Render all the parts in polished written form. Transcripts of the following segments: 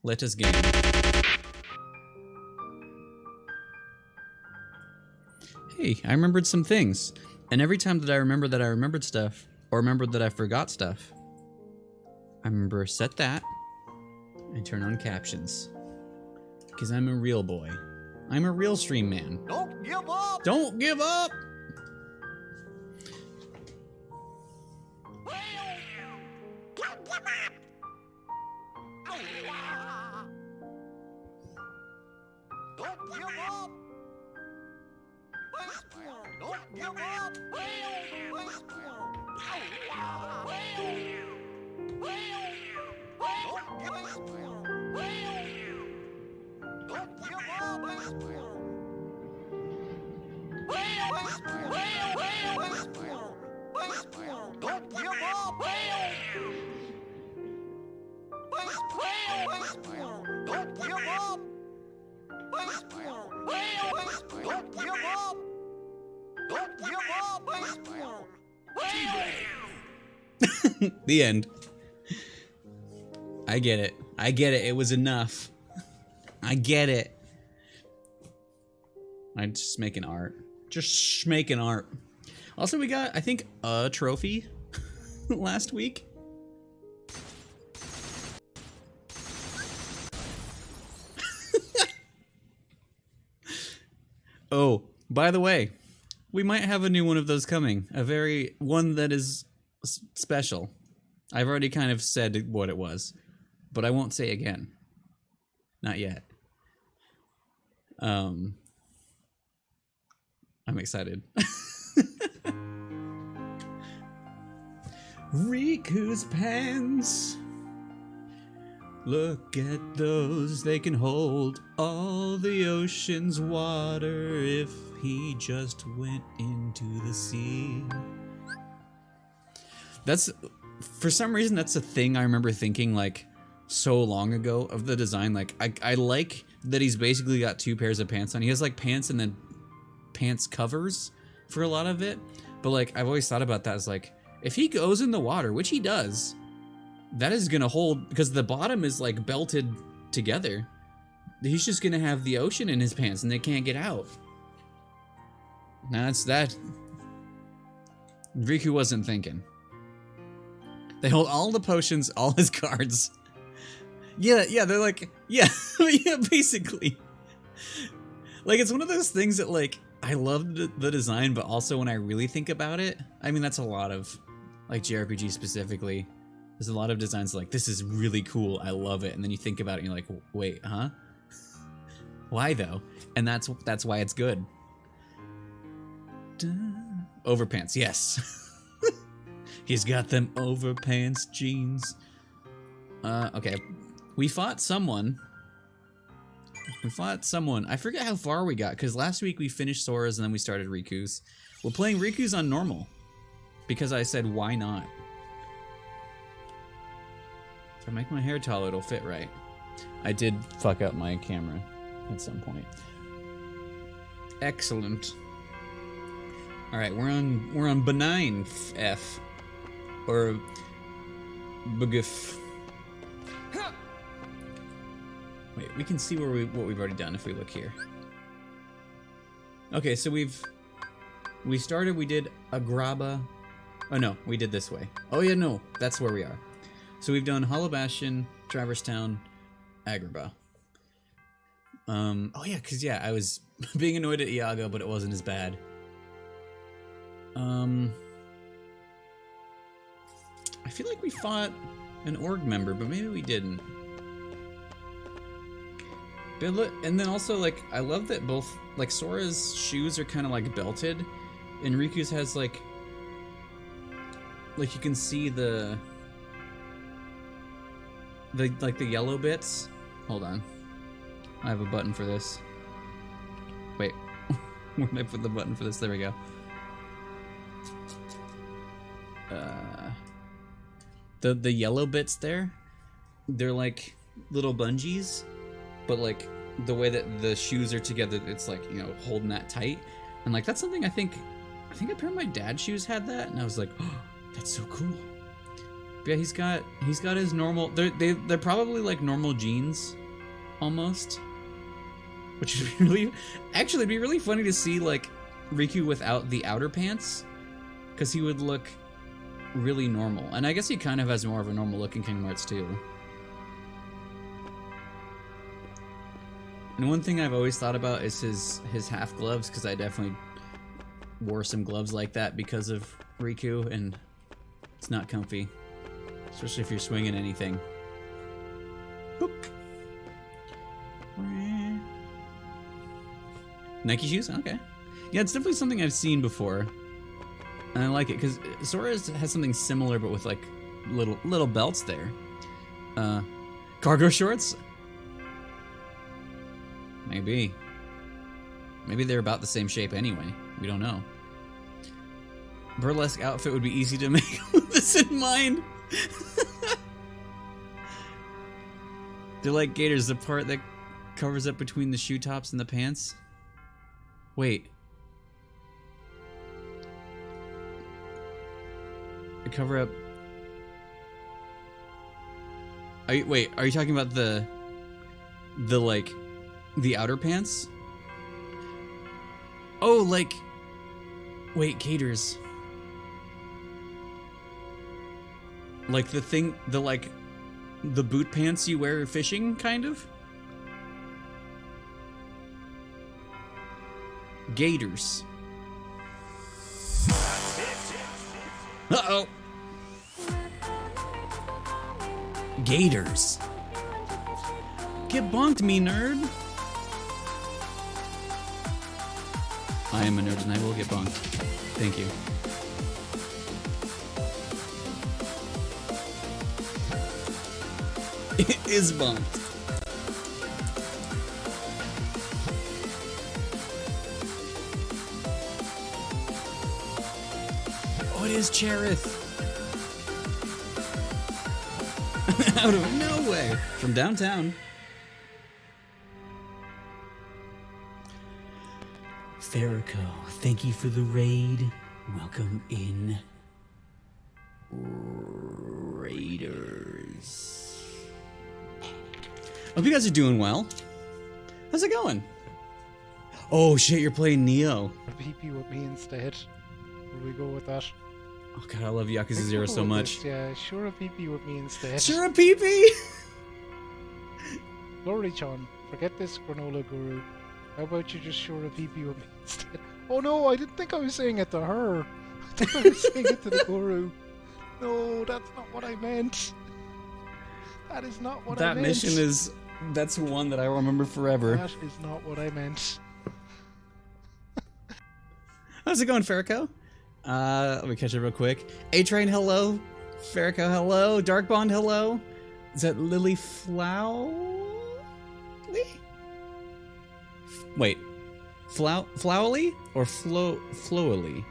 Let us game. Hey, I remembered some things. And every time that I remembered stuff, or remembered that I forgot stuff, I remember set that and turn on captions. Because I'm a real boy. I'm a real stream man. Don't give up! Don't give up! Don't give up! Don't give up! Don't give up! The end. I get it. I get it. It was enough. I get it. I'm just making art. Just making art. Also, we got, I think, a trophy last week. Oh, by the way, we might have a new one of those coming. One that is special. I've already kind of said what it was, but I won't say again. Not yet. I'm excited. Riku's pants. Look at those, they can hold all the ocean's water if he just went into the sea. For some reason, that's a thing I remember thinking like so long ago of the design. Like, I like that he's basically got two pairs of pants on. He has like pants and then pants covers for a lot of it. But like, I've always thought about that as like, if he goes in the water, which he does, that is gonna hold, because the bottom is like belted together. He's just gonna have the ocean in his pants and they can't get out. Now that's that. Riku wasn't thinking. They hold all the potions, all his cards. Yeah, they're like, yeah, yeah, basically. Like, it's one of those things that, like, I love the design, but also when I really think about it, I mean, that's a lot of, like, JRPG specifically. There's a lot of designs like, this is really cool, I love it, and then you think about it and you're like, wait, huh? Why, though? And that's why it's good. Overpants, yes. He's got them overpants jeans. Okay. We fought someone. I forget how far we got, because last week we finished Sora's and then we started Riku's. We're playing Riku's on normal. Because I said, why not? If I make my hair taller, it'll fit right. I did fuck up my camera at some point. Excellent. Alright, we're on benign F. Or Bugif. Wait, we can see what we've already done if we look here. Okay, so we did Agraba. Oh no, we did this way. Oh yeah, no, that's where we are. So we've done Hollow Bastion, Traverse Town, Agrabah. Oh yeah, cause yeah, I was being annoyed at Iago, but it wasn't as bad. I feel like we fought an org member, but maybe we didn't. But look, and then also, like, I love that both, like, Sora's shoes are kind of like belted, and Riku's has like you can see the yellow bits. Hold on, I have a button for this. Wait, where did I put the button for this? There we go. The yellow bits there, they're like little bungees, but like the way that the shoes are together, it's like, you know, holding that tight. And like, that's something I think a pair of my dad's shoes had that, and I was like, oh, that's so cool. Yeah, he's got his normal. They're probably like normal jeans, almost. Which would be really, actually, it'd be really funny to see like Riku without the outer pants, because he would look really normal. And I guess he kind of has more of a normal look in Kingdom Hearts too. And one thing I've always thought about is his half gloves, because I definitely wore some gloves like that because of Riku, and it's not comfy, especially if you're swinging anything. Boop. Nike shoes? Okay. Yeah, it's definitely something I've seen before. And I like it, because Sora has something similar, but with, like, little belts there. Cargo shorts? Maybe. Maybe they're about the same shape anyway. We don't know. Burlesque outfit would be easy to make with this in mind. They're like gaiters, the part that covers up between the shoe tops and the pants. Wait. The cover up. Are you talking about the outer pants? Oh, like, wait, gaiters. Like the boot pants you wear fishing, kind of? Gaiters. Uh-oh. Gaiters. Get bonked, me nerd. I am a nerd and I will get bonked. Thank you. It is bonked. Oh, it is Cherith. Out of nowhere. From downtown. Farrakho, thank you for the raid. Welcome in. Raiders. Hope you guys are doing well. How's it going? Oh shit, you're playing Neo. PP with me instead. Will we go with that? Oh god, I love Yakuza 0 so much. This, yeah, sure a PP with me instead. Sure a PP! Lori-chan, forget this granola guru. How about you just sure a PP with me instead? Oh no, I didn't think I was saying it to her. I thought I was saying it to the guru. No, that's not what I meant. That is not what I meant. That mission is... That's one that I will remember forever. That is not what I meant. How's it going, Farrakho? Let me catch it real quick. A-Train, hello. Farrakho, hello. Darkbond, hello. Is that Lily Flowley? Wait. Flowley or Flowly?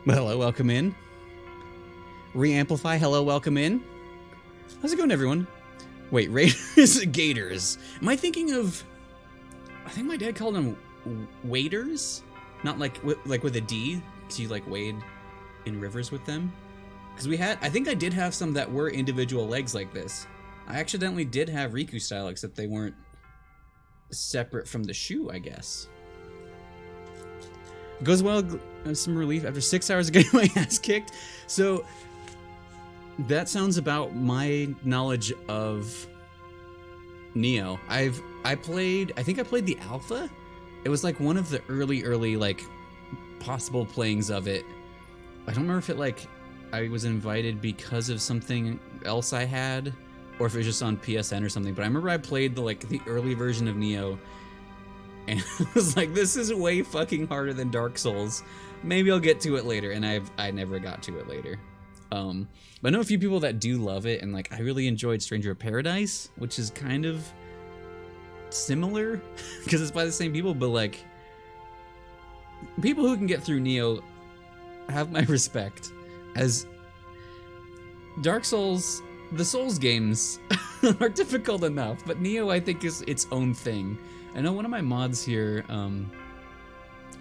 Hello, welcome in. Re-amplify, hello, welcome in. How's it going, everyone? Wait, Raiders, Gators. Am I thinking of... I think my dad called them waders? Not like with a D, because you like wade in rivers with them. Because we had... I think I did have some that were individual legs like this. I accidentally did have Riku style, except they weren't separate from the shoe, I guess. Goes well, some relief after 6 hours of getting my ass kicked. So... that sounds about my knowledge of Neo. I think I played the alpha. It was like one of the early like possible playings of it. I don't remember if it like I was invited because of something else I had, or if it was just on PSN or something. But I remember I played the early version of Neo, and I was like, this is way fucking harder than Dark Souls. Maybe I'll get to it later, and I never got to it later. But I know a few people that do love it, and like I really enjoyed Stranger of Paradise, which is kind of similar because it's by the same people, but like people who can get through Neo have my respect. As Dark Souls, the Souls games are difficult enough, but Neo I think is its own thing. I know one of my mods here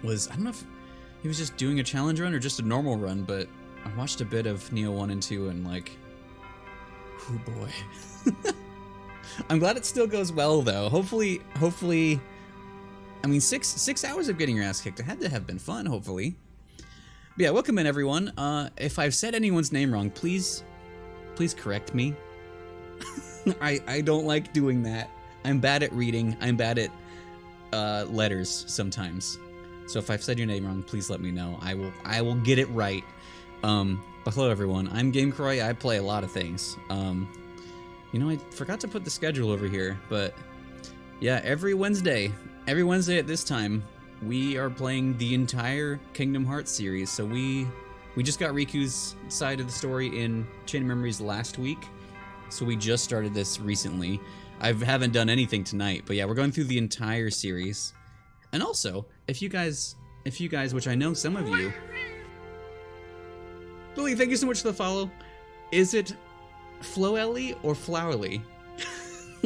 was, I don't know if he was just doing a challenge run or just a normal run, but I watched a bit of Neo 1 and 2 and like, oh boy. I'm glad it still goes well though. Hopefully, I mean, six hours of getting your ass kicked. It had to have been fun, hopefully. But yeah, welcome in everyone. If I've said anyone's name wrong, please correct me. I don't like doing that. I'm bad at reading. I'm bad at letters sometimes. So if I've said your name wrong, please let me know. I will get it right. But hello everyone. I'm GameCroy. I play a lot of things. You know, I forgot to put the schedule over here, but yeah, every Wednesday at this time, we are playing the entire Kingdom Hearts series. So we just got Riku's side of the story in Chain of Memories last week. So we just started this recently. I haven't done anything tonight, but yeah, we're going through the entire series. And also, if you guys, which I know some of you, Lily, thank you so much for the follow. Is it Floelly or Flowerly?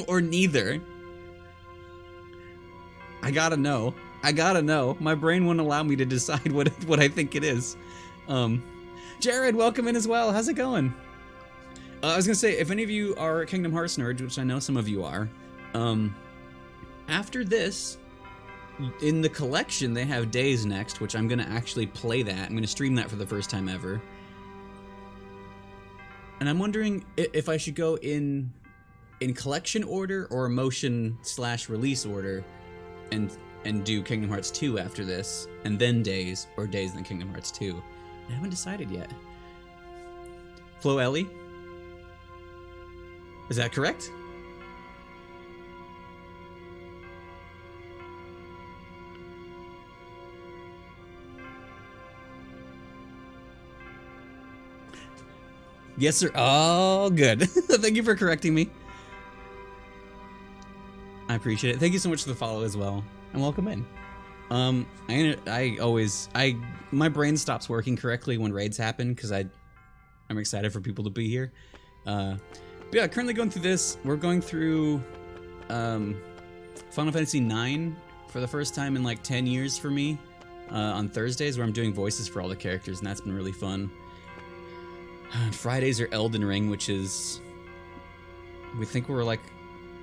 Or neither? I gotta know. My brain won't allow me to decide what I think it is. Jared, welcome in as well. How's it going? I was gonna say, if any of you are Kingdom Hearts nerds, which I know some of you are, after this, in the collection, they have Days next, which I'm gonna actually play that. I'm gonna stream that for the first time ever. And I'm wondering if I should go in collection order or motion/release order, and do Kingdom Hearts 2 after this, and then Days, or Days and then Kingdom Hearts 2. I haven't decided yet. Flo Ellie? Is that correct? Yes, sir. Oh, good. Thank you for correcting me. I appreciate it. Thank you so much for the follow as well. And welcome in. My brain stops working correctly when raids happen because I'm excited for people to be here. But yeah, currently going through this. We're going through Final Fantasy IX for the first time in like 10 years for me on Thursdays, where I'm doing voices for all the characters, and that's been really fun. Fridays are Elden Ring, which is, we think we're like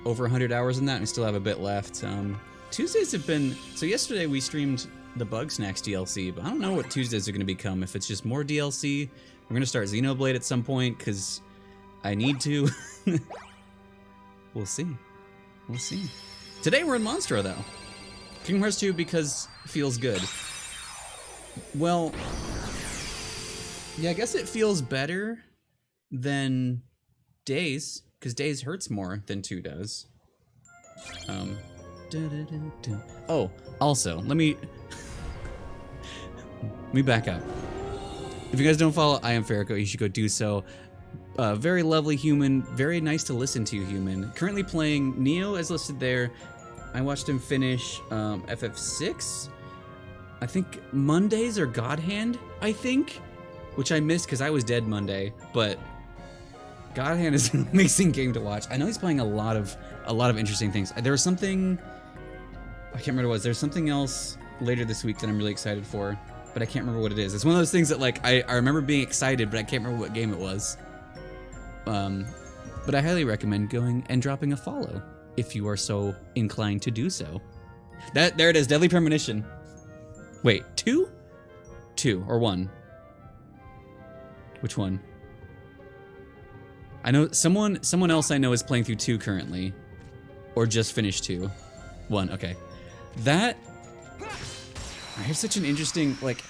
over 100 hours in that, and we still have a bit left. Tuesdays have been, so yesterday we streamed the Bug Snacks DLC, but I don't know what Tuesdays are going to become. If it's just more DLC, we're going to start Xenoblade at some point, because I need to. We'll see. We'll see. Today we're in Monstro, though. Kingdom Hearts 2 because it feels good. Well, yeah, I guess it feels better than Days, because Days hurts more than 2 does. Oh, also, let me back up. If you guys don't follow I Am Farrico, you should go do so. Very lovely human, very nice to listen to human. Currently playing Neo as listed there. I watched him finish FF6. I think Mondays or God Hand, I think, which I missed because I was dead Monday, but God Hand is an amazing game to watch. I know he's playing a lot of interesting things. There was something, I can't remember what it was. There's something else later this week that I'm really excited for, but I can't remember what it is. It's one of those things that like I remember being excited, but I can't remember what game it was. But I highly recommend going and dropping a follow if you are so inclined to do so. There it is, Deadly Premonition. Wait, 2? 2 or 1? Which one? I know someone else I know is playing through 2 currently, or just finished 2. 1, okay. That, I have such an interesting, like,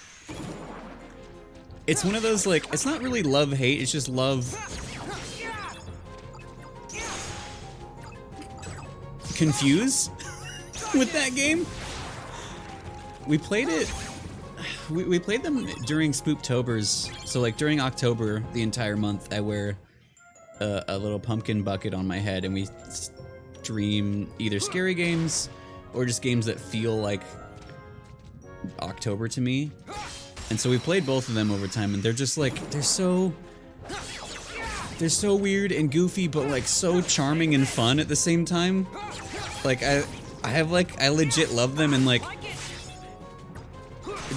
it's one of those, like, it's not really love-hate, it's just love confuse with that game. We played it, we played them during Spooptobers, so like during October, the entire month, I wear a little pumpkin bucket on my head, and we stream either scary games or just games that feel like October to me. And so we played both of them over time, and they're just like, they're so weird and goofy, but like so charming and fun at the same time. Like I legit love them, and like,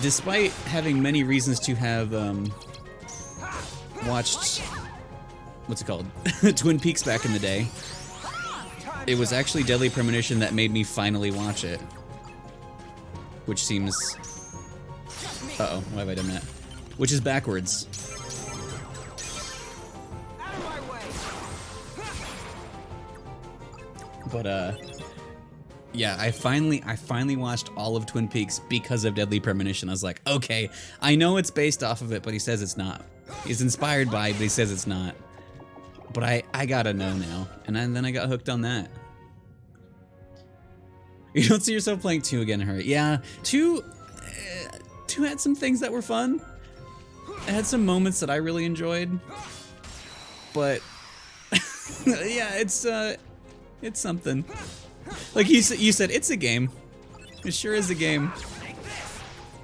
despite having many reasons to have watched, what's it called? Twin Peaks back in the day. It was actually Deadly Premonition that made me finally watch it. Which seems... Uh-oh, why have I done that? Which is backwards. But, yeah, I finally watched all of Twin Peaks because of Deadly Premonition. I was like, okay, I know it's based off of it, but he says it's not. He's inspired by it, but he says it's not. But I gotta know now. And then I got hooked on that. You don't see yourself playing 2 again, Hurt. Yeah, 2 had some things that were fun. It had some moments that I really enjoyed. But, yeah, it's something. Like you said, it's a game. It sure is a game.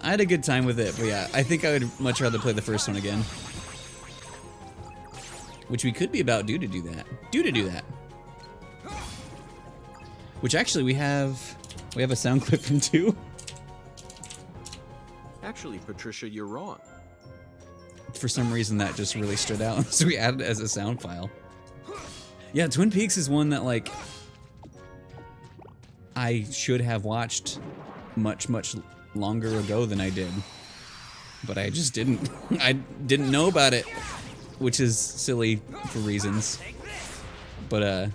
I had a good time with it, but yeah, I think I would much rather play the first one again. Which we could be about due to do that. Which actually we have a sound clip from 2. Actually, Patricia, you're wrong. For some reason that just really stood out, so we added it as a sound file. Yeah, Twin Peaks is one that like I should have watched much longer ago than I did. But I just didn't. I didn't know about it, which is silly for reasons. But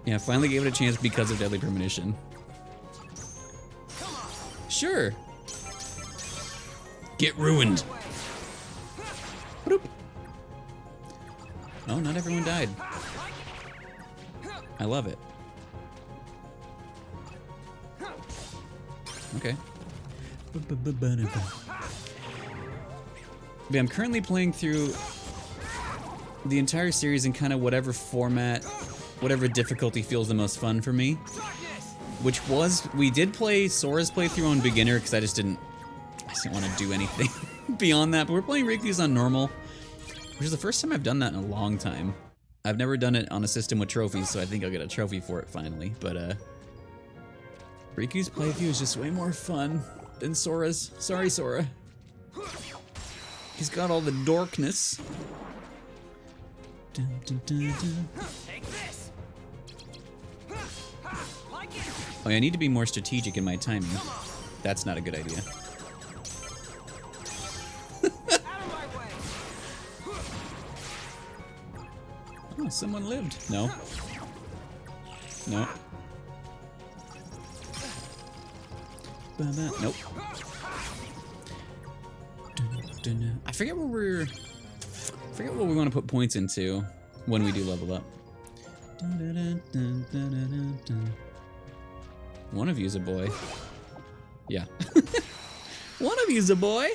yeah, finally gave it a chance because of Deadly Premonition. Sure. Get ruined. Bloop. Oh, not everyone died. I love it. Okay. Yeah, I'm currently playing through the entire series in kind of whatever format, whatever difficulty feels the most fun for me. Which was, we did play Sora's playthrough on beginner because I just didn't want to do anything beyond that. But we're playing Riku's on normal, which is the first time I've done that in a long time. I've never done it on a system with trophies, so I think I'll get a trophy for it finally. But Riku's playthrough is just way more fun than Sora's. Sorry, Sora. He's got all the dorkness. Dun, dun, dun, dun. Oh, yeah, I need to be more strategic in my timing. That's not a good idea. Oh, someone lived. No. No. Nope. I forget what we want to put points into when we do level up. One of you's a boy. Yeah. One of you's a boy.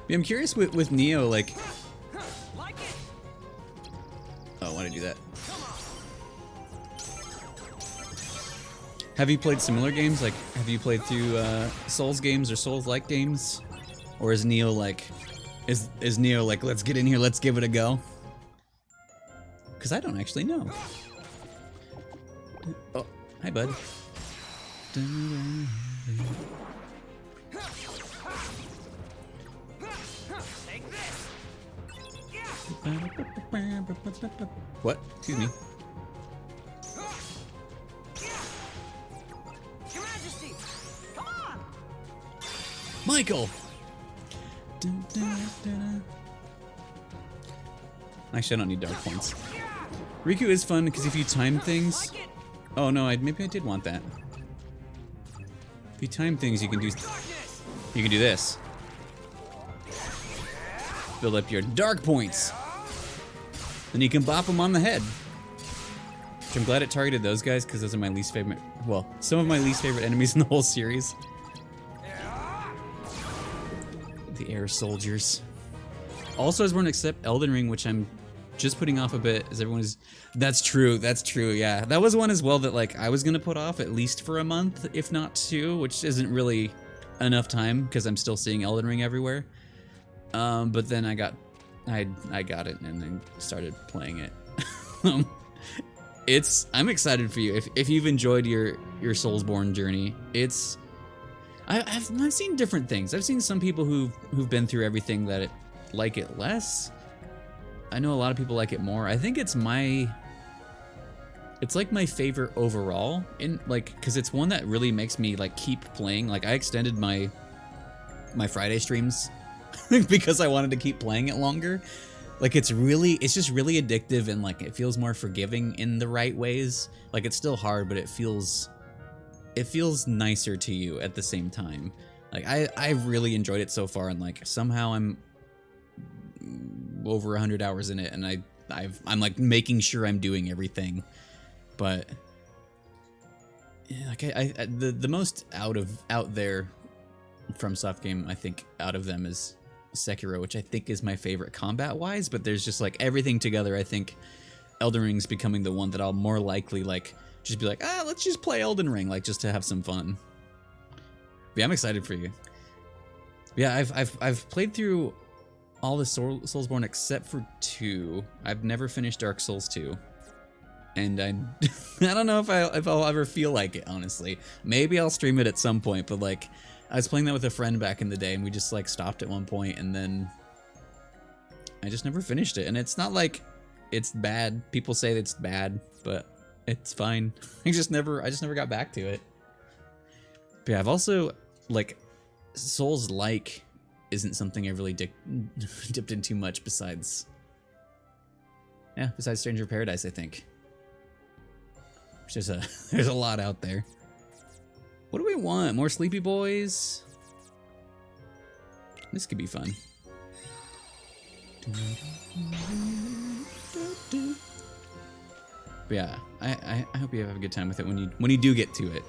Yeah, I'm curious with Neo, like... Oh, I want to do that. Have you played similar games? Like, have you played through Souls games or Souls-like games? Or is Neo like... Is Neo like, let's get in here, let's give it a go? Because I don't actually know. Oh, hi, bud. What? Excuse me. Your Majesty, come on! Michael! Actually, I don't need dark points. Riku is fun because if you time things... Oh no, maybe I did want that. If you time things, you can do this. Build up your dark points. Then you can bop them on the head. Which I'm glad it targeted those guys because those are my least favorite... Well, some of my least favorite enemies in the whole series. The air soldiers. Also, as we're except Elden Ring, which I'm just putting off a bit, as everyone is... That's true, yeah. That was one as well that, like, I was gonna put off at least for a month, if not 2, which isn't really enough time, because I'm still seeing Elden Ring everywhere. But then I got it and then started playing it. I'm excited for you. If you've enjoyed your Soulsborne journey, it's I've seen different things. I've seen some people who've been through everything that like it less. I know a lot of people like it more. I think it's like my favorite overall, in like, because it's one that really makes me like keep playing. Like I extended my Friday streams because I wanted to keep playing it longer. Like it's just really addictive, and like it feels more forgiving in the right ways. Like it's still hard, but it feels nicer to you at the same time. Like I've really enjoyed it so far, and like somehow I'm over 100 hours in it, and I'm like making sure I'm doing everything. But yeah, like the most out there from soft game, I think, out of them is Sekiro, which I think is my favorite combat wise. But there's just like everything together. I think Elden Ring's becoming the one that I'll more likely like just be like, let's just play Elden Ring, like just to have some fun. But yeah, I'm excited for you. Yeah, I've played through all the Soulsborne except for 2. I've never finished Dark Souls 2. And I don't know if I'll ever feel like it, honestly. Maybe I'll stream it at some point, but like I was playing that with a friend back in the day, and we just like stopped at one point, and then I just never finished it. And it's not like it's bad. People say it's bad, but it's fine. I just never got back to it. But yeah, I've also like Souls-like isn't something I've really dipped into much besides Stranger of Paradise, I think. There's a lot out there. What do we want? More Sleepy Boys? This could be fun. But yeah, I hope you have a good time with it when you do get to it.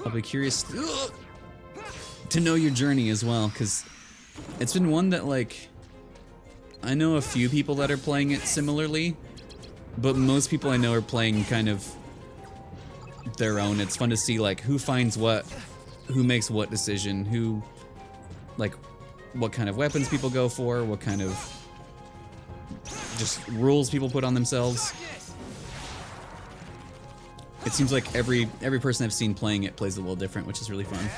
I'll be curious to know your journey as well, because it's been one that like I know a few people that are playing it similarly, but most people I know are playing kind of their own. It's fun to see like who finds what, who makes what decision, who like what kind of weapons people go for, what kind of just rules people put on themselves. It seems like every person I've seen playing it plays a little different, which is really fun.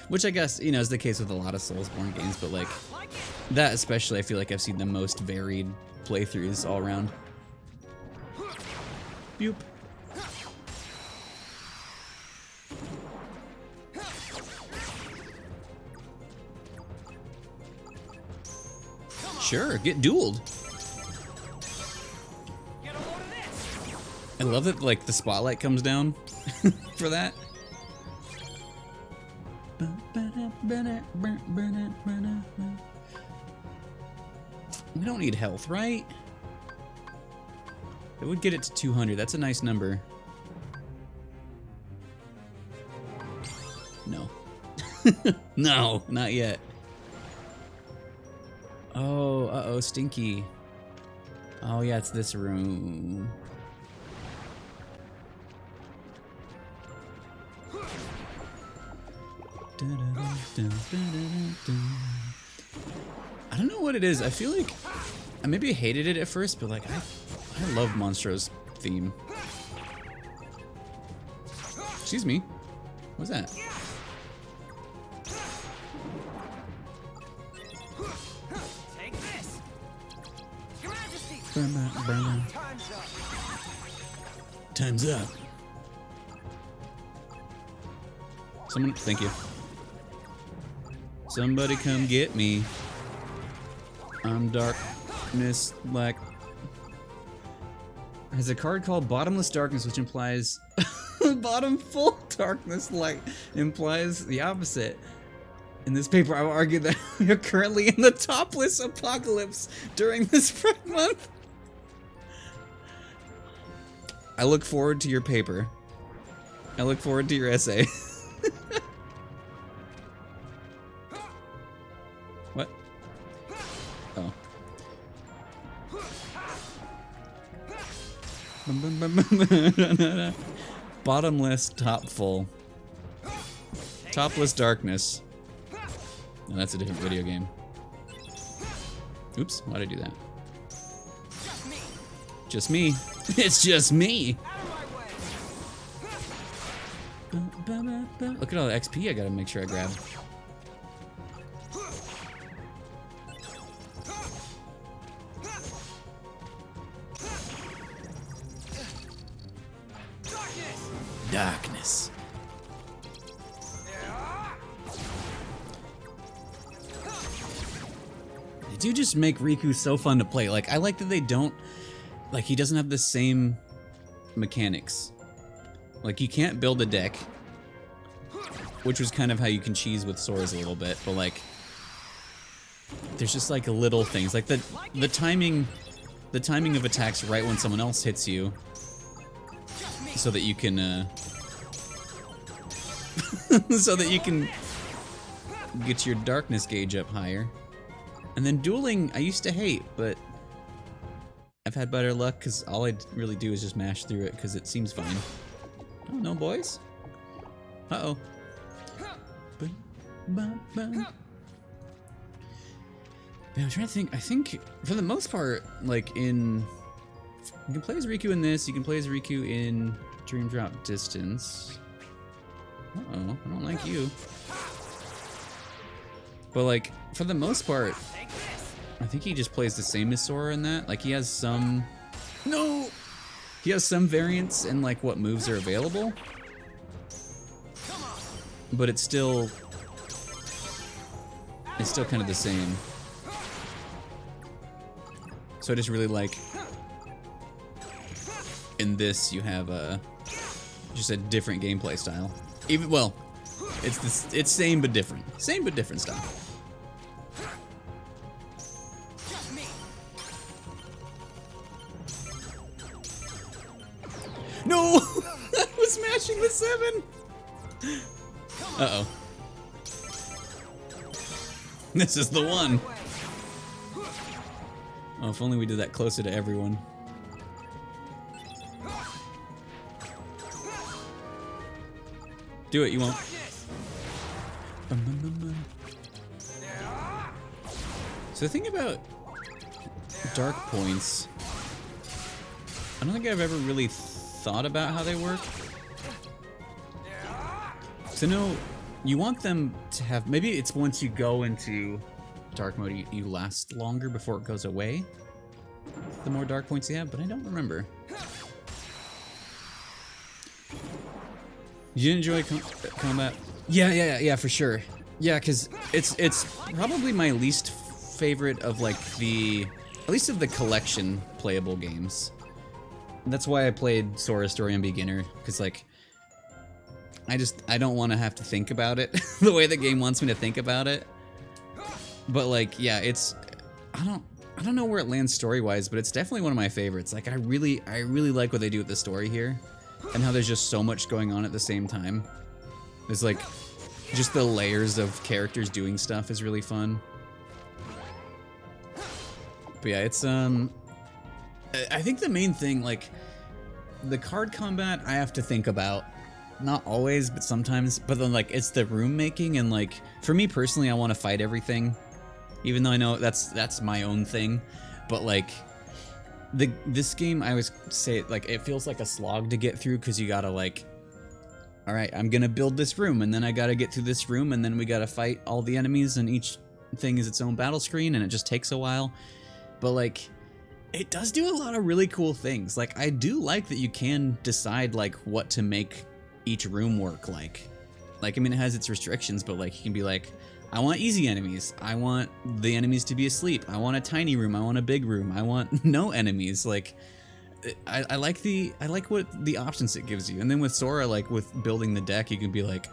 Which I guess, you know, is the case with a lot of Soulsborne games, but like that especially, I feel like I've seen the most varied playthroughs all around. Boop. Sure, get dueled. I love that like the spotlight comes down for that. We don't need health, right? It would get it to 200. That's a nice number. No. No, not yet. Oh, uh-oh, Stinky. Oh, yeah, it's this room. I don't know what it is. I feel like I maybe hated it at first, but like I love Monstro's theme. Excuse me. What's that? Take this. Your Majesty. Time's up. Someone, thank you. Somebody come get me. I'm darkness like. Has a card called Bottomless Darkness, which implies bottom full darkness, like implies the opposite. In this paper, I will argue that we are currently in the topless apocalypse during this Pride Month. I look forward to your paper. I look forward to your essay. What? Oh. Bottomless, top full. Topless darkness. No, that's a different video game. Oops, why'd I do that? Just me. Just me. It's just me. Out of my way. Look at all the XP I gotta make sure I grab. Darkness. They do just make Riku so fun to play. Like, I like that they don't, like, he doesn't have the same mechanics. Like, you can't build a deck, which was kind of how you can cheese with Sora's a little bit, but like, there's just like little things, like the timing of attacks right when someone else hits you, so that you can so that you can get your darkness gauge up higher. And then dueling, I used to hate, but I've had better luck because all I really do is just mash through it because it seems fine. Oh no, boys. Uh-oh. Yeah, I'm trying to think. I think for the most part, like you can play as Riku in this, you can play as Riku in Dream Drop Distance. Uh-oh, I don't like you. But like, for the most part, I think he just plays the same as Sora in that. Like, he has some... No! He has some variants in like what moves are available. But it's still kind of the same. So I just really like, in this you have just a different gameplay style. Even, well, it's same but different. Same but different style. No! I was smashing the 7! Uh-oh. This is the one. Oh, if only we did that closer to everyone. Do it, you won't. So the thing about dark points, I don't think I've ever really thought about how they work. So no, you want them to have, maybe it's once you go into dark mode, you last longer before it goes away, the more dark points you have, but I don't remember. You enjoy combat? Yeah, for sure. Yeah, because it's probably my least favorite of like at least of the collection playable games. That's why I played Sora Story on Beginner, because like, I don't want to have to think about it the way the game wants me to think about it. But like, yeah, I don't know where it lands story-wise, but it's definitely one of my favorites. Like, I really like what they do with the story here, and how there's just so much going on at the same time. There's like, just the layers of characters doing stuff is really fun. But yeah, it's I think the main thing, like, the card combat I have to think about. Not always, but sometimes. But then, like, it's the room making, and like, for me personally, I want to fight everything. Even though I know that's my own thing. But like, this game, I always say, like, it feels like a slog to get through, because you gotta like, alright, I'm gonna build this room, and then I gotta get through this room, and then we gotta fight all the enemies, and each thing is its own battle screen, and it just takes a while. But like, it does do a lot of really cool things. Like, I do like that you can decide like what to make each room work like. Like, I mean, it has its restrictions, but like, you can be like, I want easy enemies. I want the enemies to be asleep. I want a tiny room. I want a big room. I want no enemies. Like, I like what the options it gives you. And then with Sora, like with building the deck, you can be like,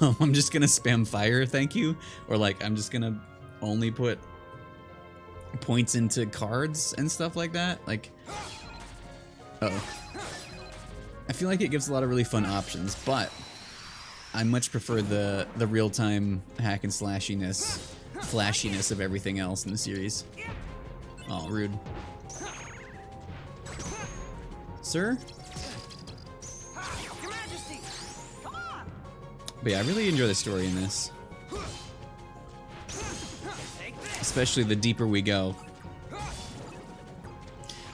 I'm just gonna spam fire, thank you. Or like, I'm just gonna only put points into cards and stuff like that. Like, uh-oh. I feel like it gives a lot of really fun options, but I much prefer the real-time hack and flashiness of everything else in the series. Oh, rude. Sir? Your Majesty, come on! But yeah, I really enjoy the story in this. Take this. Especially the deeper we go.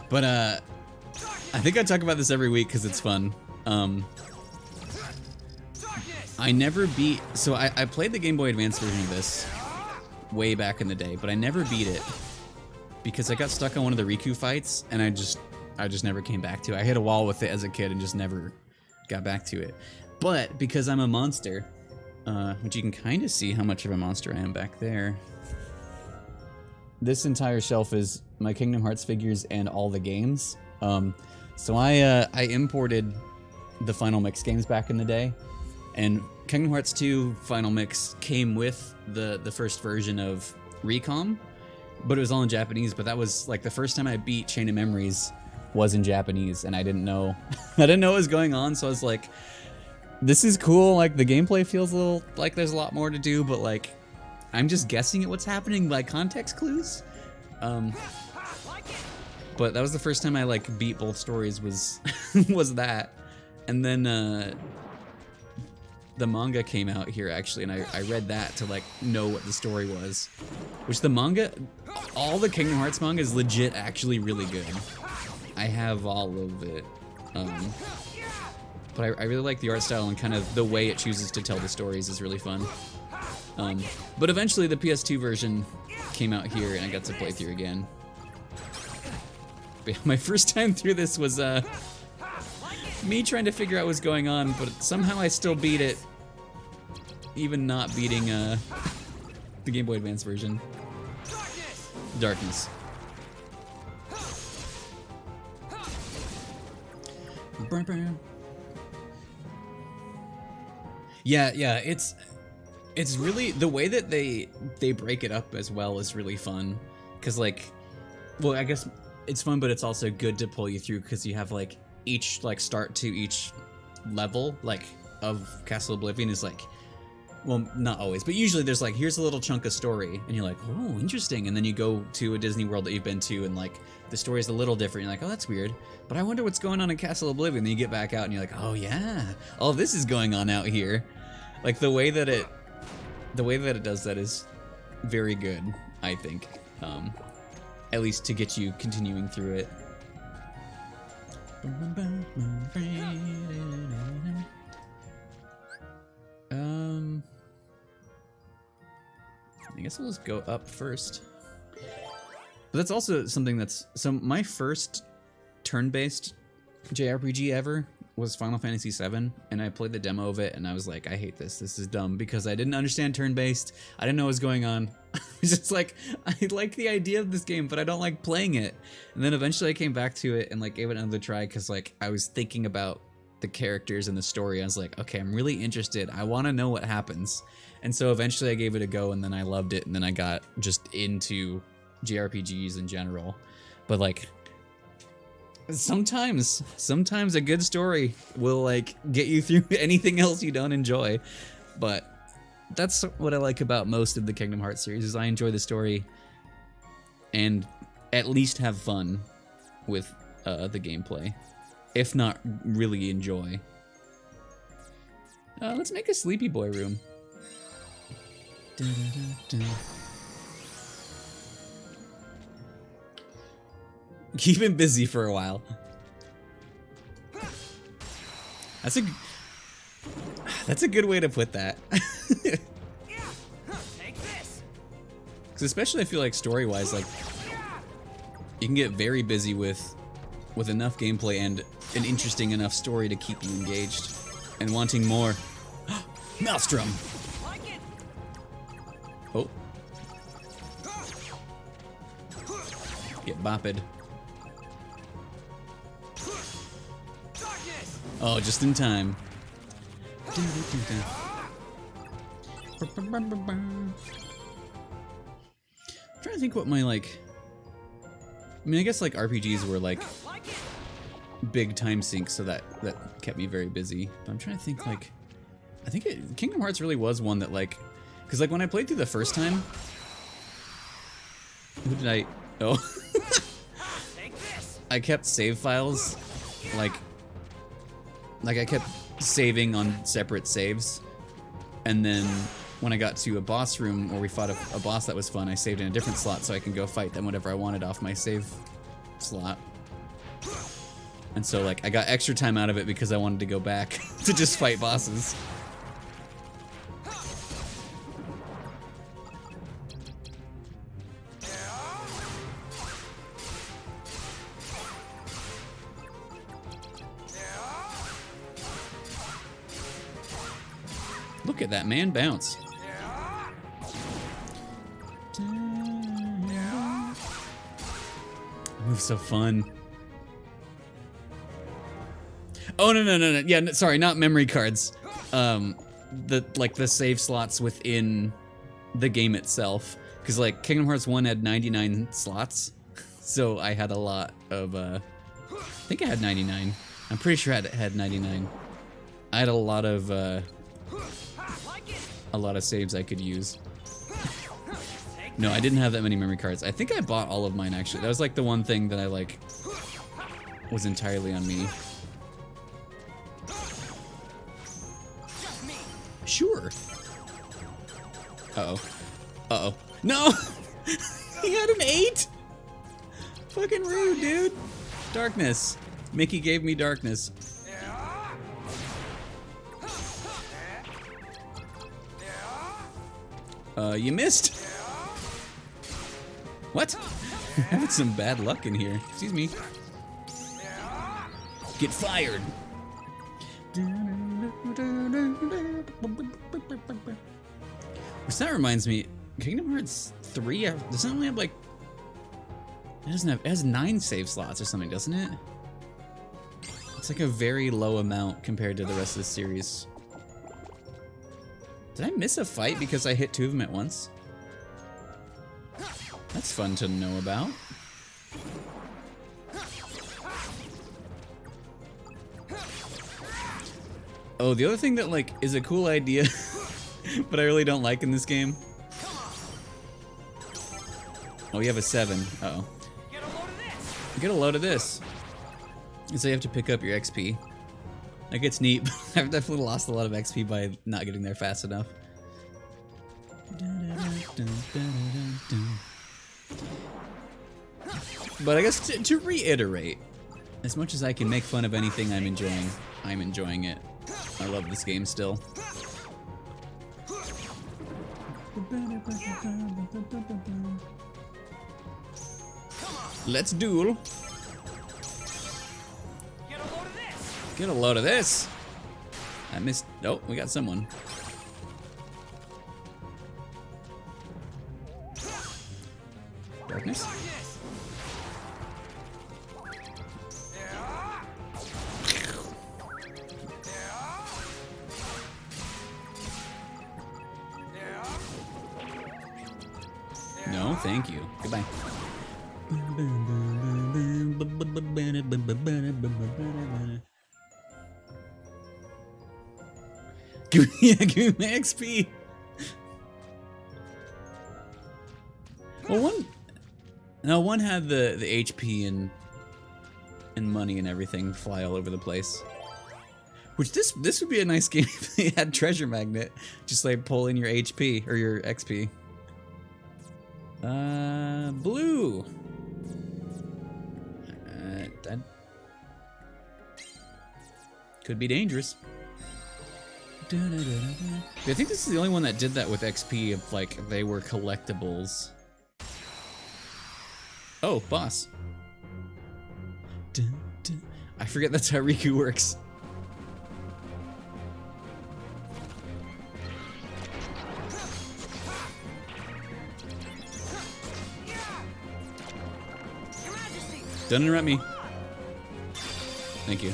But I think I talk about this every week because it's fun. I never beat. So I played the Game Boy Advance version of this way back in the day, but I never beat it because I got stuck on one of the Riku fights, and I just never came back to it. I hit a wall with it as a kid and just never got back to it. But because I'm a monster, which you can kind of see how much of a monster I am back there. This entire shelf is my Kingdom Hearts figures and all the games. So I imported the Final Mix games back in the day, and Kingdom Hearts 2 Final Mix came with the first version of Recom, but it was all in Japanese. But that was like the first time I beat Chain of Memories was in Japanese, and I didn't know I didn't know what was going on. So I was like, this is cool. Like the gameplay feels a little like there's a lot more to do, but like I'm just guessing at what's happening by context clues. But that was the first time I like beat both stories was was that. And then the manga came out here actually, and I read that to like know what the story was. Which the manga, all the Kingdom Hearts manga is legit actually really good. I have all of it. But I really like the art style, and kind of the way it chooses to tell the stories is really fun. But eventually the PS2 version came out here, and I got to play through again. But my first time through this was me trying to figure out what's going on, but somehow I still beat it, even not beating the Game Boy Advance version. Darkness. Yeah, it's really the way that they break it up as well is really fun, because like, well, I guess it's fun, but it's also good to pull you through because you have like each like start to each level like of Castle Oblivion is like, well, not always, but usually there's like, here's a little chunk of story, and you're like, oh, interesting, and then you go to a Disney World that you've been to, and like the story is a little different. You're like, oh, that's weird, but I wonder what's going on in Castle Oblivion. Then you get back out and you're like, oh yeah, all this is going on out here. Like the way that it does that is very good, I think. At least to get you continuing through it. I guess I'll just go up first. But that's also something that's... So my first turn-based JRPG ever was Final Fantasy VII, and I played the demo of it, and I was like, I hate this. This is dumb, because I didn't understand turn-based. I didn't know what was going on. It's just like, I like the idea of this game, but I don't like playing it. And then eventually I came back to it and like gave it another try, because like I was thinking about the characters and the story. I was like, okay, I'm really interested. I want to know what happens. And so eventually I gave it a go, and then I loved it, and then I got just into JRPGs in general. But like, sometimes a good story will like get you through anything else you don't enjoy. But that's what I like about most of the Kingdom Hearts series, is I enjoy the story and at least have fun with the gameplay, if not really enjoy. Let's make a Sleepy Boy room. Keep him busy for a while. That's a good way to put that. Take this. Because especially I feel like story-wise, like you can get very busy with enough gameplay and an interesting enough story to keep you engaged and wanting more. Maelstrom. Like it. Oh. Get bopped. Oh, just in time. I'm trying to think what my like... I mean, I guess like RPGs were like big time sinks, so that kept me very busy. But I'm trying to think like... I think Kingdom Hearts really was one that like... Because like when I played through the first time... Who did I... Oh. I kept save files like I kept saving on separate saves, and then when I got to a boss room where we fought a boss that was fun, I saved in a different slot so I can go fight them whenever I wanted off my save slot. And so like I got extra time out of it because I wanted to go back to just fight bosses. Look at that man bounce. Move's so fun. Oh no. Yeah, no, sorry, not memory cards. The save slots within the game itself. Cause like Kingdom Hearts 1 had 99 slots. So I had a lot of I think I had 99. I'm pretty sure I had 99. I had a lot of saves I could use. No, I didn't have that many memory cards. I think I bought all of mine actually. That was like the one thing that I like was entirely on me. Sure. Uh-oh. Uh-oh. No! He had an 8? Fucking rude, dude. Darkness. Mickey gave me darkness. You missed. What? I'm having some bad luck in here. Excuse me. Get fired. Which that reminds me, Kingdom Hearts 3 doesn't only have like it has 9 save slots or something, doesn't it? It's like a very low amount compared to the rest of the series. Did I miss a fight because I hit 2 of them at once? That's fun to know about. Oh, the other thing that like is a cool idea, but I really don't like in this game. Oh, you have a 7. Uh-oh. Get a load of this. And so you have to pick up your XP. Like, it's neat, but I've definitely lost a lot of XP by not getting there fast enough. But I guess to reiterate, as much as I can make fun of anything I'm enjoying it. I love this game still. Let's duel. Get a load of this. I missed. Oh, we got someone. Darkness. No, thank you. Goodbye. Give me my XP. Well, one had the HP and money and everything fly all over the place. Which this would be a nice game if they had treasure magnet. Just like pull in your HP or your XP. Blue. That could be dangerous. I think this is the only one that did that with XP of like they were collectibles. Oh, boss. I forget that's how Riku works. Don't interrupt me. Thank you.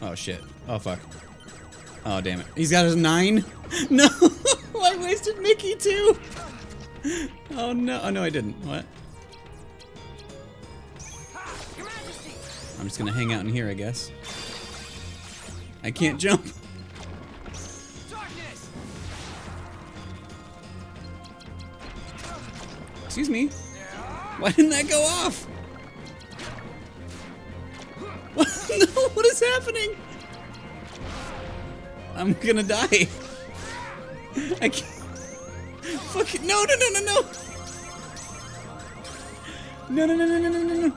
Oh shit. Oh fuck. Oh damn it. He's got his 9? No! I wasted Mickey too! Oh no. Oh no, I didn't. What? I'm just gonna hang out in here, I guess. I can't jump. Excuse me. Why didn't that go off? No, what is happening? I'm gonna die. I can't. Fuck it. No, no, no, no, no. No, no, no, no, no, no, no, no.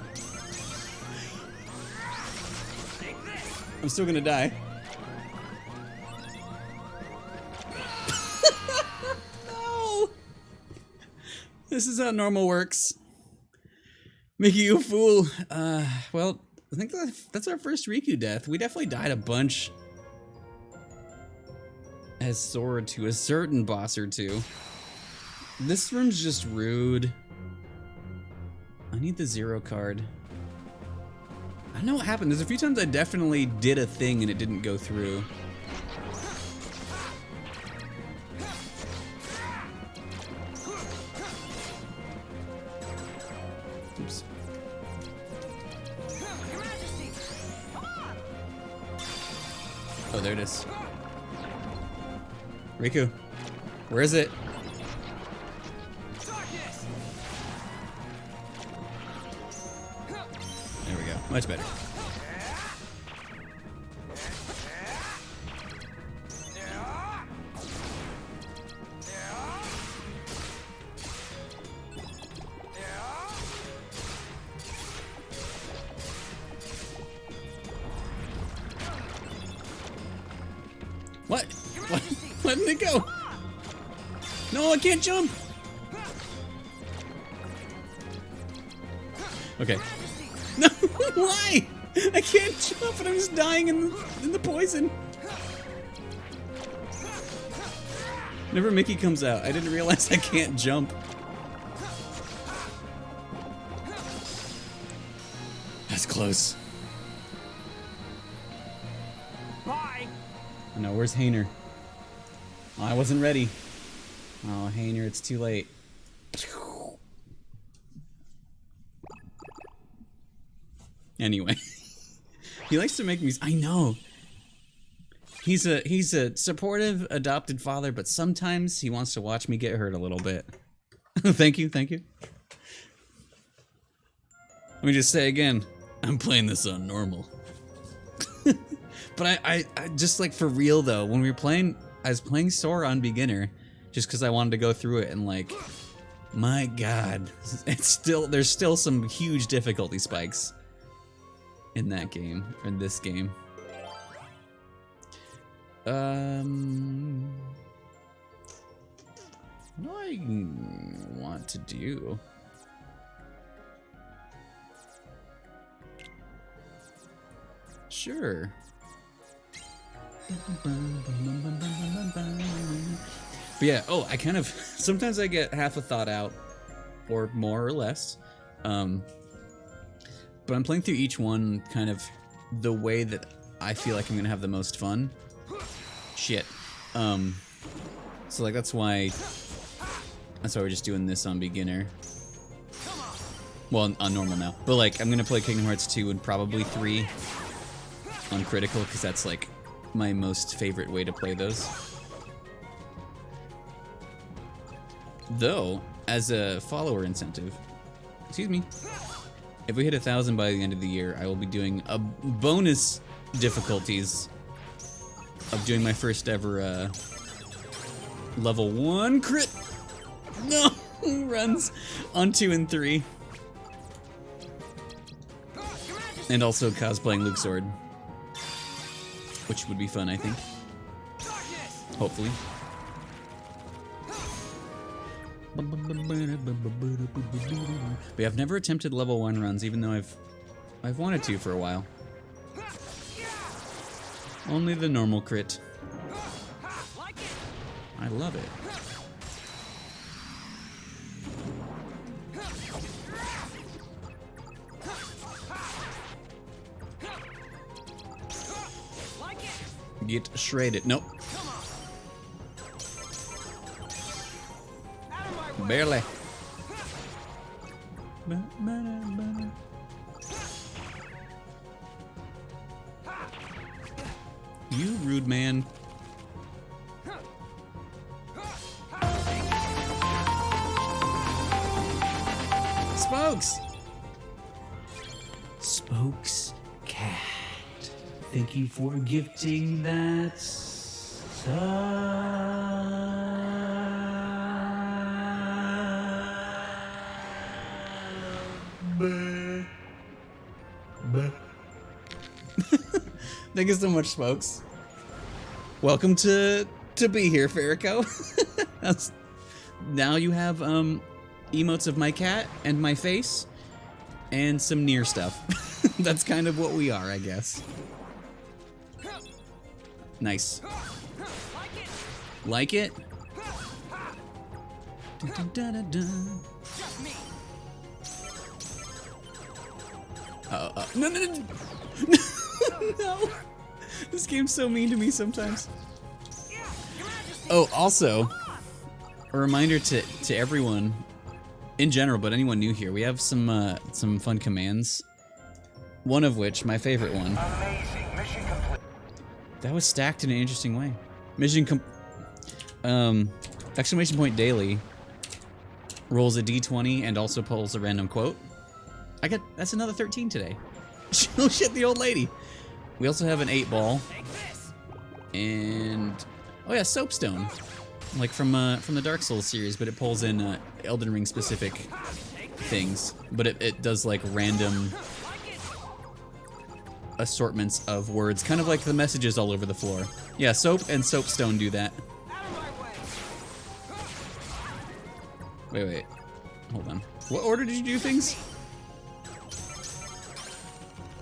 I'm still gonna die. No. This is how normal works. Making you a fool. Well, I think that's our first Riku death. We definitely died a bunch as Sora to a certain boss or two. This room's just rude. I need the 0 card. I don't know what happened. There's a few times I definitely did a thing and it didn't go through. Oops. Oh, there it is. Riku, where is it? There we go. Much better. What? What? Where did it go? No, I can't jump. Okay. No, why? I can't jump and I'm just dying in the poison. Whenever Mickey comes out, I didn't realize I can't jump. That's close. Bye. No, where's Hainer? Oh, I wasn't ready. Oh, Hainer, it's too late. Anyway, he likes to make me. I know. He's a supportive adopted father, but sometimes he wants to watch me get hurt a little bit. Thank you, thank you. Let me just say again, I'm playing this on normal. But I just like for real though, when we were playing, I was playing Sora on beginner, just because I wanted to go through it and like, my God, there's still some huge difficulty spikes in that game, in this game. What do I want to do? Sure. But yeah, oh, I kind of, sometimes I get half a thought out, or more or less. But I'm playing through each one kind of the way that I feel like I'm gonna have the most fun. Shit. So like that's why we're just doing this on beginner. Well, on normal now. But like I'm gonna play Kingdom Hearts 2 and probably 3 on critical because that's like my most favorite way to play those. Though, as a follower incentive, excuse me, if we hit 1,000 by the end of the year, I will be doing a bonus difficulties of doing my first ever level 1 crit. No, runs on 2 and 3. And also cosplaying Luke Sword, which would be fun, I think. Hopefully. But I've never attempted level 1 runs, even though I've wanted to for a while. Only the normal crit. I love it. Get shredded. Nope. Barely. You rude man. Spokes. Spokes Cat. Thank you for gifting that Thank you so much, folks. Welcome to be here, Farrico. Now you have emotes of my cat and my face and some near stuff. That's kind of what we are, I guess. Nice. Like it? Dun, dun, dun, dun. No, no, no. No. This game's so mean to me sometimes. Oh, also, a reminder to everyone in general, but anyone new here, we have some fun commands. One of which, my favorite one. Amazing. Mission complete. That was stacked in an interesting way. Exclamation point daily rolls a d20 and also pulls a random quote. That's another 13 today. Oh shit, the old lady. We also have an 8-ball. And oh yeah, soapstone. Like from the Dark Souls series, but it pulls in Elden Ring specific things. But it does like random assortments of words, kind of like the messages all over the floor. Yeah, soap and soapstone do that. Wait. Hold on. What order did you do things?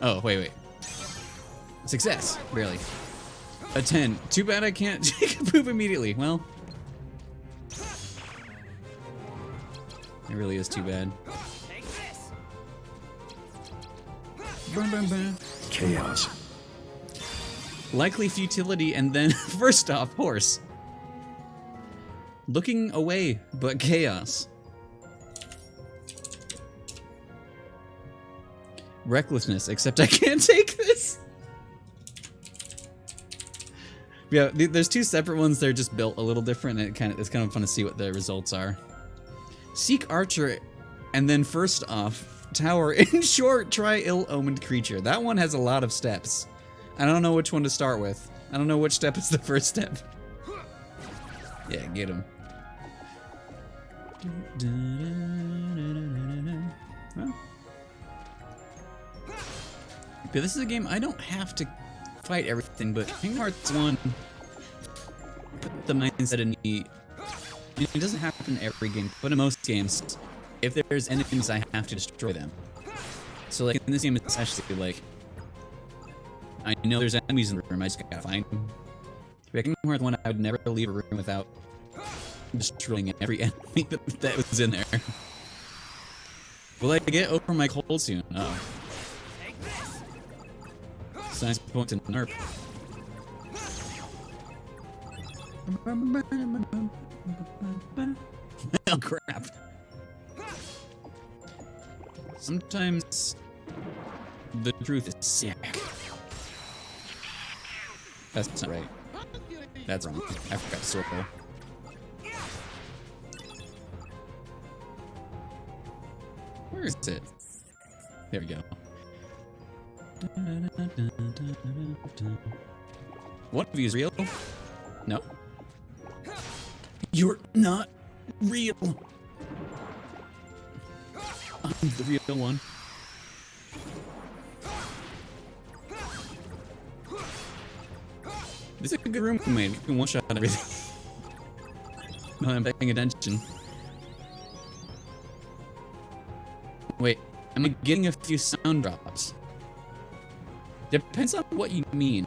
Oh, wait. Success. Barely. A 10. Too bad I can't take a poop immediately. Well. It really is too bad. Chaos. Likely futility and then, first off, horse. Looking away, but chaos. Recklessness, except I can't take this. Yeah, there's two separate ones. They're just built a little different, and it's kind of fun to see what the results are. Seek archer, and then first off, tower. In short, try ill-omened creature. That one has a lot of steps. I don't know which one to start with. I don't know which step is the first step. Yeah, get him. Well. But this is a game I don't have to fight everything, but Kingdom Hearts 1 put the mindset in me. It doesn't happen in every game, but in most games, if there's enemies, I have to destroy them. So like in this game especially, like, I know there's enemies in the room, I just gotta find them. Back in Kingdom Hearts 1, I would never leave a room without destroying every enemy that was in there. Will I get over my cold soon? Oh. Science point to NERP. Oh crap. Sometimes the truth is sick. That's not right. That's wrong. I forgot to circle. Where is it? There we go. One of you is real? No. You're not real. I'm the real one. This is a good room made. You can one-shot everything. No, I'm paying attention. Wait, am I getting a few sound drops? Depends on what you mean.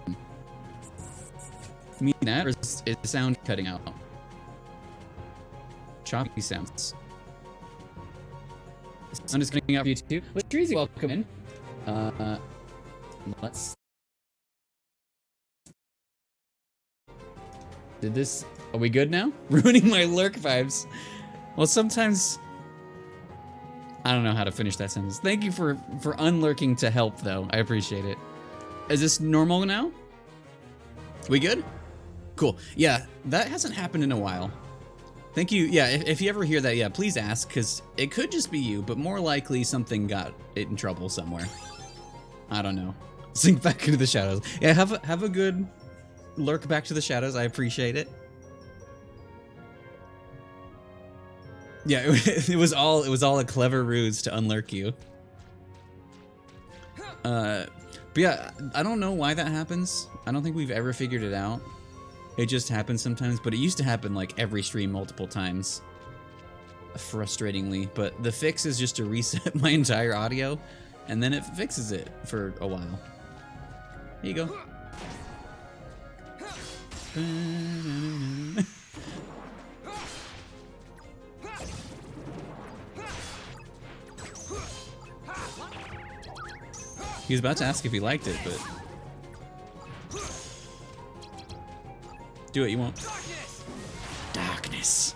You mean that, or is the sound cutting out? Choppy sounds. The sound is cutting out for you too. Latrizi, welcome in. Let's. Are we good now? Ruining my lurk vibes. Well, sometimes I don't know how to finish that sentence. Thank you for unlurking to help, though. I appreciate it. Is this normal now? We good? Cool. Yeah, that hasn't happened in a while. Thank you. Yeah, if you ever hear that, yeah, please ask, because it could just be you, but more likely something got it in trouble somewhere. I don't know. Sink back into the shadows. Yeah, have a good lurk back to the shadows. I appreciate it. Yeah, it was all a clever ruse to unlurk you. But yeah, I don't know why that happens. I don't think we've ever figured it out. It just happens sometimes, but it used to happen like every stream multiple times. Frustratingly, but the fix is just to reset my entire audio, and then it fixes it for a while. Here you go. He was about to ask if he liked it, but... Do it, you won't. Darkness.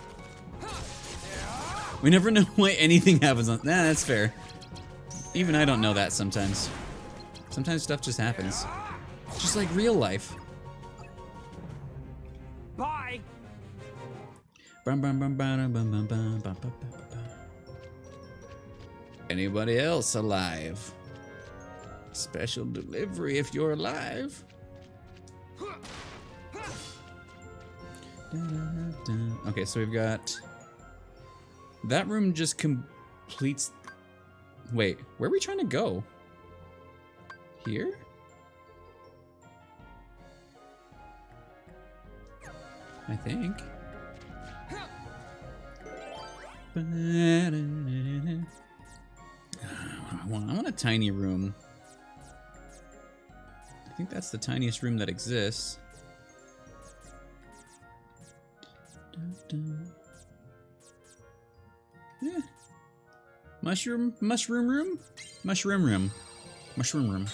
We never know why anything happens on... Nah, that's fair. Even I don't know that sometimes. Sometimes stuff just happens. Just like real life. Bye. Anybody else alive? Special delivery if you're alive. Okay, so we've got... That room just completes... Wait, where are we trying to go? Here? I think. I want a tiny room. I think that's the tiniest room that exists. Yeah. Mushroom room? Mushroom room. Mushroom room.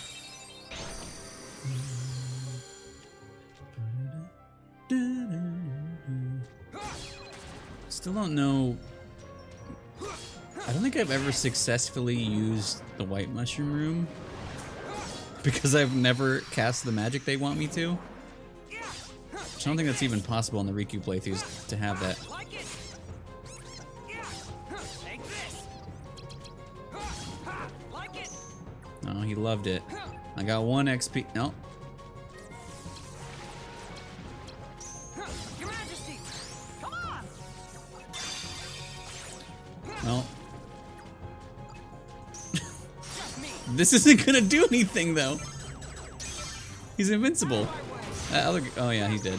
Still don't know. I don't think I've ever successfully used the white mushroom room because I've never cast the magic they want me to. I don't think that's even possible in the Riku playthroughs to have that. Oh, he loved it. I got 1 XP. No. Your Majesty, come on. No. This isn't gonna do anything though. He's invincible. Oh yeah, he's dead.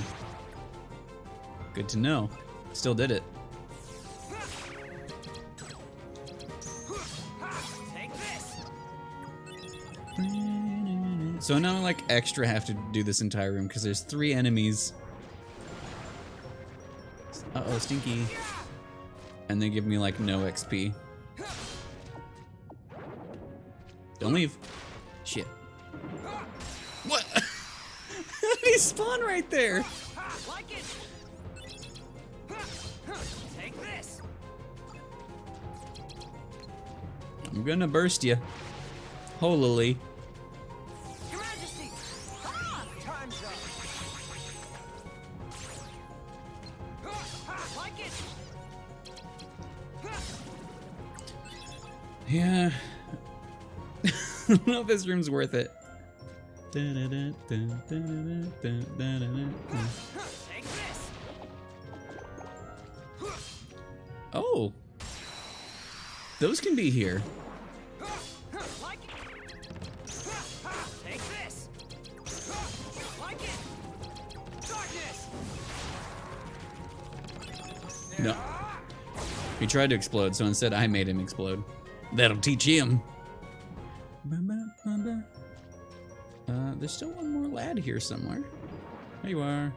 Good to know. Still did it. Take this. So now I like extra have to do this entire room because there's 3 enemies. Uh-oh, stinky. And they give me like no XP. Don't leave. Shit. What? How did he spawn right there? Like it. Take this. I'm gonna burst you. Holily. Your Majesty, come on. Time's up. Like it. Yeah. I don't know if this room's worth it. Take this. Oh. Those can be here. Like it. Take this. Like it. Darkness. No. He tried to explode, so instead I made him explode. That'll teach him. There's still one more lad here somewhere. There you are.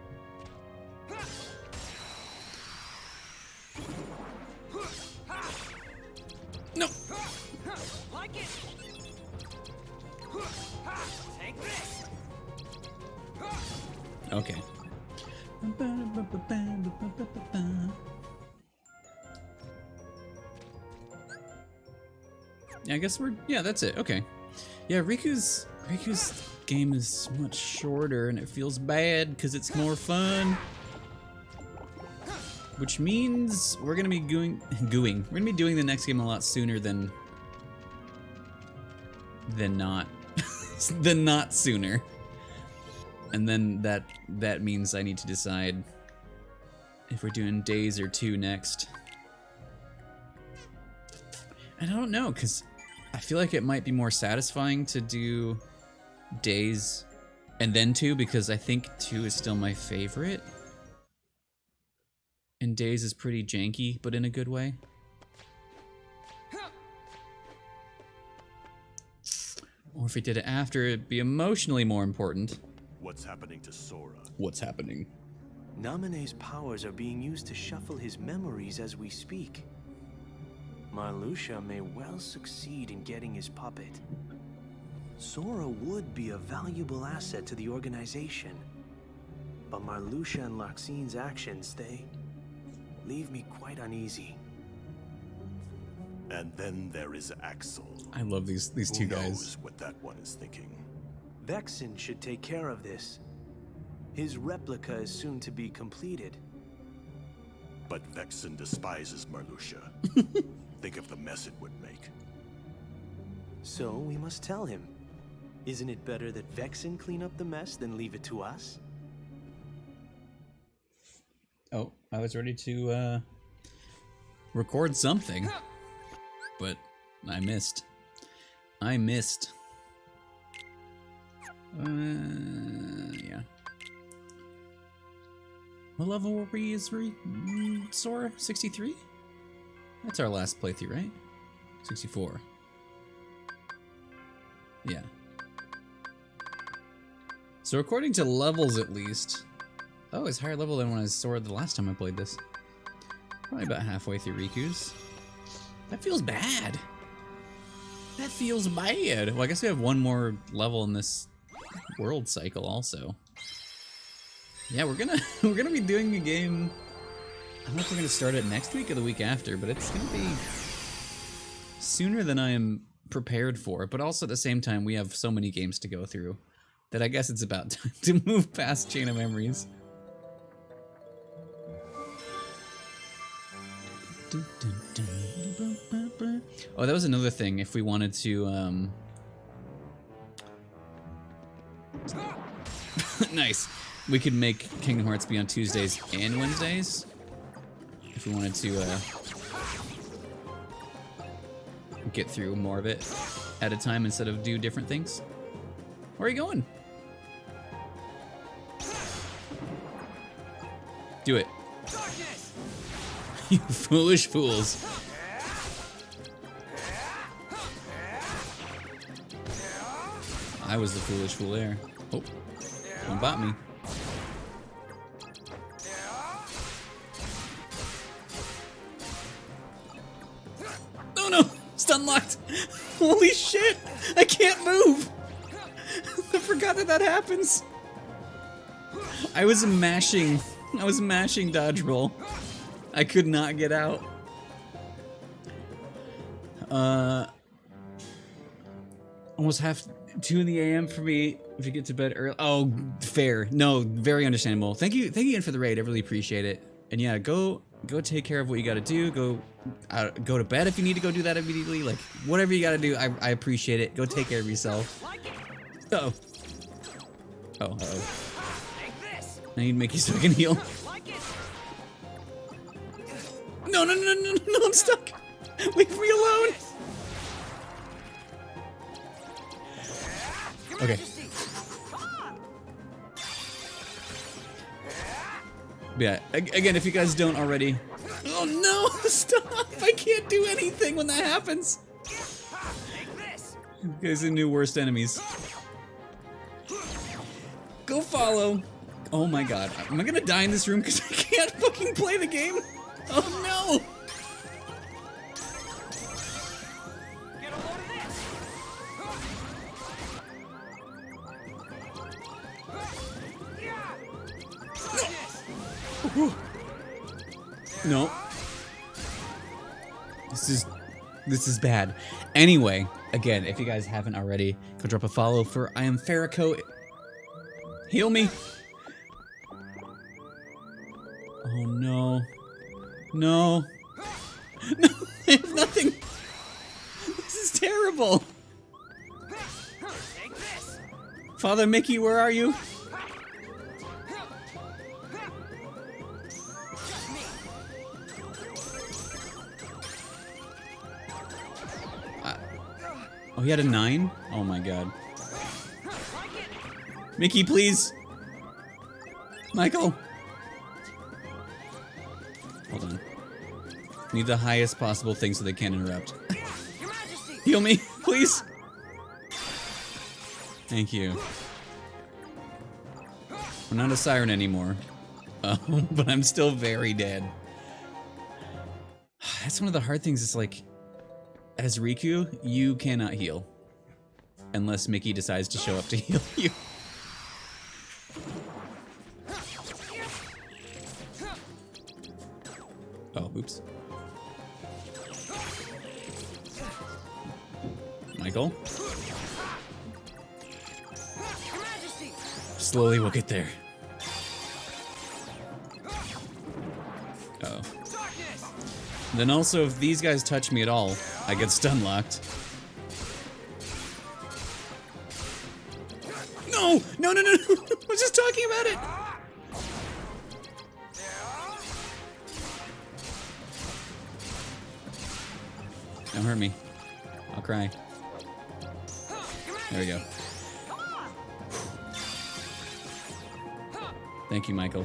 No. Like it. Take this. Okay. Yeah, I guess yeah, that's it. Okay. Yeah, Riku's game is much shorter and it feels bad because it's more fun. Which means we're gonna be We're gonna be doing the next game a lot sooner than not. than not sooner. And then that means I need to decide if we're doing days or 2 next. And I don't know, because I feel like it might be more satisfying to do days and then 2, because I think 2 is still my favorite. And days is pretty janky, but in a good way. Or if we did it after, it'd be emotionally more important. What's happening to Sora? What's happening? Naminé's powers are being used to shuffle his memories as we speak. Marluxia may well succeed in getting his puppet. Sora would be a valuable asset to the organization. But Marluxia and Larxine's actions, they leave me quite uneasy. And then there is Axel. I love these two Who guys. knows what that one is thinking? Vexen should take care of this. His replica is soon to be completed. But Vexen despises Marluxia. Think of the mess it would make. So we must tell him. Isn't it better that Vexen clean up the mess than leave it to us? Oh, I was ready to record something, but I missed. Yeah. What level were we? Sora? 63? That's our last playthrough, right? 64. Yeah. So according to levels, at least. Oh, it's higher level than when I Sora the last time I played this. Probably about halfway through Riku's. That feels bad. That feels bad. Well, I guess we have one more level in this world cycle also. Yeah, we're gonna be doing a game. I don't know if we're gonna start it next week or the week after, but it's gonna be sooner than I am prepared for. But also at the same time, we have so many games to go through that I guess it's about time to move past Chain of Memories. Oh, that was another thing. If we wanted to, nice. We could make Kingdom Hearts be on Tuesdays and Wednesdays. If we wanted to, get through more of it at a time instead of do different things. Where are you going? Do it. You foolish fools. I was the foolish fool there. Oh, don't bot me. Oh no, stun locked. Holy shit, I can't move. I forgot that happens. I was mashing dodge roll. I could not get out. Almost 2 in the AM for me if you get to bed early. Oh, fair. No, very understandable. Thank you again for the raid. I really appreciate it. And yeah, go take care of what you got to do. Go to bed if you need to go do that immediately. Like whatever you got to do, I appreciate it. Go take care of yourself. Uh-oh. Oh, I need Mickey so I can heal. No, I'm stuck. Leave me alone. Okay. Yeah, again, if you guys don't already. Oh no, stop. I can't do anything when that happens. You guys are new worst enemies. Go follow. Oh my god. Am I gonna die in this room because I can't fucking play the game? Oh no! No. This is bad. Anyway, again, if you guys haven't already, go drop a follow for I am Farrakho. Heal me. Oh no. No. No, I have nothing. This is terrible. Take this. Father Mickey, where are you? Oh, he had a 9? Oh my god. Mickey, please. Michael. Hold on. Need the highest possible thing so they can't interrupt. Your Majesty! Heal me, please. Thank you. I'm not a siren anymore. But I'm still very dead. That's one of the hard things, is like, as Riku, you cannot heal. Unless Mickey decides to show up to heal you. Oh, oops. Michael? Your Majesty! Slowly we'll get there. Uh-oh. Darkness! Then also, if these guys touch me at all, I get stun locked. No! No, no, no, no! I was just talking about it! Don't hurt me. I'll cry. There we go. Thank you, Michael.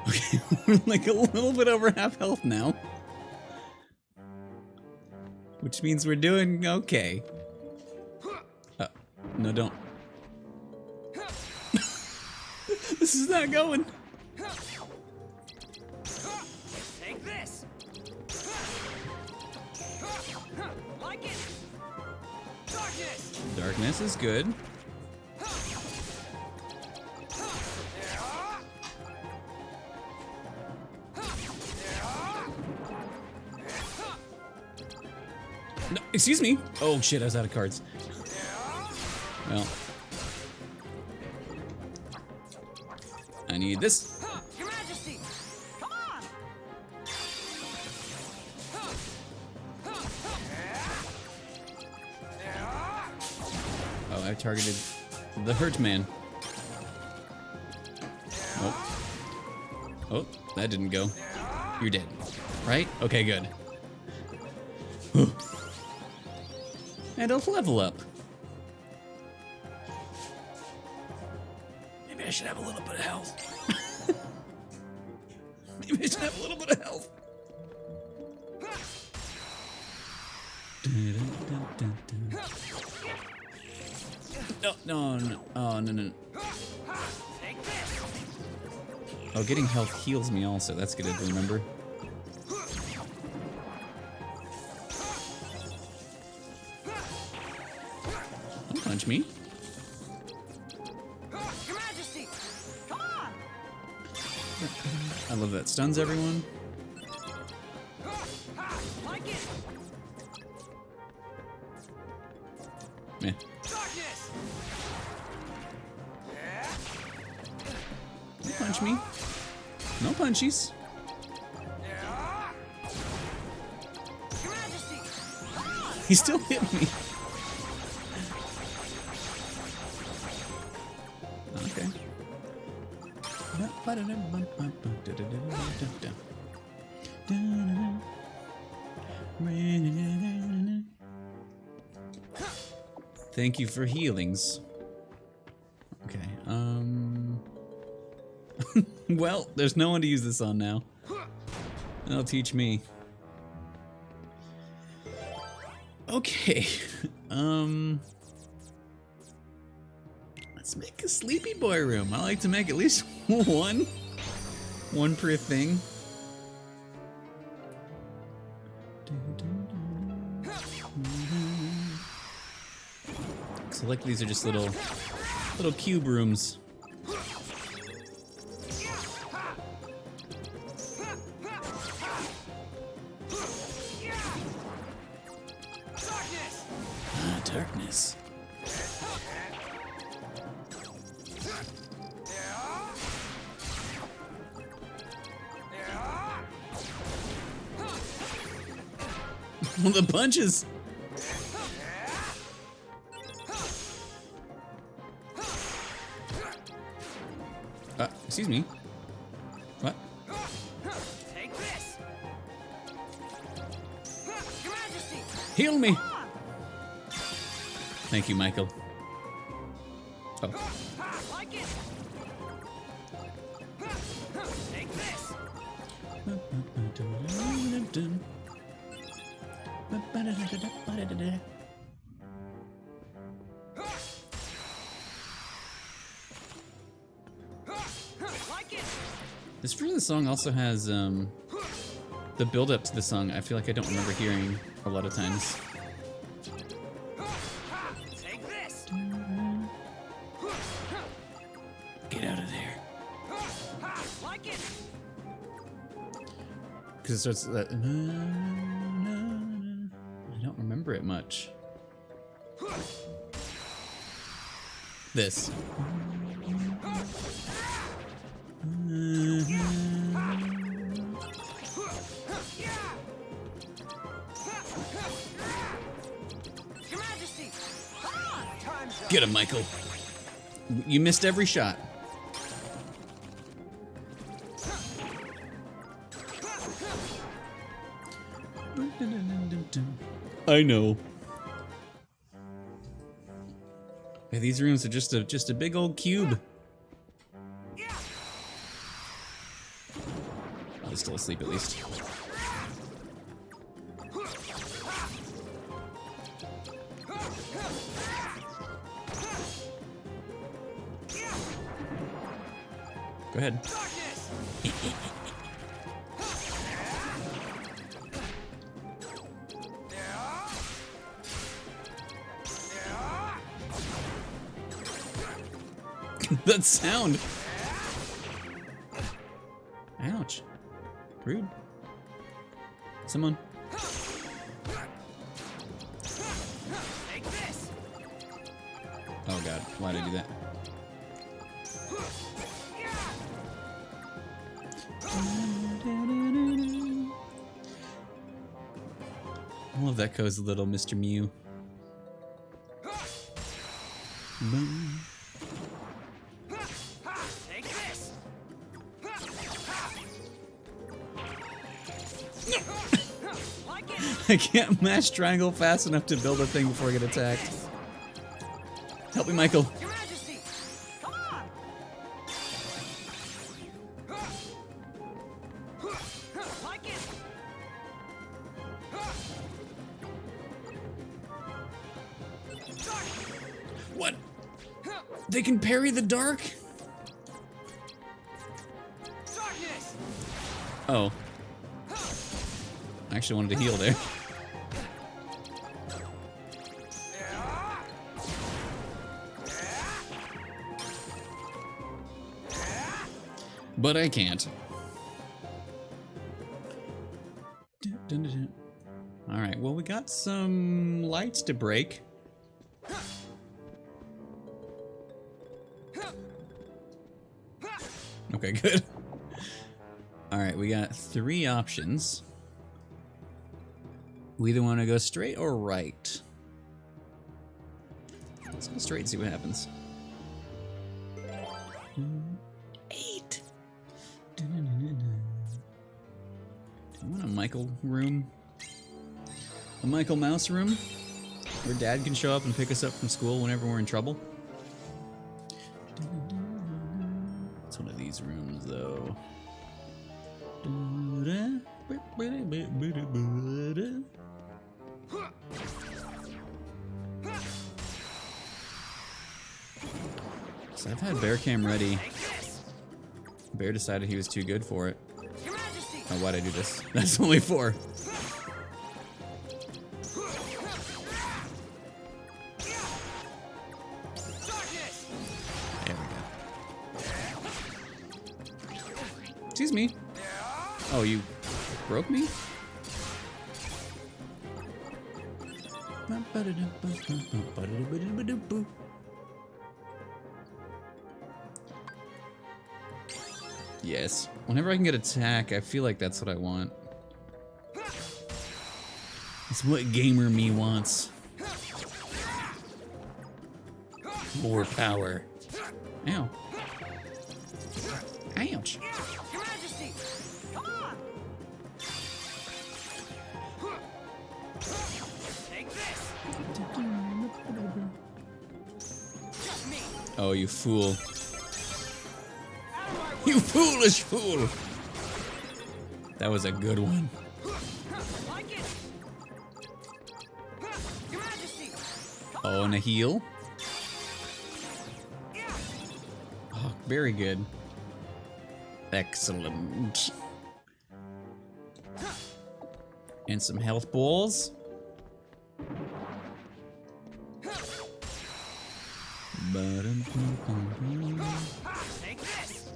Okay, we're like a little bit over half health now. Which means we're doing okay. No, don't. This is not going. Take this! Like it! Darkness! Darkness is good. No, excuse me. Oh shit, I was out of cards. Well, I need this. Your Majesty! Come on! Oh, I targeted the hurt man. Oh. Oh, that didn't go. You're dead. Right? Okay, good. And a level up. Maybe I should have a little bit of health. Maybe I should have a little bit of health. No, no, no. Oh, no, no. Take this! Oh, getting health heals me also. That's good to remember. Don't punch me. Your Majesty! Come on! I love that stuns everyone. Like it! Meh. Darkness! Don't punch me. No punchies. Your Majesty! He still hit me. Okay. Thank you for healings. Okay, well, there's no one to use this on now. That'll teach me. Okay, let's make a sleepy boy room. I like to make at least one per thing. So like these are just little cube rooms. Darkness. The punches. Excuse me. What? Take this. Your Majesty. Heal me. Thank you, Michael. Oh. Like it. Take this. Like it. This version of the song also has the build up to the song. I feel like I don't remember hearing a lot of times. Take this. Get out of there. Like it. Because it starts that. I don't remember it much. This. Your Majesty. Time's up. Get him, Michael. You missed every shot. I know. Yeah, these rooms are just a big old cube. Oh, he's still asleep at least. Go ahead. That sound. Ouch. Rude. Someone. Take this. Oh god, why'd I do that? I love that cozy little Mr. Mew. Boom. Take this. Like it. I can't mash triangle fast enough to build a thing before I get attacked. Help me, Michael. Your Majesty. Come on. Like it. What? They can parry the dark? Darkness. Oh. I actually wanted to heal there. But I can't. Alright, well, we got some lights to break. Okay, good. Alright, we got 3 options. We either want to go straight or right. Let's go straight and see what happens. 8. Do you want a Michael room? A Michael Mouse room? Where Dad can show up and pick us up from school whenever we're in trouble? It's one of these rooms, though. So I've had Bear Cam ready. Bear decided he was too good for it. Your Majesty. Oh, why'd I do this? That's only 4. Darkness. There we go. Excuse me. Oh, you broke me? Yes. Whenever I can get attack, I feel like that's what I want. It's what gamer me wants. More power. Ow. Ouch. Your Majesty! Come on! Take this! Just me! Oh, you fool. Out of my way! You foolish fool! That was a good one. Like it! Your Majesty! Oh, and a heal. Oh, very good. Excellent. And some health balls. Take this!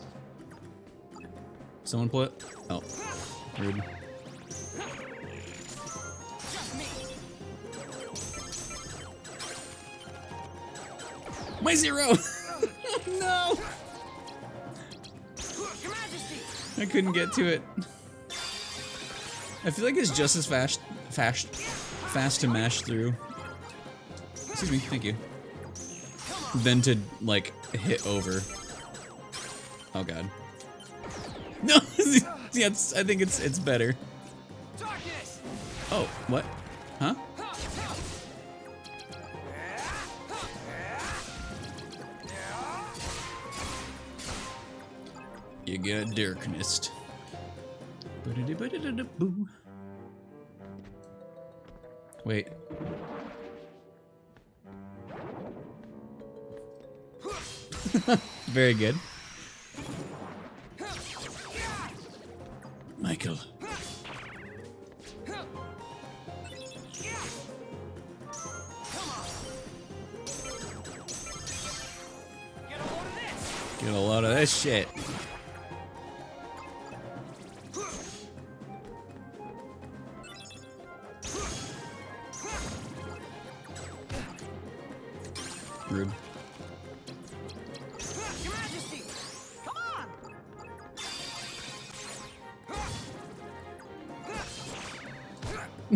Someone put. Oh, rude. Just me! My zero! No! Your Majesty! I couldn't get to it. I feel like it's just as fast to mash through. Excuse me, thank you. Than to like hit over. Oh god. No, yeah, I think it's better. Darkness! Oh, what? Huh? You got darkness. Boo. Wait. Very good. Michael. Get a load of this shit. Rude. Your Majesty! Come on!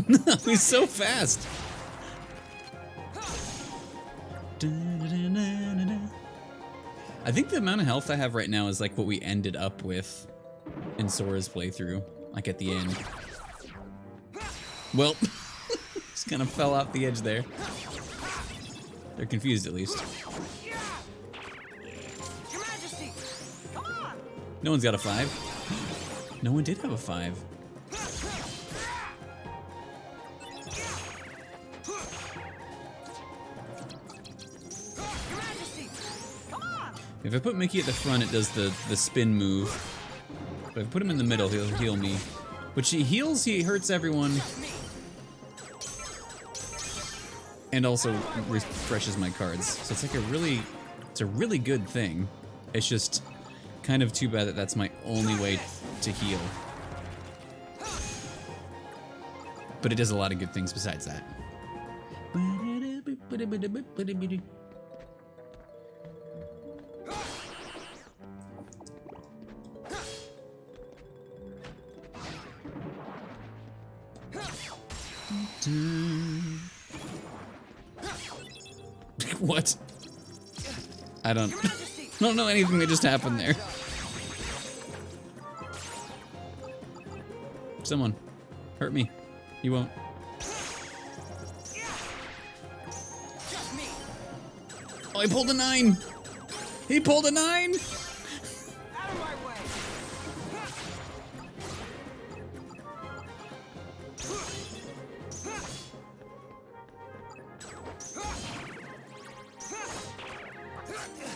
No, he's so fast. I think the amount of health I have right now is like what we ended up with in Sora's playthrough, like at the end. Well, just kind of fell off the edge there. They're confused at least. Your Majesty! Come on! No one's got a 5. No one did have a 5. Your Majesty! Come on! If I put Mickey at the front, it does the spin move. But if I put him in the middle, he'll heal me. Which he heals, he hurts everyone. And also refreshes my cards. So it's like it's a really good thing. It's just kind of too bad that that's my only way to heal. But it does a lot of good things besides that. What? I don't know anything that just happened there. Someone hurt me. You won't. Just me! Oh, he pulled a 9. He pulled a 9. Out of my way!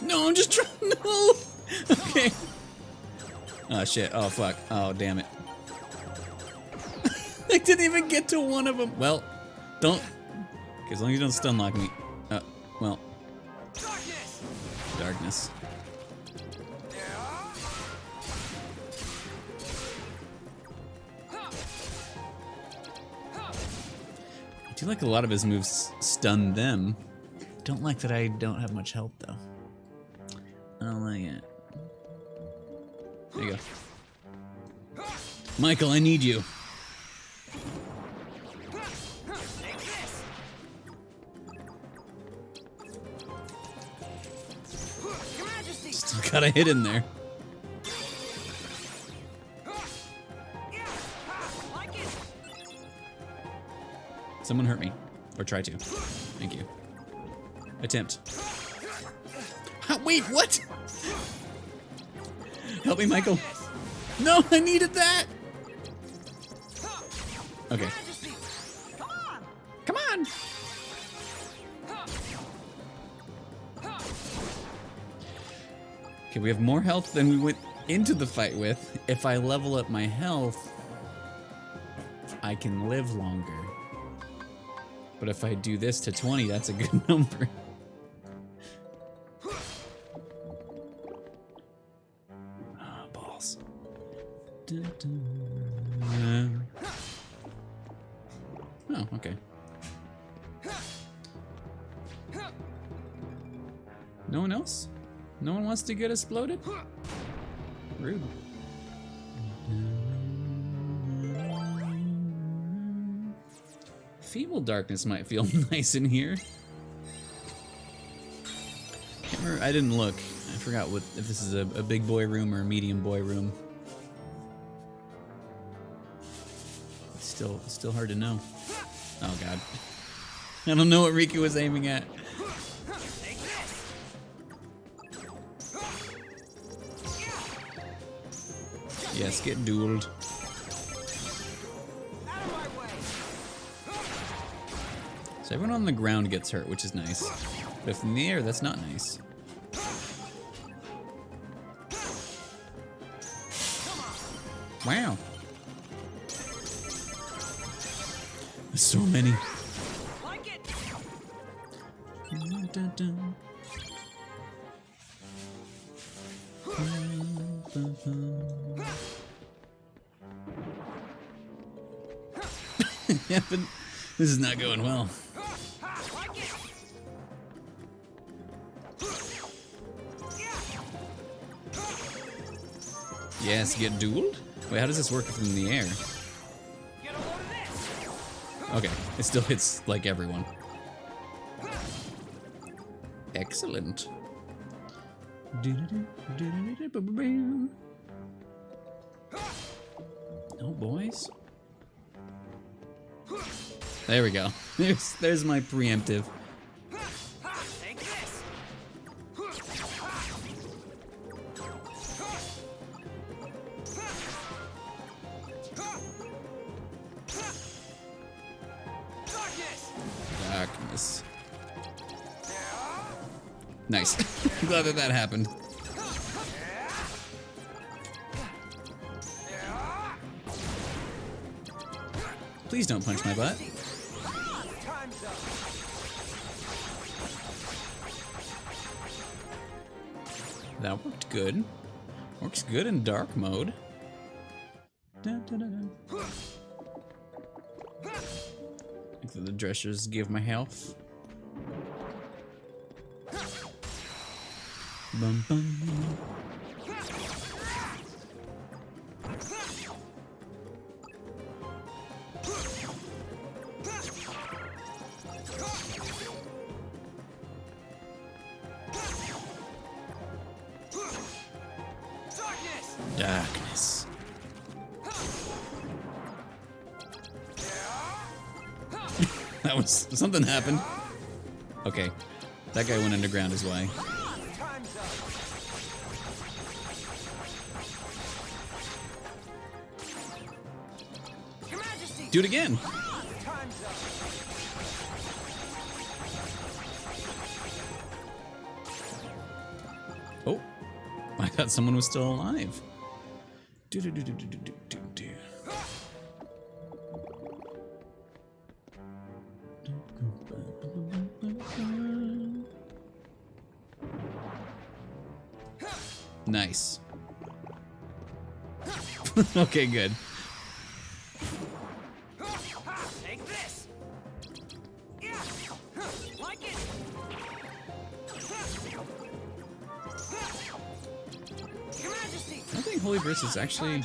No, I'm just trying. No. Okay. Oh shit. Oh fuck. Oh damn it. I didn't even get to one of them. Well, don't. As long as you don't stun lock me. Well. Darkness! Darkness. I do like a lot of his moves stun them. Don't like that I don't have much health though. I don't like it. There you go. Michael, I need you. got a hit in there. Like it. Someone hurt me. Or try to. Thank you. Attempt. Wait, what? Help me, Michael. No, I needed that. Okay. Majesty. Come on. Come on. Okay, we have more health than we went into the fight with. If I level up my health, I can live longer. But if I do this to 20, that's a good number. Ah, balls. Dun, dun. Oh, okay. No one else? No one wants to get exploded? Rude. Feeble darkness might feel nice in here. Can't remember, I didn't look. I forgot what if this is a big boy room or a medium boy room. It's still hard to know. Oh god. I don't know what Riku was aiming at. Take this. Yes, get dueled. Out of my way. So everyone on the ground gets hurt, which is nice. But if in the air, that's not nice. Wow. There's so many. Like it. Dun, dun, dun. Yeah, but this is not going well. Like it. Yes, get dueled? Wait, how does this work if I'm in the air? Get a load of this. Okay, it still hits like everyone. Excellent. No, boys. There we go. There's my preemptive. Take this. Darkness. Darkness. Nice. Glad that happened. Please don't punch my butt. Time's up. That worked good. Works good in dark mode. Dun, dun, dun, dun. I think that the dressers give my health. Bum, bum. Darkness. Darkness. That was something happened. Okay, that guy went underground is why. Time's up. Your Majesty. Do it again. Time's up. Oh, I thought someone was still alive. Do do do do do do do do do. Nice. Okay, good. Take this. Yeah. Like it. Your Majesty. I think Holy Burst is actually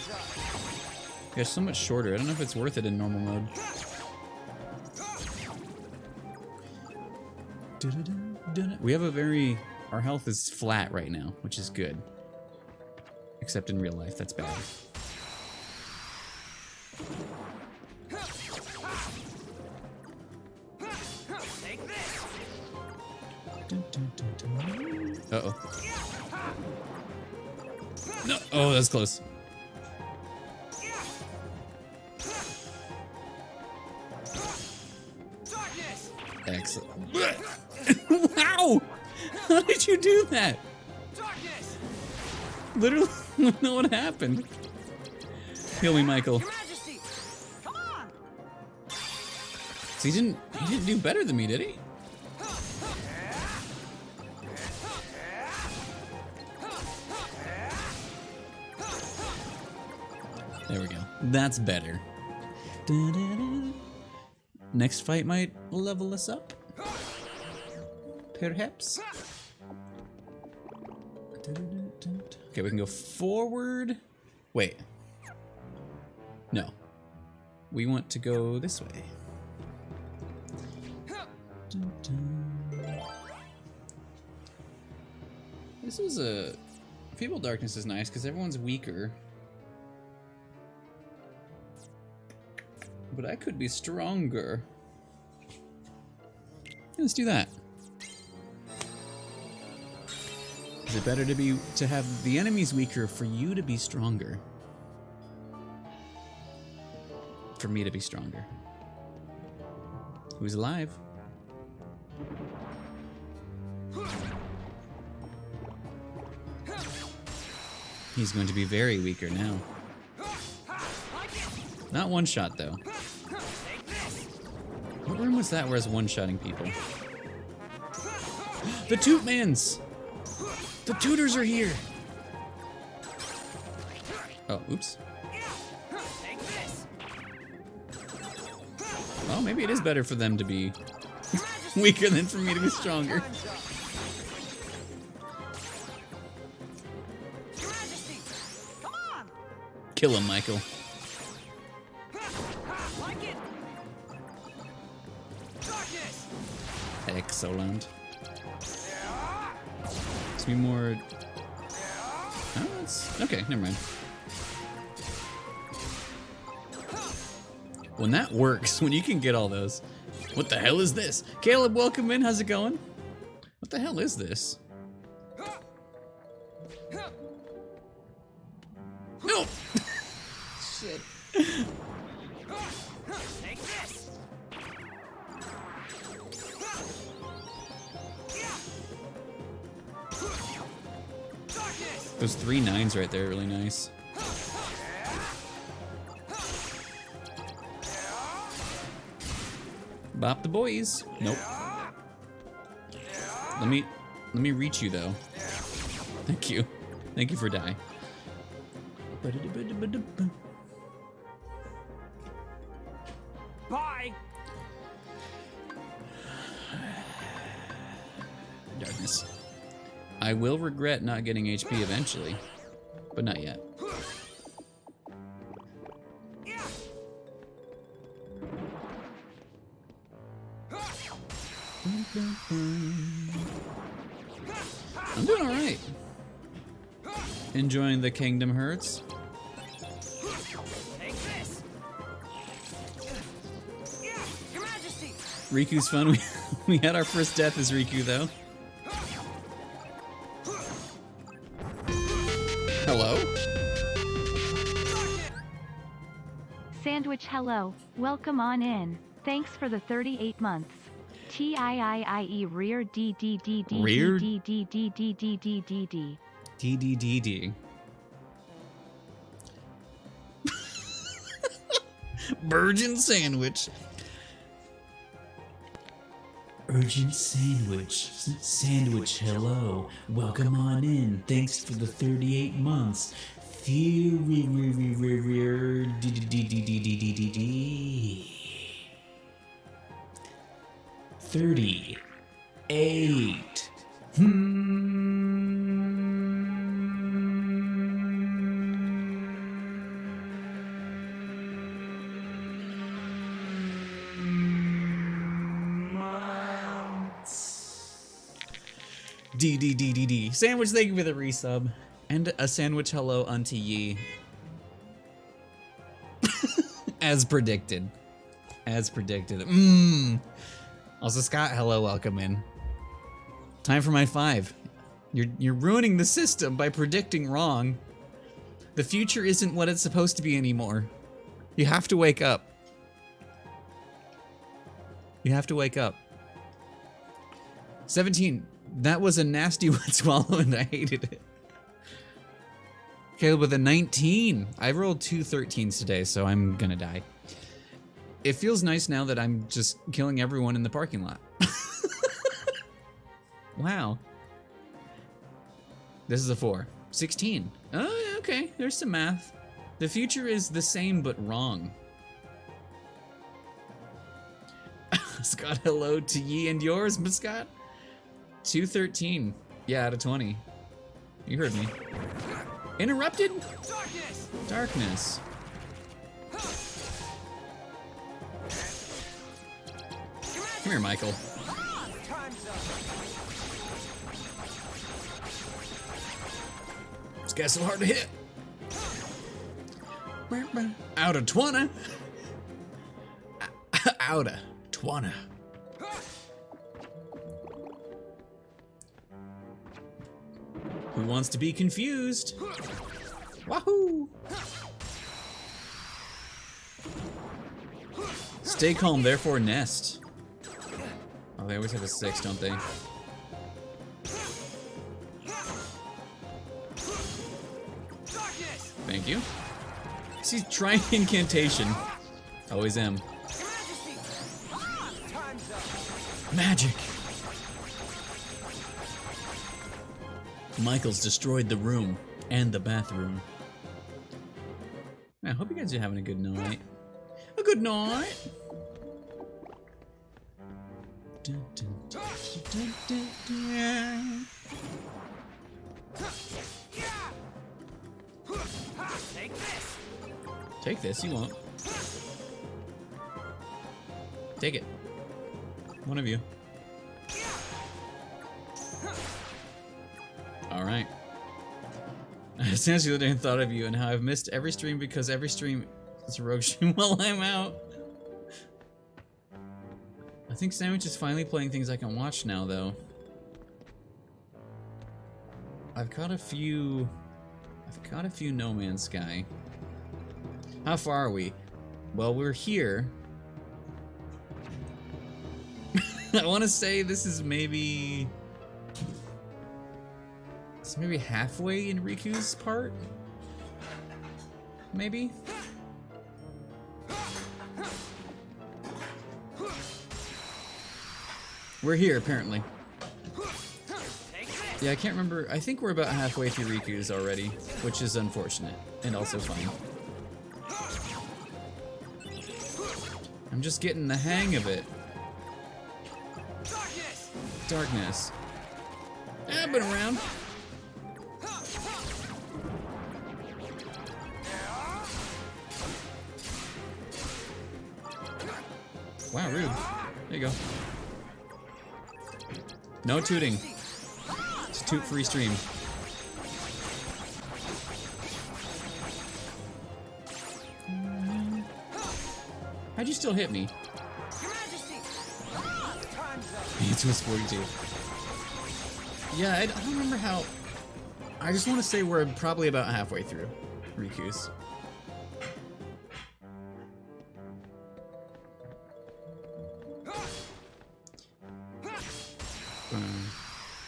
so much shorter. I don't know if it's worth it in normal mode. We have our health is flat right now, which is good. Except in real life, that's bad. Take this. Uh-oh. No. Oh, that's close. Darkness. Excellent. Wow! How did you do that? Darkness. Literally, I don't know what happened. Heal me, Michael. Your Majesty. Come on. So he didn't do better than me, did he? There we go. That's better. Da-da-da. Next fight might level us up. Perhaps. Okay, we can go forward. Wait. No. We want to go this way. This is a... Feeble Darkness is nice because everyone's weaker. But I could be stronger. Let's do that. Is it better to have the enemies weaker for you to be stronger? For me to be stronger. Who's alive? He's going to be very weaker now. Not one shot though. What room was that where I was one-shotting people? The Tootmans! The Tutors are here! Oh, oops. Well, maybe it is better for them to be weaker than for me to be stronger. Your Majesty. Come on. Kill him, Michael. Like it. Darkness. Excellent. Let's be more... Oh, that's... Okay, never mind. When that works, when you can get all those. What the hell is this? Caleb, welcome in. How's it going? What the hell is this? No! Shit. Take this. Darkness. Those 3 9s right there are really nice. Bop the boys. Nope. Let me reach you though. Thank you. Thank you for die. Bye. Darkness. I will regret not getting HP eventually, but not yet. I'm doing alright. Enjoying the Kingdom Hearts. Take this. Your Majesty. Riku's fun. We had our first death as Riku though. Hello? Sandwich hello, welcome on in. Thanks for the 38 months. TIIIE rear D D D D Rear? D D D D D D D D. DDDD. Virgin sandwich. Urgent sandwich. Sandwich, hello. Welcome on in. Thanks for the 38 months. 38. D. Sandwich, thank you for the resub. And a sandwich hello unto ye. As predicted. As predicted. Also, Scott, hello, welcome in. Time for my 5. You're ruining the system by predicting wrong. The future isn't what it's supposed to be anymore. You have to wake up. You have to wake up. 17. That was a nasty wet swallow and I hated it. Caleb with a 19. I rolled 2 13s today, so I'm gonna die. It feels nice now that I'm just killing everyone in the parking lot. Wow. This is a 4. 16. Oh, okay. There's some math. The future is the same but wrong. Scott, hello to ye and yours, but Scott. 213. Yeah, out of 20. You heard me. Interrupted? Darkness. Come here, Michael. This guy's so hard to hit. Out of 20. Out of 20. Who wants to be confused? Wahoo! Stay calm, therefore nest. Oh, they always have a 6, don't they? Thank you. See, trying incantation. Always am. Magic. Michael's destroyed the room and the bathroom. Man, I hope you guys are having a good night. A good night. Dun, dun, dun, dun, dun, dun. Take this. Take this, you won't. Take it. One of you. Alright. I seriously the other day and thought of you and how I've missed every stream because every stream is a rogue stream while I'm out. I think Sandwich is finally playing things I can watch now, though. I've got a few No Man's Sky. How far are we? Well, we're here. I want to say this is maybe... It's maybe halfway in Riku's part? Maybe? We're here, apparently. Yeah, I can't remember. I think we're about halfway through Riku's already, which is unfortunate, and also fine. I'm just getting the hang of it. Darkness. Yeah, I've been around. Wow, rude. There you go. No tooting. It's a toot-free stream. How'd you still hit me? It was 42. Yeah, I don't remember how. I just want to say we're probably about halfway through Riku's.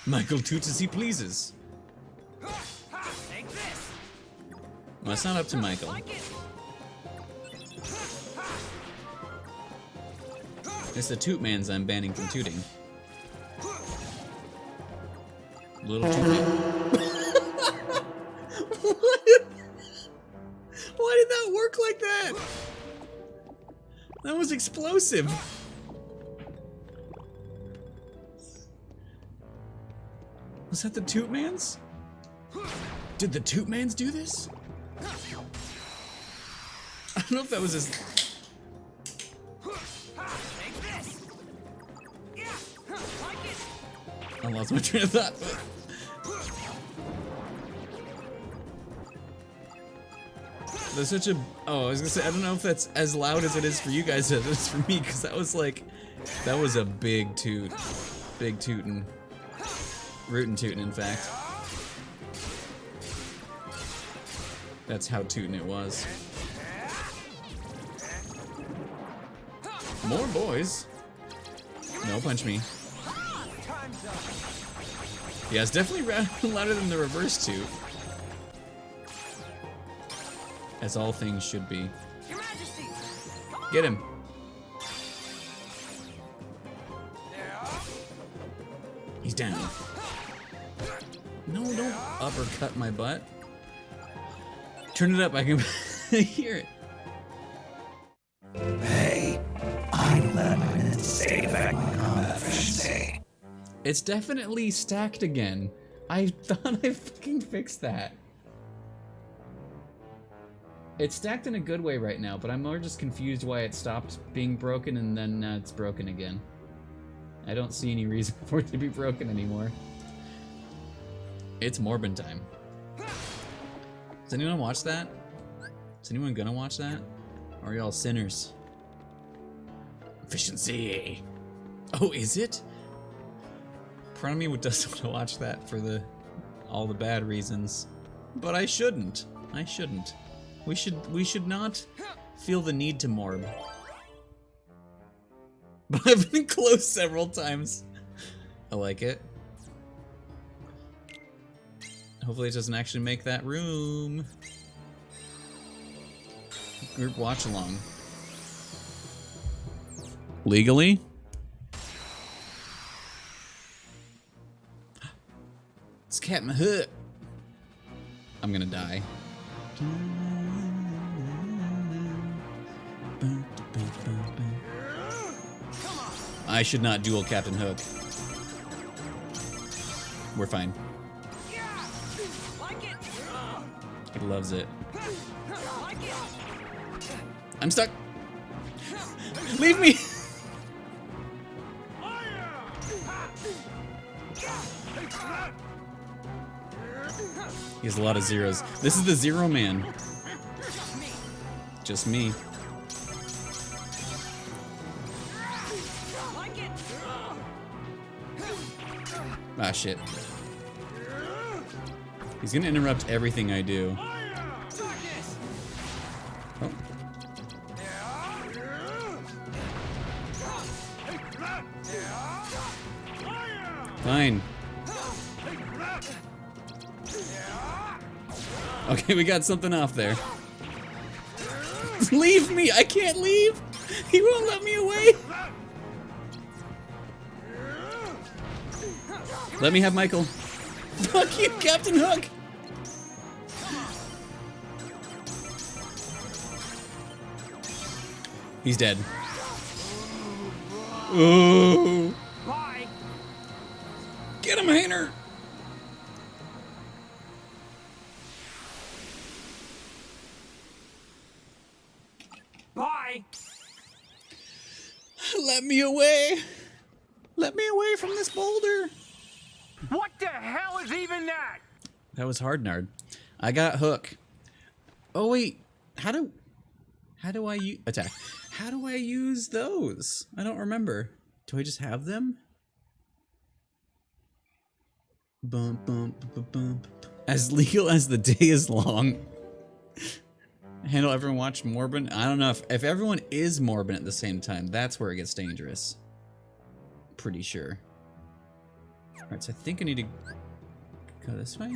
Michael toots as he pleases. Well, it's not up to Michael. It's the toot mans I'm banning from tooting. Little toot man. Why did that work like that? That was explosive. Was that the toot mans? Did the toot mans do this? I don't know if that was his... I lost my train of thought. That's such a... Oh, I was gonna say, I don't know if that's as loud as it is for you guys as it is for me, because that was like... That was a big toot. Big tootin'. Rootin' tootin', in fact. That's how tootin' it was. More boys. No, punch me. Yeah, it's definitely louder than the reverse toot. As all things should be. Your Majesty! Get him. He's down. No, don't uppercut my butt. Turn it up, I can hear it. Hey, I'm learning to save efficiency. It's definitely stacked again. I thought I fucking fixed that. It's stacked in a good way right now, but I'm more just confused why it stopped being broken and then now it's broken again. I don't see any reason for it to be broken anymore. It's Morbin time. Does anyone watch that? Is anyone gonna watch that? Or are y'all sinners? Efficiency! Oh, is it? Part of me does want to watch that for all the bad reasons. But I shouldn't. I shouldn't. We should not feel the need to morb. But I've been close several times. I like it. Hopefully it doesn't actually make that room. Group watch along. Legally? It's Captain Hook. I'm gonna die. I should not duel Captain Hook. We're fine. Like it! He loves it. Like it! I'm stuck. Leave me. He has a lot of zeros. This is the Zero Man. Just me. Like it! Ah, shit. He's gonna interrupt everything I do. Oh. Fine. Okay, we got something off there. Leave me! I can't leave! He won't let me away! Let me have Michael. Fuck you, Captain Hook! He's dead. Ooh! Bye! Get him, Hainer! Bye! Let me away! Let me away from this boulder! What the hell is even that? That was hard, Nard. I got Hook. Oh wait, how do I attack? How do I use those? I don't remember. Do I just have them? Bump, bump, bump, bump. As legal as the day is long. Handle everyone watch Morbin? I don't know if everyone is Morbin at the same time, that's where it gets dangerous. Pretty sure. Alright, so I think I need to go this way?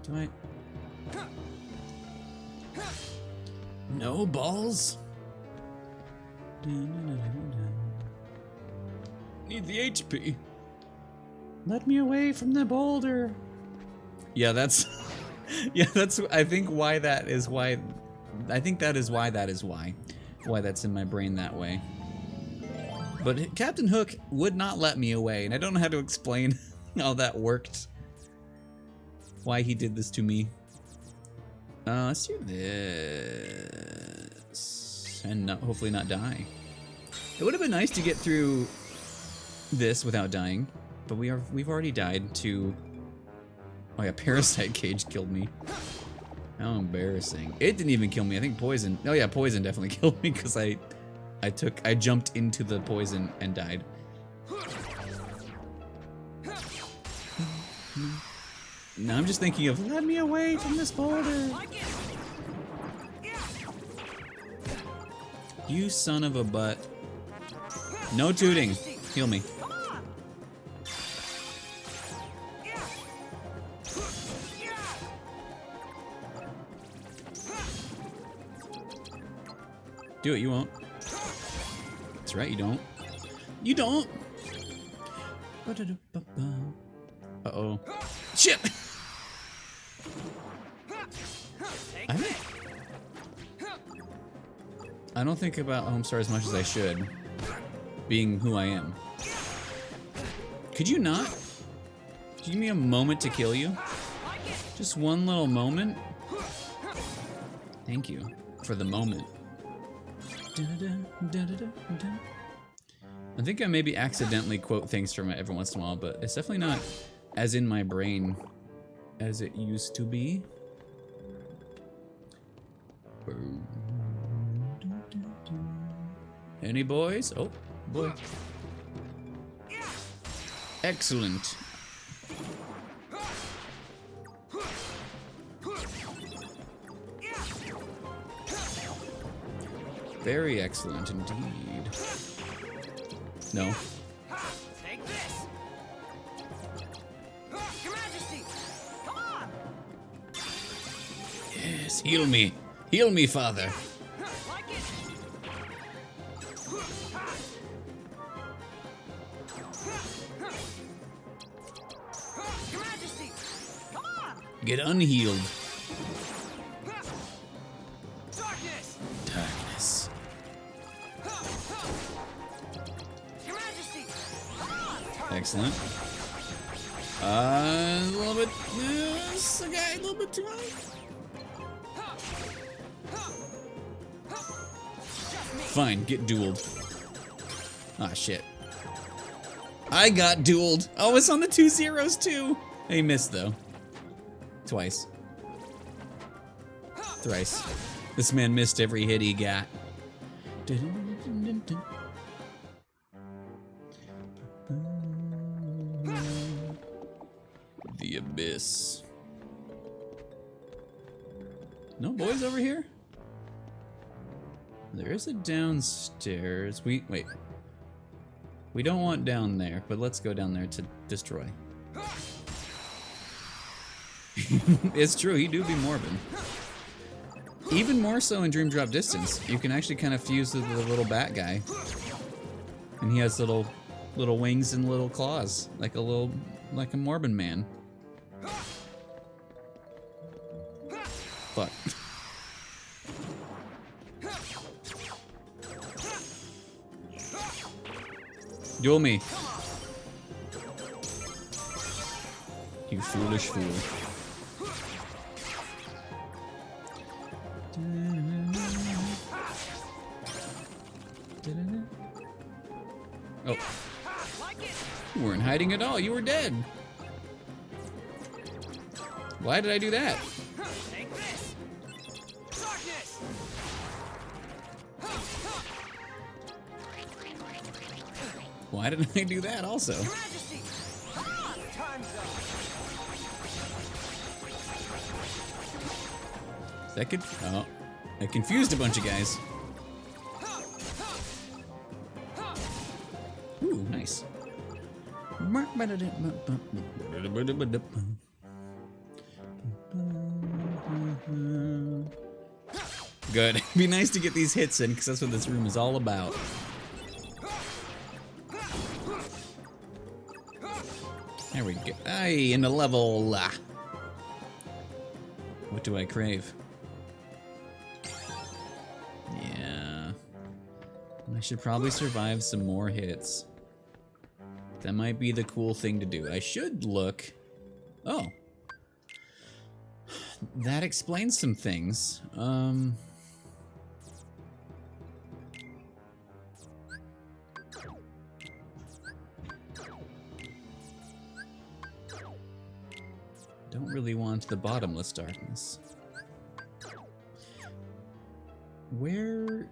Do I? No balls? Need the HP. Let me away from the boulder. Yeah, that's... yeah, that's... I think why that is why... I think that is why that is why. Why that's in my brain that way. But Captain Hook would not let me away, and I don't know how to explain how that worked. Why he did this to me. Let's do this. And hopefully not die. It would have been nice to get through this without dying, but we've already died to... Oh yeah, Parasite Cage killed me. How embarrassing. It didn't even kill me. I think poison. Oh yeah, poison definitely killed me because I jumped into the poison and died. Now I'm just thinking of let me away from this boulder. You son of a butt. No tooting. Heal me. Do it, you won't. That's right, you don't. You don't! Uh-oh. Shit! I don't think about Homestar as much as I should, being who I am. Could you not? Could you give me a moment to kill you? Just one little moment? Thank you for the moment. I think I maybe accidentally quote things from it every once in a while, but it's definitely not as in my brain as it used to be. Any boys? Oh, boy. Excellent. Very excellent indeed. No. Take this. Your Majesty, come on. Yes, heal me. Heal me, Father. Like it. Your Majesty, come on. Get unhealed. Darkness. Darkness. Your Majesty, come on. Excellent. A little bit. Yes, okay, a little bit too high. Fine, get dueled. Ah, shit. I got dueled. Oh, it's on the 2 zeros too. He missed though. Twice. Thrice. This man missed every hit he got. The abyss. No boys over here? There is a downstairs. Wait. We don't want down there, but let's go down there to destroy. It's true, he do be Morbin. Even more so in Dream Drop Distance. You can actually kind of fuse with the little bat guy. And he has little wings and little claws. Like a Morbin man. Fuck. Duel me. You foolish fool. Oh. You weren't hiding at all. You were dead. Why did I do that? Take this. Darkness. Why did I do that also? Your Majesty, come on. Time's up. That could. Oh. I confused a bunch of guys. Ooh, nice. Good. It'd be nice to get these hits in, because that's what this room is all about. There we go. Aye, in the level. What do I crave? Yeah. I should probably survive some more hits. That might be the cool thing to do. I should look. Oh. That explains some things. Don't really want the bottomless darkness. Where?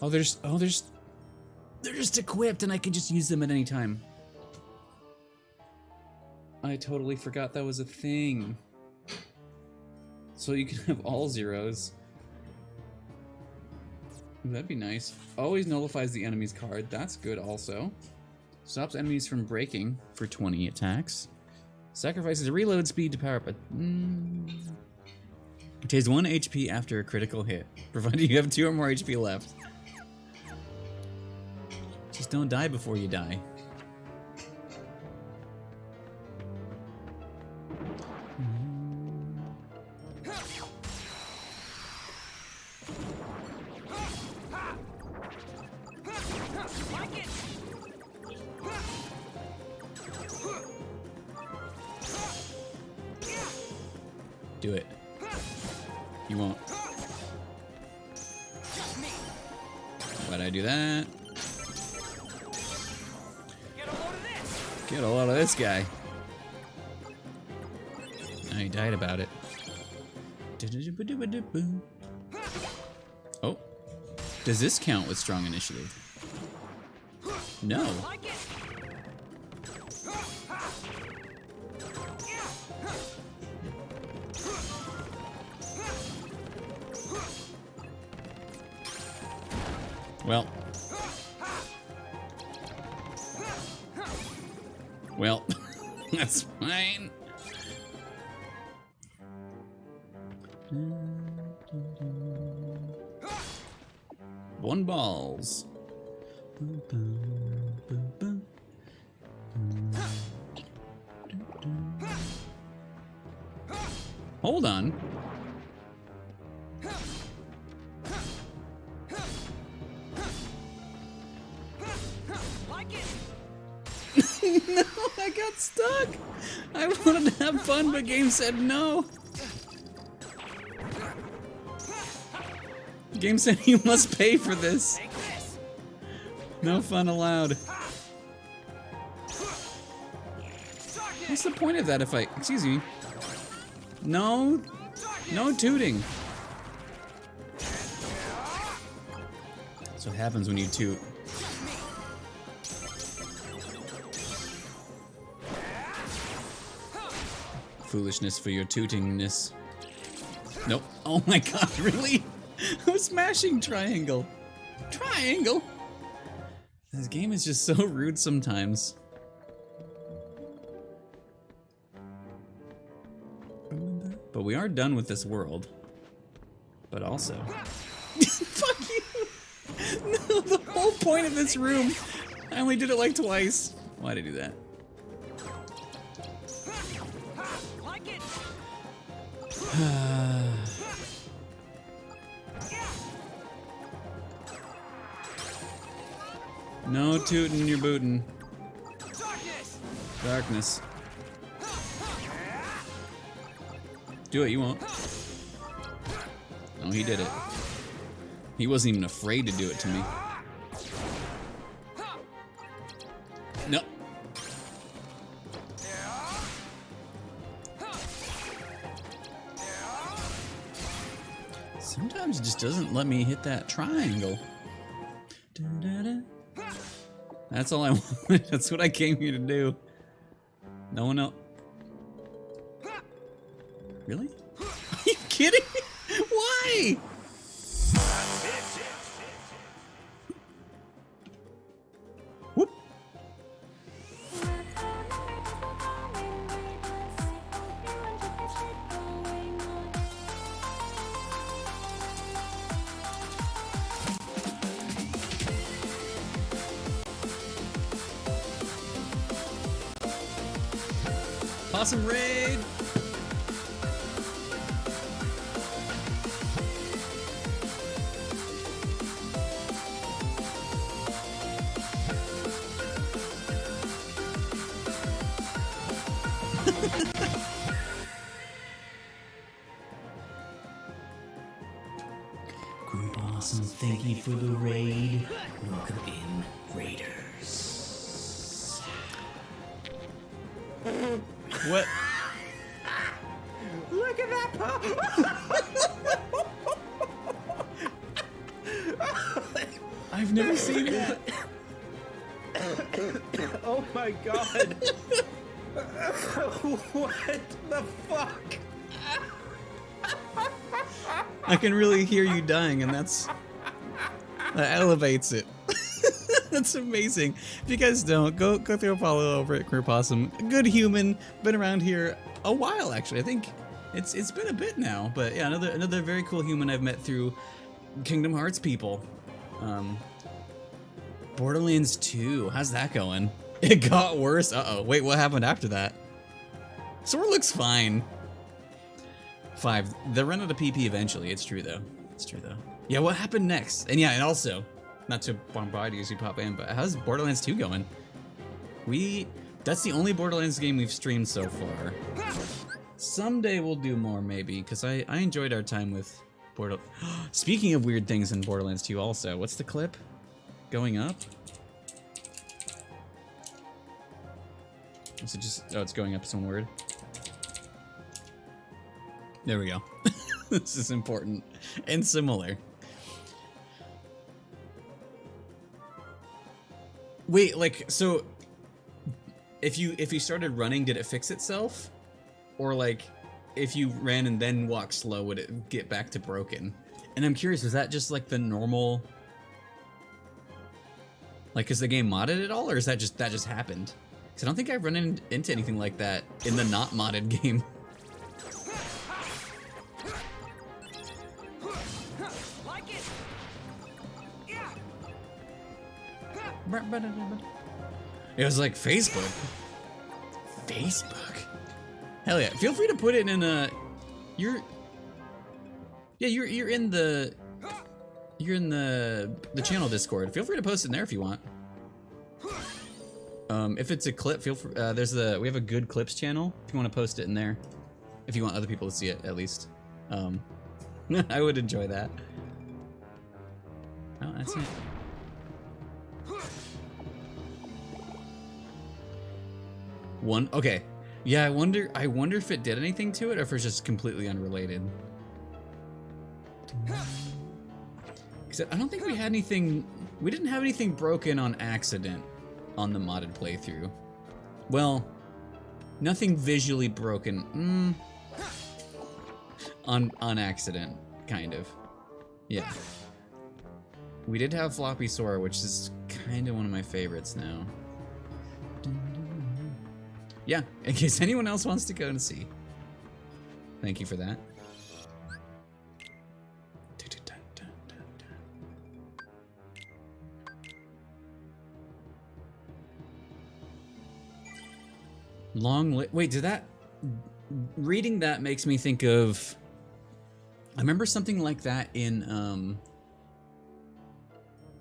Oh, they're just equipped and I can just use them at any time. I totally forgot that was a thing. So you can have all zeros. Ooh, that'd be nice. Always nullifies the enemy's card. That's good also. Stops enemies from breaking for 20 attacks. Sacrifices reload speed to power up. Takes 1 HP after a critical hit, provided you have 2 or more HP left. Just don't die before you die. Do it. You won't. Why'd I do that? Get a load of this guy. Now he died about it. Oh. Does this count with strong initiative? No. Well. Well, that's fine. One balls. Hold on. No, I got stuck. I wanted to have fun, but game said no. Game said you must pay for this. No fun allowed. What's the point of that if I... Excuse me. No. No tooting. That's what happens when you toot. Foolishness for your tootingness. Nope. Oh my god, really? I'm smashing triangle. Triangle? This game is just so rude sometimes. But we are done with this world. But also... Fuck you! No, the whole point of this room... I only did it like twice. Why'd I do that? No tootin' your bootin'. Darkness. Do it, you won't. Oh, he did it. He wasn't even afraid to do it to me. No. Sometimes it just doesn't let me hit that triangle. That's all I wanted. That's what I came here to do. No one else. Really? Are you kidding me? Why? Whoop. Awesome raid! Group Awesome, thank you for the raid. Welcome in, Raiders. What? Look at that I've never seen that. Oh my god. What the fuck? I can really hear you dying, and that elevates it. That's amazing. If you guys don't, go throw a follow over at Queer Possum. Good human, been around here a while actually. I think it's been a bit now, but yeah, another very cool human I've met through Kingdom Hearts people. Borderlands 2, how's that going? It got worse. Uh-oh. Wait, what happened after that? Sora looks fine. 5. They'll run out of PP eventually. It's true though. It's true though. Yeah, what happened next? And yeah, and also, not to bombard you as you pop in, but how's Borderlands 2 going? That's the only Borderlands game we've streamed so far. Someday we'll do more maybe, because I enjoyed our time with Borderlands. Speaking of weird things in Borderlands 2 also, what's the clip? Going up? Is it just, oh, it's going up some word. There we go. This is important and similar. Wait, like, so if you started running, did it fix itself? Or like, if you ran and then walked slow, would it get back to broken? And I'm curious, is that just like the normal? Like, is the game modded at all, or is that just happened? Because I don't think I've run into anything like that in the not modded game. Like it. Yeah. It was like Facebook. Facebook. Hell yeah! Feel free to put it in a. You're in the channel Discord. Feel free to post it in there if you want. If it's a clip, feel free. We have a good clips channel. If you want to post it in there, if you want other people to see it, at least. I would enjoy that. Oh, that's it. Okay. Yeah, I wonder if it did anything to it, or if it's just completely unrelated. Because I don't think we had anything. We didn't have anything broken on accident on the modded playthrough. Well, nothing visually broken. On accident, kind of. Yeah. We did have Floppy Sora, which is kind of one of my favorites now. Yeah, in case anyone else wants to go and see. Thank you for that. Wait, reading that makes me think of, I remember something like that in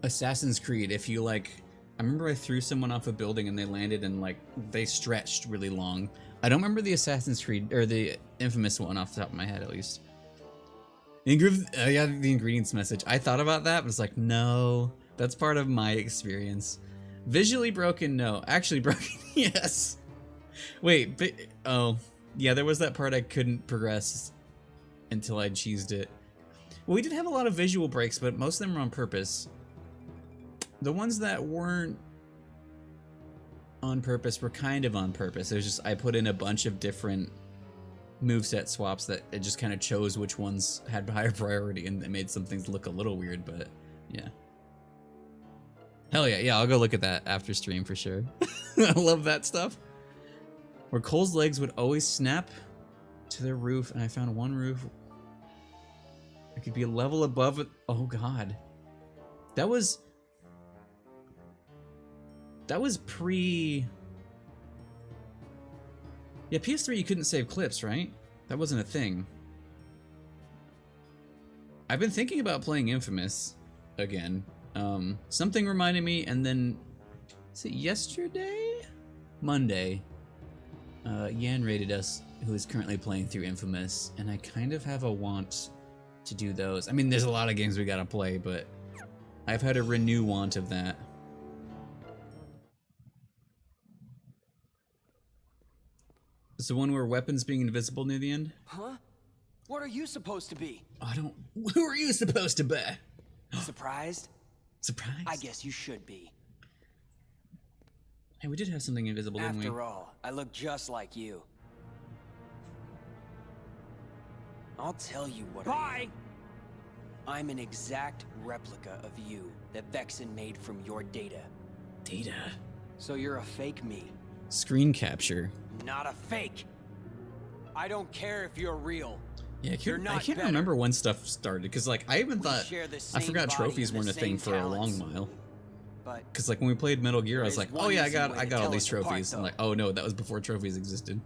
Assassin's Creed. If you like, I remember I threw someone off a building and they landed and like they stretched really long. I don't remember the Assassin's Creed or the Infamous one off the top of my head, at least. Yeah, the ingredients message. I thought about that, but it's like, no, that's part of my experience. Visually broken, no. Actually broken, yes. Wait, but, oh, yeah, there was that part I couldn't progress until I cheesed it. Well, we did have a lot of visual breaks, but most of them were on purpose. The ones that weren't on purpose were kind of on purpose. It was just, I put in a bunch of different moveset swaps that it just kind of chose which ones had higher priority, and it made some things look a little weird, but yeah. Hell yeah, I'll go look at that after stream for sure. I love that stuff. Where Cole's legs would always snap to their roof, and I found one roof. It could be a level above it. Oh god. That was pre... Yeah, PS3 you couldn't save clips, right? That wasn't a thing. I've been thinking about playing Infamous again. Something reminded me, and then... Is it yesterday? Monday. Yan rated us, who is currently playing through Infamous, and I kind of have a want to do those. I mean, there's a lot of games we gotta play, but I've had a renew want of that. It's the one where weapons being invisible near the end? Huh? What are you supposed to be? I don't... Who are you supposed to be? Surprised? Surprise? I guess you should be. Hey, we did have something invisible, didn't we? After all, I look just like you. I'll tell you what I am. I'm an exact replica of you that Vexen made from your data. Data. So you're a fake me. Screen capture. Not a fake. I don't care if you're real. Yeah, You're not I can't better. remember when stuff started, because like I even We thought share the I same forgot body trophies and the weren't a thing same for a long talents. while. But Because like when we played Metal Gear, I was There like, is oh one yeah, easy way I to got all tell these us apart, trophies. I'm though. like, oh no, that was before trophies existed.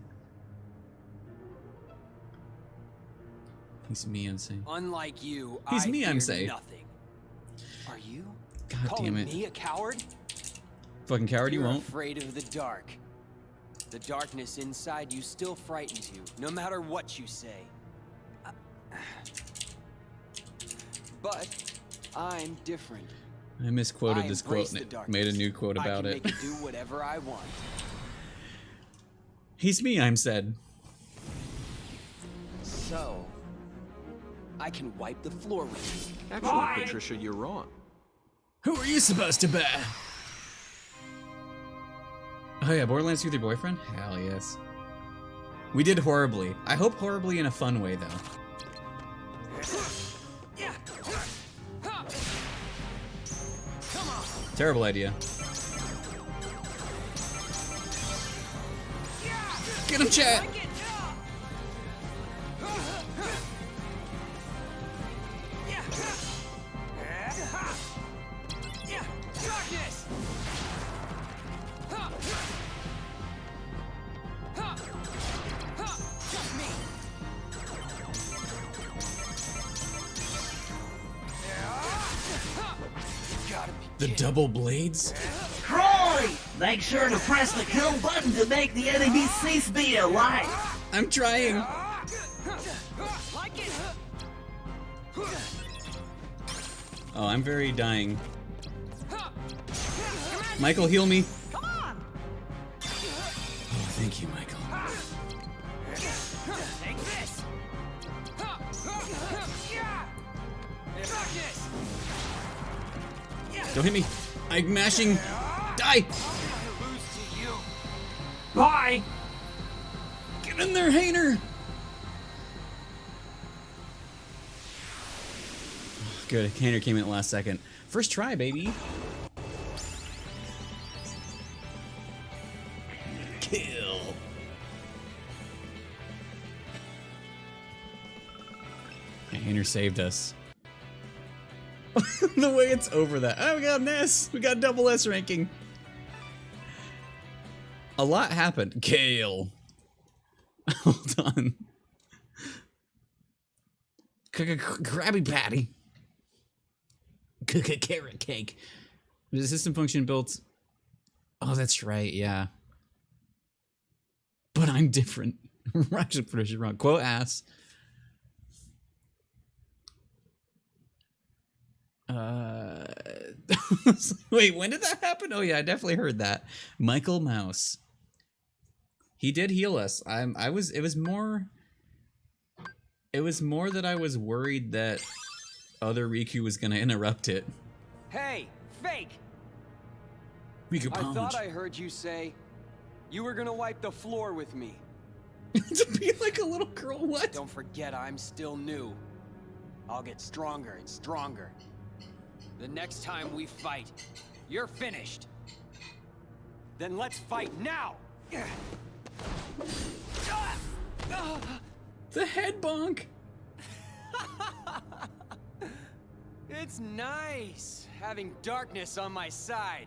He's me, I'm saying. unlike you, He's I me, I'm fear saying. nothing. Are you? God Calling damn it. me a coward? Fucking coward, you You're won't. afraid of the dark. The darkness inside you still frightens you, no matter what you say. But I'm different. I misquoted I this embrace quote the and made a darkness. new quote I about can it. make it do whatever I want. He's me, I'm said. So, I can wipe the floor with you. Actually, Patricia, you're wrong. Who are you supposed to be? Oh yeah, Borderlands 2 with your boyfriend? Hell yes. We did horribly. I hope horribly in a fun way though. Terrible idea. Get him, chat! Darkness! Just me! Gotta be The double blades? Troy! Make sure to press the kill button to make the enemy cease being alive. I'm trying. like it! Oh, I'm very dying. Michael, heal me. Come on! Oh, thank you, Michael. Take this! Darkness! Don't hit me. I'm mashing. Die! I lose to you. Bye! Get in there, Hainer! Good, Hainer came in at the last second. First try, baby. Kill. Hainer saved us. The way it's over that. Oh, we got an S. We got double S ranking. A lot happened. Kale. Hold on. Krabby Patty. Carrot cake. Is the system function built? Oh, that's right. Yeah. But I'm different. Actually, pretty wrong. Quote ass. Wait, when did that happen? Oh yeah, I definitely heard that. Michael Mouse. He did heal us. It was more that I was worried that other Riku was gonna interrupt it. Hey, fake! Riku I punch. thought I heard you say you were gonna wipe the floor with me. To be like a little girl, what? Don't forget I'm still new. I'll get stronger and stronger. The next time we fight, you're finished. Then let's fight now! The head bonk. It's nice having darkness on my side.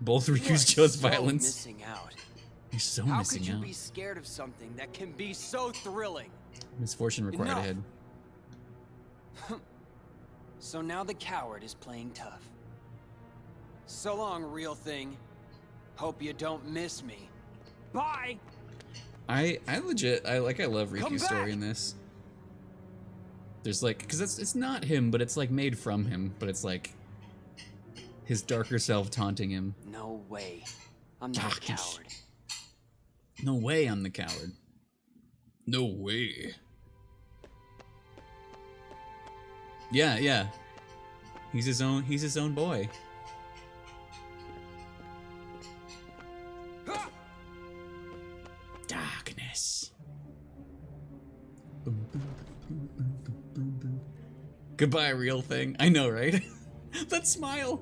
Both You are Riku's chose so violence. missing out. You're so How missing could you out. be scared of something that can be so thrilling? Misfortune required Enough. ahead. So now the coward is playing tough. So long, real thing. Hope you don't miss me. Bye! I legit I love Come Riku's story back! in this. There's like, because it's not him, but it's like made from him, but it's like his darker self taunting him. No way. I'm not a Darkness. coward. No way I'm the coward. No way. Yeah, yeah. He's his own boy. Darkness. Goodbye, real thing. I know, right? That smile.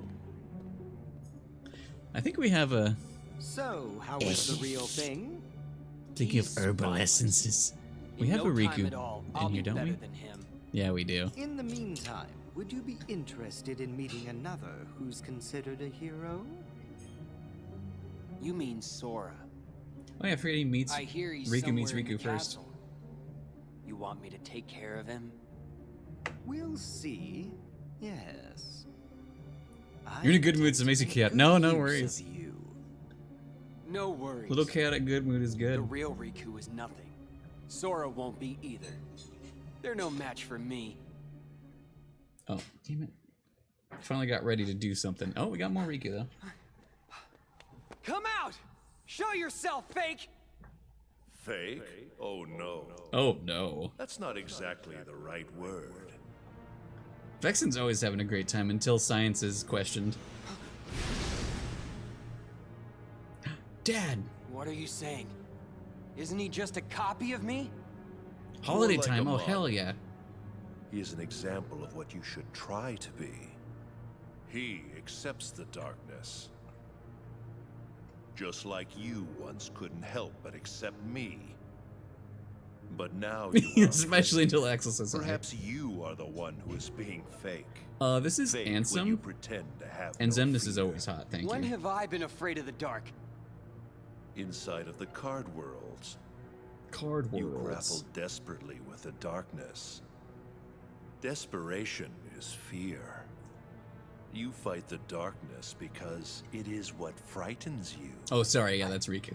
I think we have a... So, how was the real thing? Thinking of herbal essences. We have a Riku I'll in here, be don't we? better than him. Yeah, we do. In the meantime, would you be interested in meeting another who's considered a hero? You mean Sora? Oh yeah, I forget he meets I hear he's Riku meets somewhere in the Riku first. castle. You want me to take care of him? We'll see. Yes. You're in a good mood, so it makes you chaotic. No, no worries. You. No worries. Little chaotic good mood is The good. real Riku is nothing. Sora won't be either. They're no match for me. Oh, damn it. Finally got ready to do something. Oh, we got more Riku though. Come out! Show yourself, fake! Fake? Oh no. Oh no. That's not exactly the right word. Vexen's always having a great time until science is questioned. Dad! What are you saying? Isn't he just a copy of me? Holiday More like time, a oh model. hell yeah. He is an example of what you should try to be. He accepts the darkness. Just like you once couldn't help but accept me. But now you are Especially until Axel says something. perhaps you are the one who is being fake. This is Fake when you Ansem. pretend to have And no Zem, this is fear. always hot, thank When you. have I been afraid of the dark? Inside of the card worlds, Card you worlds. grapple desperately with the darkness. Desperation is fear. You fight the darkness because it is what frightens you. Oh, sorry, yeah, that's Riku.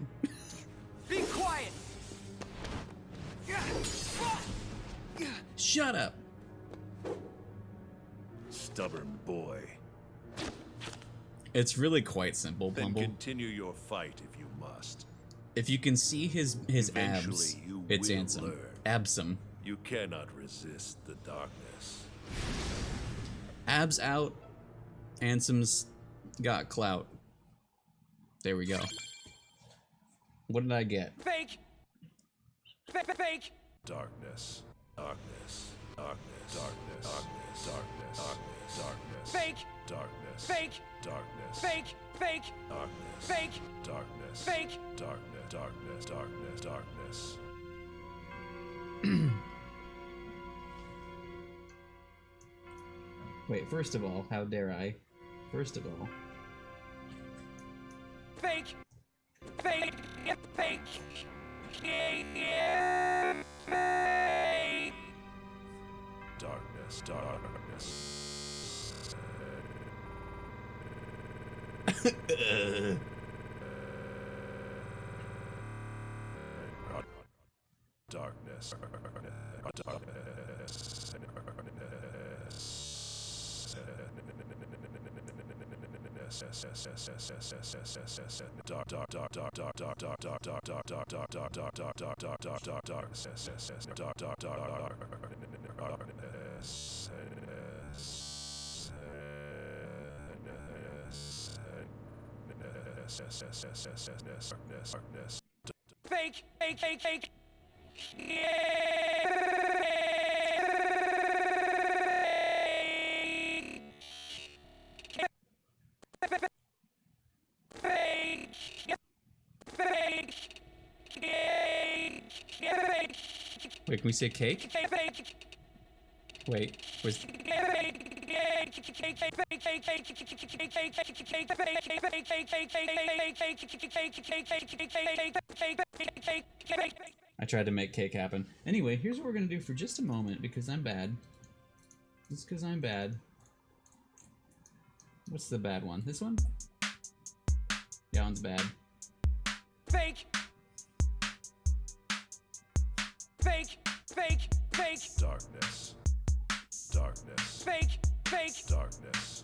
Be quiet! Shut up! Stubborn boy. It's really quite simple, Then Bumble. continue your fight if you must. If you can see his abs, Eventually you it's will Ansem. learn. Absum. You cannot resist the darkness. Abs out. Ansem's got clout. There we go. What did I get? Fake! Fake! Darkness. Darkness. Darkness. Darkness. Darkness. Darkness. Darkness. Darkness. Fake! Darkness. Fake! Darkness. Fake! Fake! Darkness. Fake! Darkness. Fake! Darkness. Darkness. Darkness. Darkness. Wait, first of all, how dare I? First of all. Fake! Fake! Fake! Fake! Darkness. Darkness. Darkness. Fake! Fake! Fake! Fake! Wait, can we say cake? Wait, was I tried to make cake happen. Anyway, here's what we're gonna do for just a moment because I'm bad. Just because I'm bad. What's the bad one? This one? Yeah, one's bad. Fake! Fake! Fake! Fake! Darkness. Darkness. Fake! Fake! Darkness.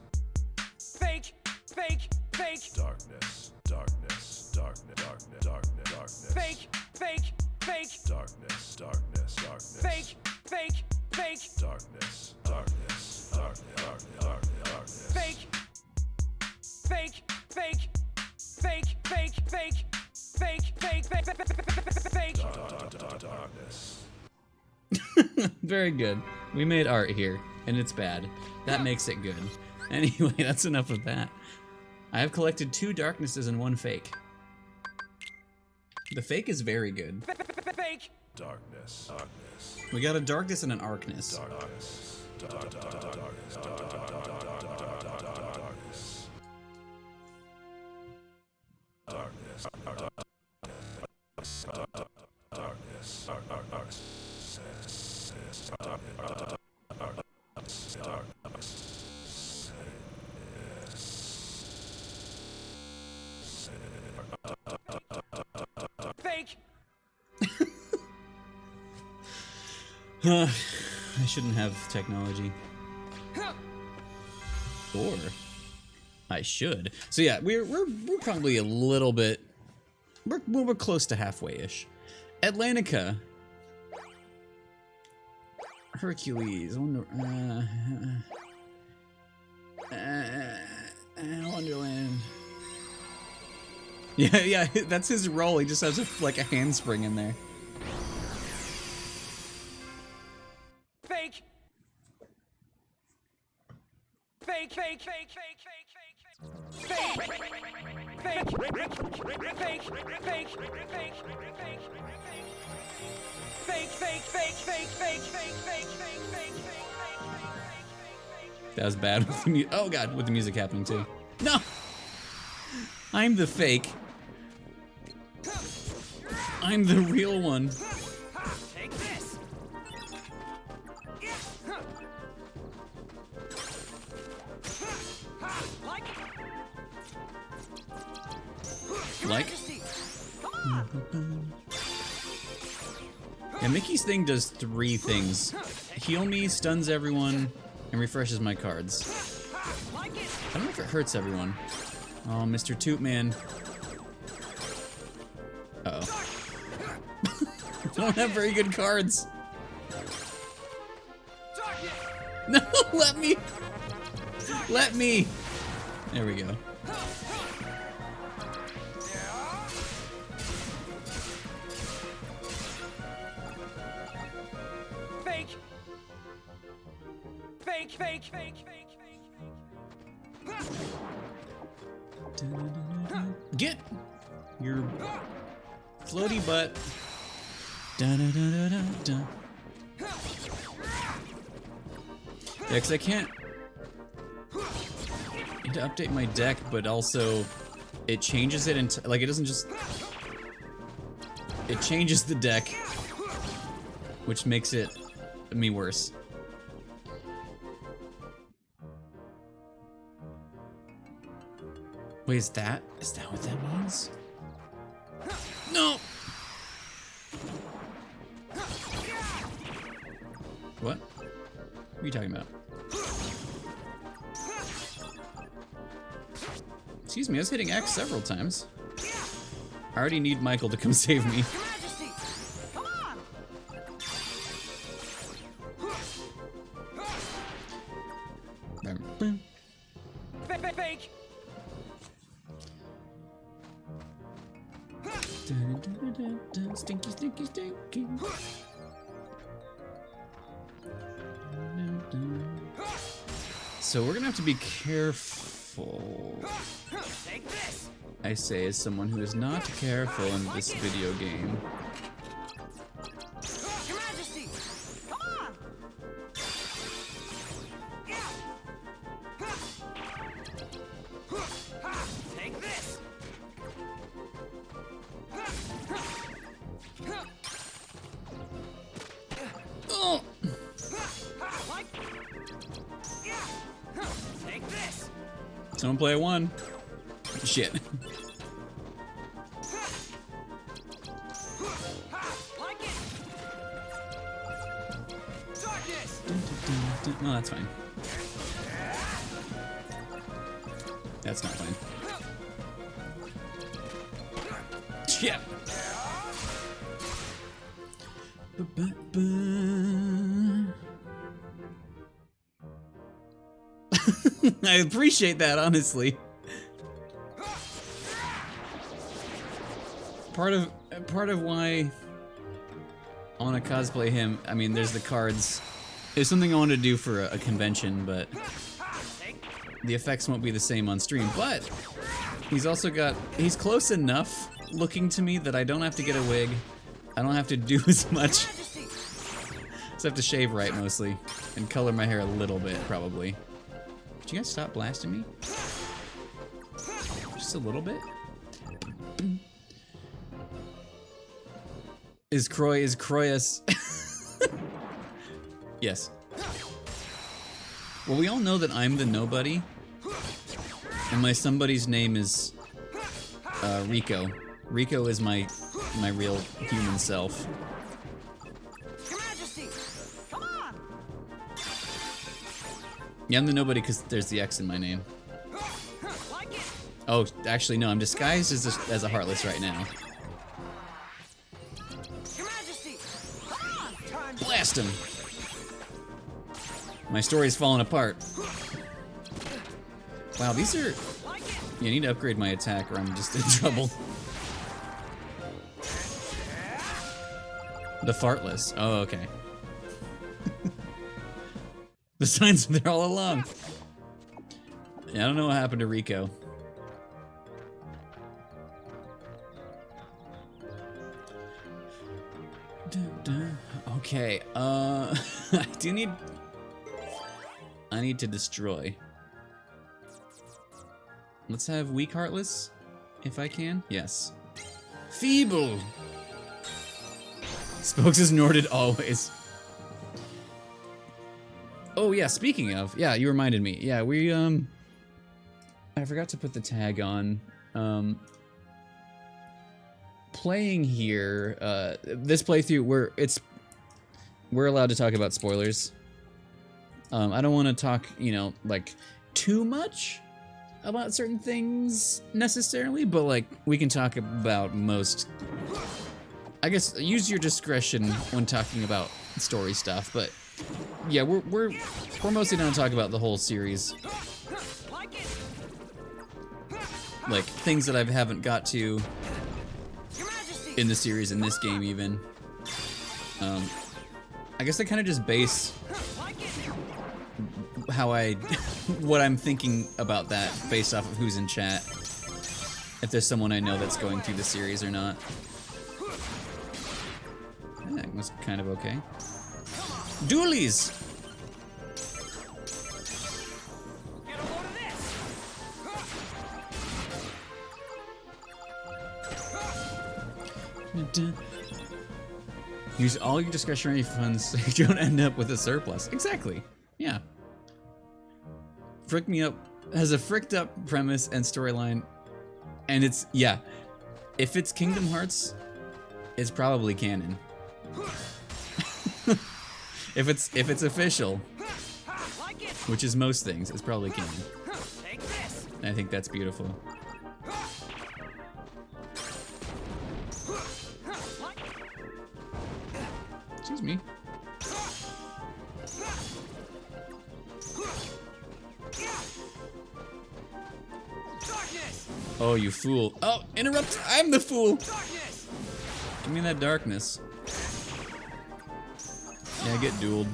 Fake! Fake! Fake! Darkness. darkness, darkness, darkness, darkness, darkness. Fake, fake, fake. Darkness, darkness, darkness. Fake, fake, fake. Darkness, darkness, darkness, darkness, darkness. Fake, fake, fake, fake, fake, fake, fake, fake, fake, fake. Darkness. Very good. We made art here, and it's bad. That makes it good. Anyway, that's enough of that. I have collected 2 darknesses and 1 fake. The fake is very good. Fake. Darkness, darkness. We got a darkness and an arcness. Darkness. Darkness. Darkness. Fake. I shouldn't have technology. Or I should. So yeah, we're probably a little bit. We're close to halfway-ish. Atlantica. Hercules. Wonderland. Yeah, that's his role. He just has like a handspring in there. Fake. Fake, fake, fake, fake, fake, fake, fake, fake, fake, fake, fake, fake, fake, fake. That was bad with the oh god, with the music happening too. No! I'm the fake. I'm the real one. Take this. Like? Yeah, Mickey's thing does 3 things. Heal me, stuns everyone, and refreshes my cards. I don't know if it hurts everyone. Oh, Mr. Tootman. Uh-oh. I don't have very good cards. No, let me. Let me. There we go. Fake. Fake, fake, fake, fake, fake. Get your floaty butt. Da da da da da da. Yeah, because I can't. I need to update my deck, but also it changes it into like it doesn't just. It changes the deck, which makes it me worse. Wait, is that what that means? No! What? What are you talking about? Excuse me, I was hitting X several times. I already need Michael to come save me. Fake. Stinky, stinky, stinky. So we're gonna have to be careful. Take this. I say as someone who is not careful in this video game. Your Majesty, come on! Take this. Oh! Take this. Someone play a 1. Shit. Like it. Darkness. No, that's fine. That's not fine. Yeah. I appreciate that, honestly. Part of why I want to cosplay him, I mean, there's the cards. There's something I want to do for a convention, but the effects won't be the same on stream. But he's also got, he's close enough looking to me that I don't have to get a wig. I don't have to do as much. Just have to shave right mostly and color my hair a little bit, probably. Could you guys stop blasting me? Just a little bit? Is Croyus? Yes. Well, we all know that I'm the nobody, and my somebody's name is Rico. Rico is my real human self. Your Majesty, come on! Yeah, I'm the nobody because there's the X in my name. Like it? Oh, actually no, I'm disguised as a Heartless right now. Your Majesty, come on! Time to Blast him! My story's falling apart. Wow, these are... Yeah, I need to upgrade my attack or I'm just in trouble. The Fartless. Oh, okay. The signs are there all along. Yeah, I don't know what happened to Rico. Okay, I need to destroy. Let's have weak Heartless, if I can. Yes. Feeble! Spokes is Norded always. Oh yeah, speaking of, yeah, you reminded me. Yeah, we, I forgot to put the tag on. Playing here, this playthrough, we're allowed to talk about spoilers. I don't want to talk, you know, like, too much about certain things necessarily, but like, we can talk about most. I guess use your discretion when talking about story stuff, but yeah, we're mostly going to talk about the whole series. Like things that I haven't got to in the series in this game even. I guess I kind of just base how what I'm thinking about that based off of who's in chat. If there's someone I know that's going through the series or not. That was kind of okay. Dualies! Use all your discretionary funds so you don't end up with a surplus. Exactly. Yeah. Frick Me Up has a fricked up premise and storyline, and it's, yeah. If it's Kingdom Hearts, it's probably canon. If it's official, which is most things, it's probably canon. And I think that's beautiful. Excuse me. Oh, you fool. Oh, interrupt! I'm the fool! Give me that darkness. Yeah, get dueled.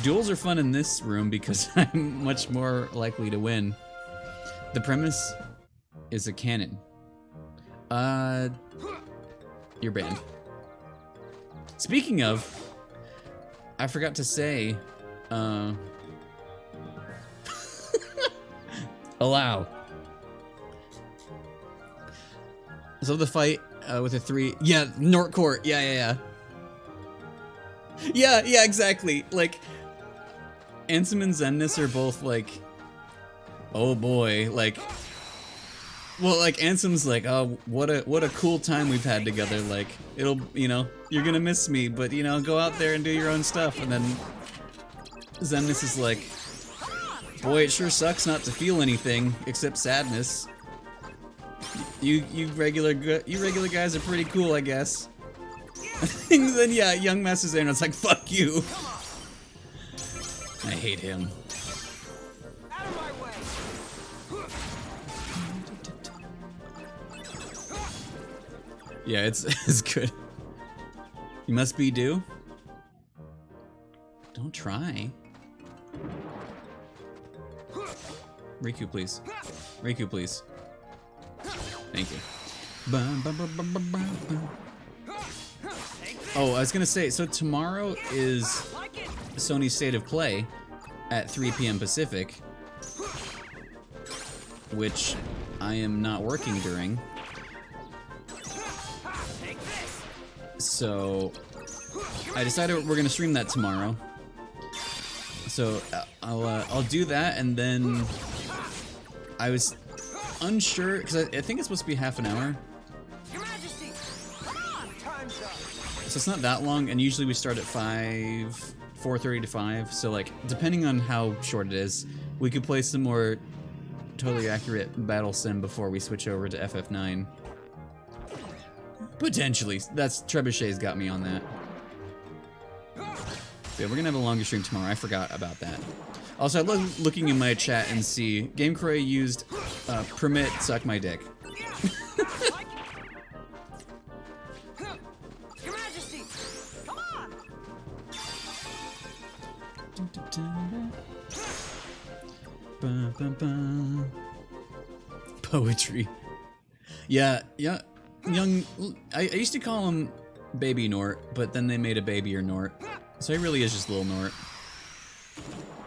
Duels are fun in this room because I'm much more likely to win. The premise is a cannon. You're banned. Speaking of, I forgot to say, allow. So the fight with a 3, yeah, Nortcourt, yeah, exactly. Like, Ansem and Zennis are both like, oh boy, like, well, like Ansem's like, oh, what a cool time we've had together. Like, it'll, you know, you're gonna miss me, but you know, go out there and do your own stuff. And then Zennis is like, Boy, it sure sucks not to feel anything except sadness. You regular guys are pretty cool, I guess. And then yeah, young Master Xander's like, fuck you. I hate him. Out of my way. Yeah, it's good. You must be due. Don't try. Riku, please. Riku, please. Thank you. Oh, I was gonna say, so tomorrow is Sony's State of Play at 3 p.m. Pacific, which I am not working during. So I decided we're gonna stream that tomorrow. So I'll do that, and then I was unsure because I think it's supposed to be half an hour. Your Majesty, come on, time's up. So it's not that long, and usually we start at 4:30 to 5. So like, depending on how short it is, we could play some more totally accurate battle sim before we switch over to FF9. Potentially, that's Trebuchet's got me on that. Yeah, we're gonna have a longer stream tomorrow. I forgot about that. Also, I love looking in my chat and see Game Croy used permit suck my dick. Your Majesty, come on. Poetry. Yeah. Young. I used to call him Baby Nort, but then they made a babier Nort. So he really is just Lil Nort.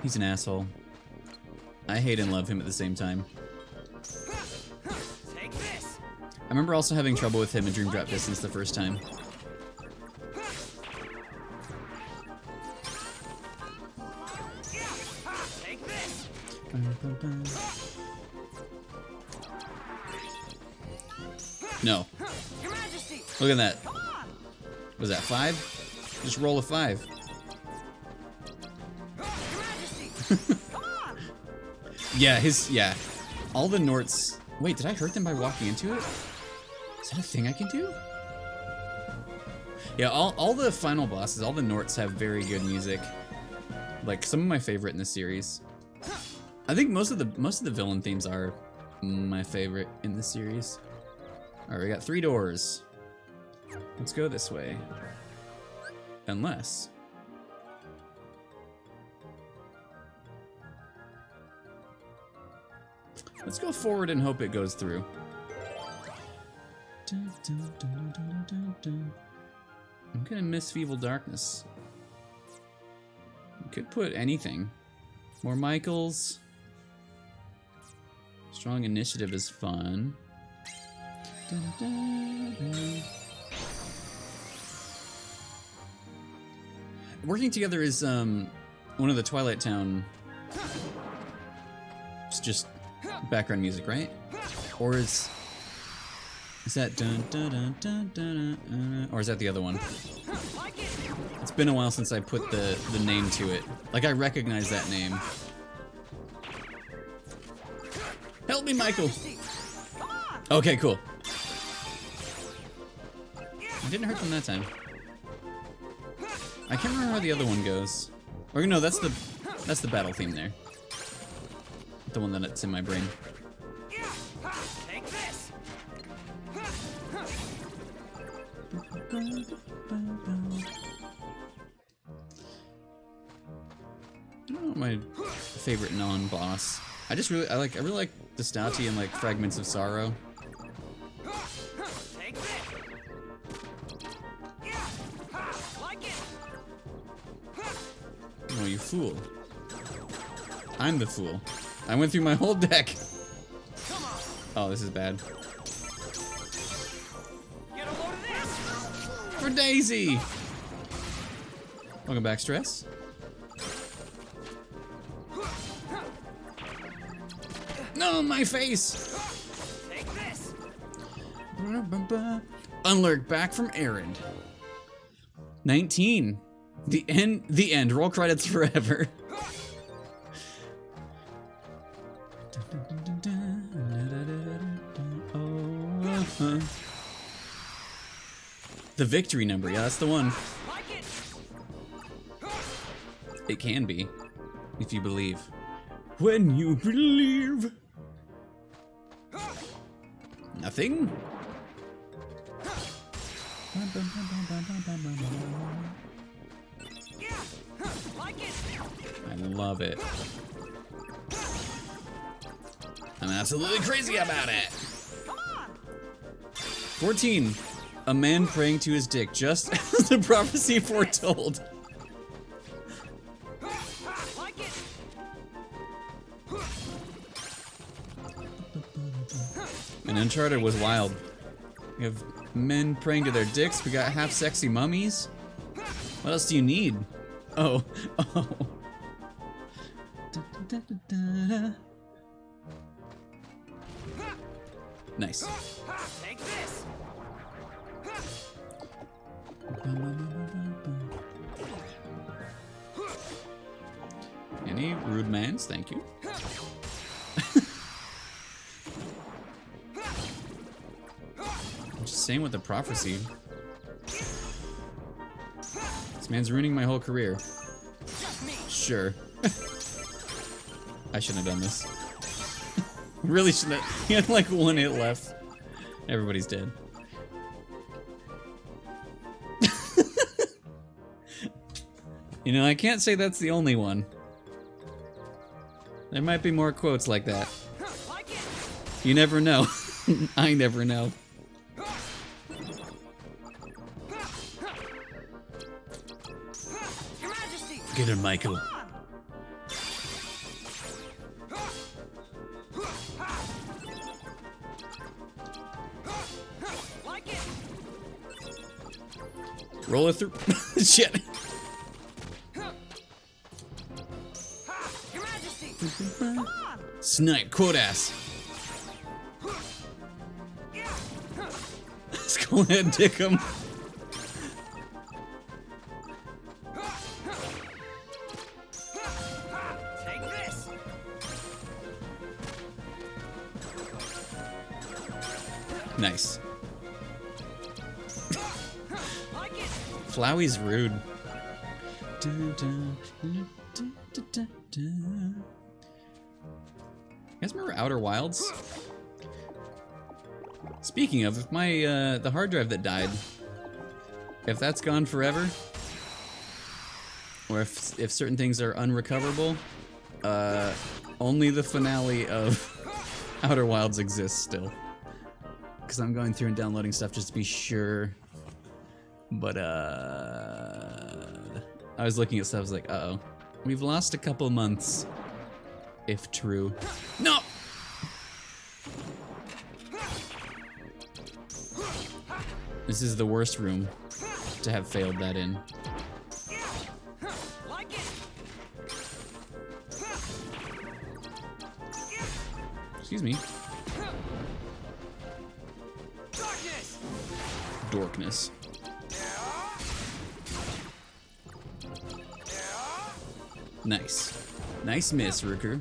He's an asshole. I hate and love him at the same time. Take this. I remember also having trouble with him in Dream Drop Distance the first time. Take this. No. Your Majesty, Look at that. come on. Was that 5? Just roll a 5. Your Majesty, come on. Yeah, all the Norts. Wait, did I hurt them by walking into it? Is that a thing I can do? Yeah, all the final bosses, all the Norts have very good music. Like some of my favorite in the series. I think most of the villain themes are my favorite in the series. All right, we got 3 doors. Let's go this way. Unless. Let's go forward and hope it goes through. I'm gonna miss Feeble Darkness. You could put anything. More Michaels. Strong Initiative is fun. Working Together is one of the Twilight Town. It's just background music, right? Or is that dun dun dun dun dun dun, or is that the other one? It's been a while since I put the name to it. Like I recognize that name. Help me, Michael. Okay, cool. I didn't hurt them that time. I can't remember how the other one goes. Or no, that's the battle theme there. The one that's in my brain. Take this. I don't know my favorite non-boss. I really like the Stati and like Fragments of Sorrow. Take this. Like it. Oh, you fool. I'm the fool. I went through my whole deck. Oh, this is bad. Get a load of this. For Daisy! Welcome back, Stress. No, my face! Take this. Unlurk back from Errand. 19. The end. Roll credits forever. The victory number, yeah, that's the one. It can be, if you believe. When you believe. Nothing? I love it. I'm absolutely crazy about it. 14. A man praying to his dick, just as the prophecy foretold. And Uncharted was wild. We have men praying to their dicks. We got half sexy mummies. What else do you need? Oh, oh. Nice. Take this. Any rude mans? Thank you. Just saying with the prophecy. This man's ruining my whole career. Sure. I shouldn't have done this. Really shouldn't have. He had like 1 hit left. Everybody's dead. You know, I can't say that's the only one. There might be more quotes like that. You never know. I never know. Get him, Michael. Roll it through. Shit. Snipe, quote ass. Let's go ahead and dick him. Take this. Nice. Flowey's rude. You guys remember Outer Wilds? Speaking of, if my the hard drive that died, if that's gone forever, or if certain things are unrecoverable, only the finale of Outer Wilds exists still. Because I'm going through and downloading stuff just to be sure. But I was looking at stuff, I was like, uh-oh. We've lost a couple months, if true. No! This is the worst room to have failed that in. Excuse me. Dorkness. Nice. Nice miss, Riku.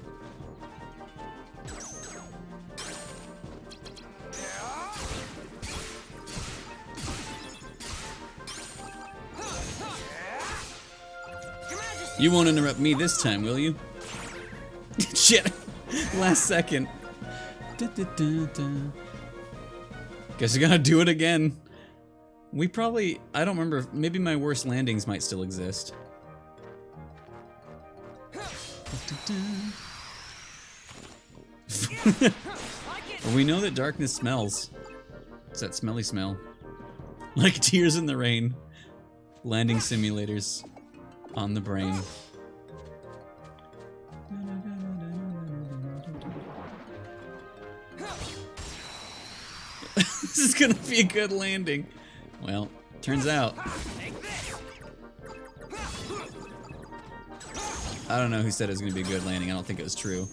You won't interrupt me this time, will you? Shit! Last second. Guess you gotta do it again. We probably... I don't remember. Maybe my worst landings might still exist. We know that darkness smells. It's that smelly smell. Like tears in the rain. Landing simulators on the brain. This is gonna be a good landing. Well, turns out. I don't know who said it was gonna be a good landing. I don't think it was true.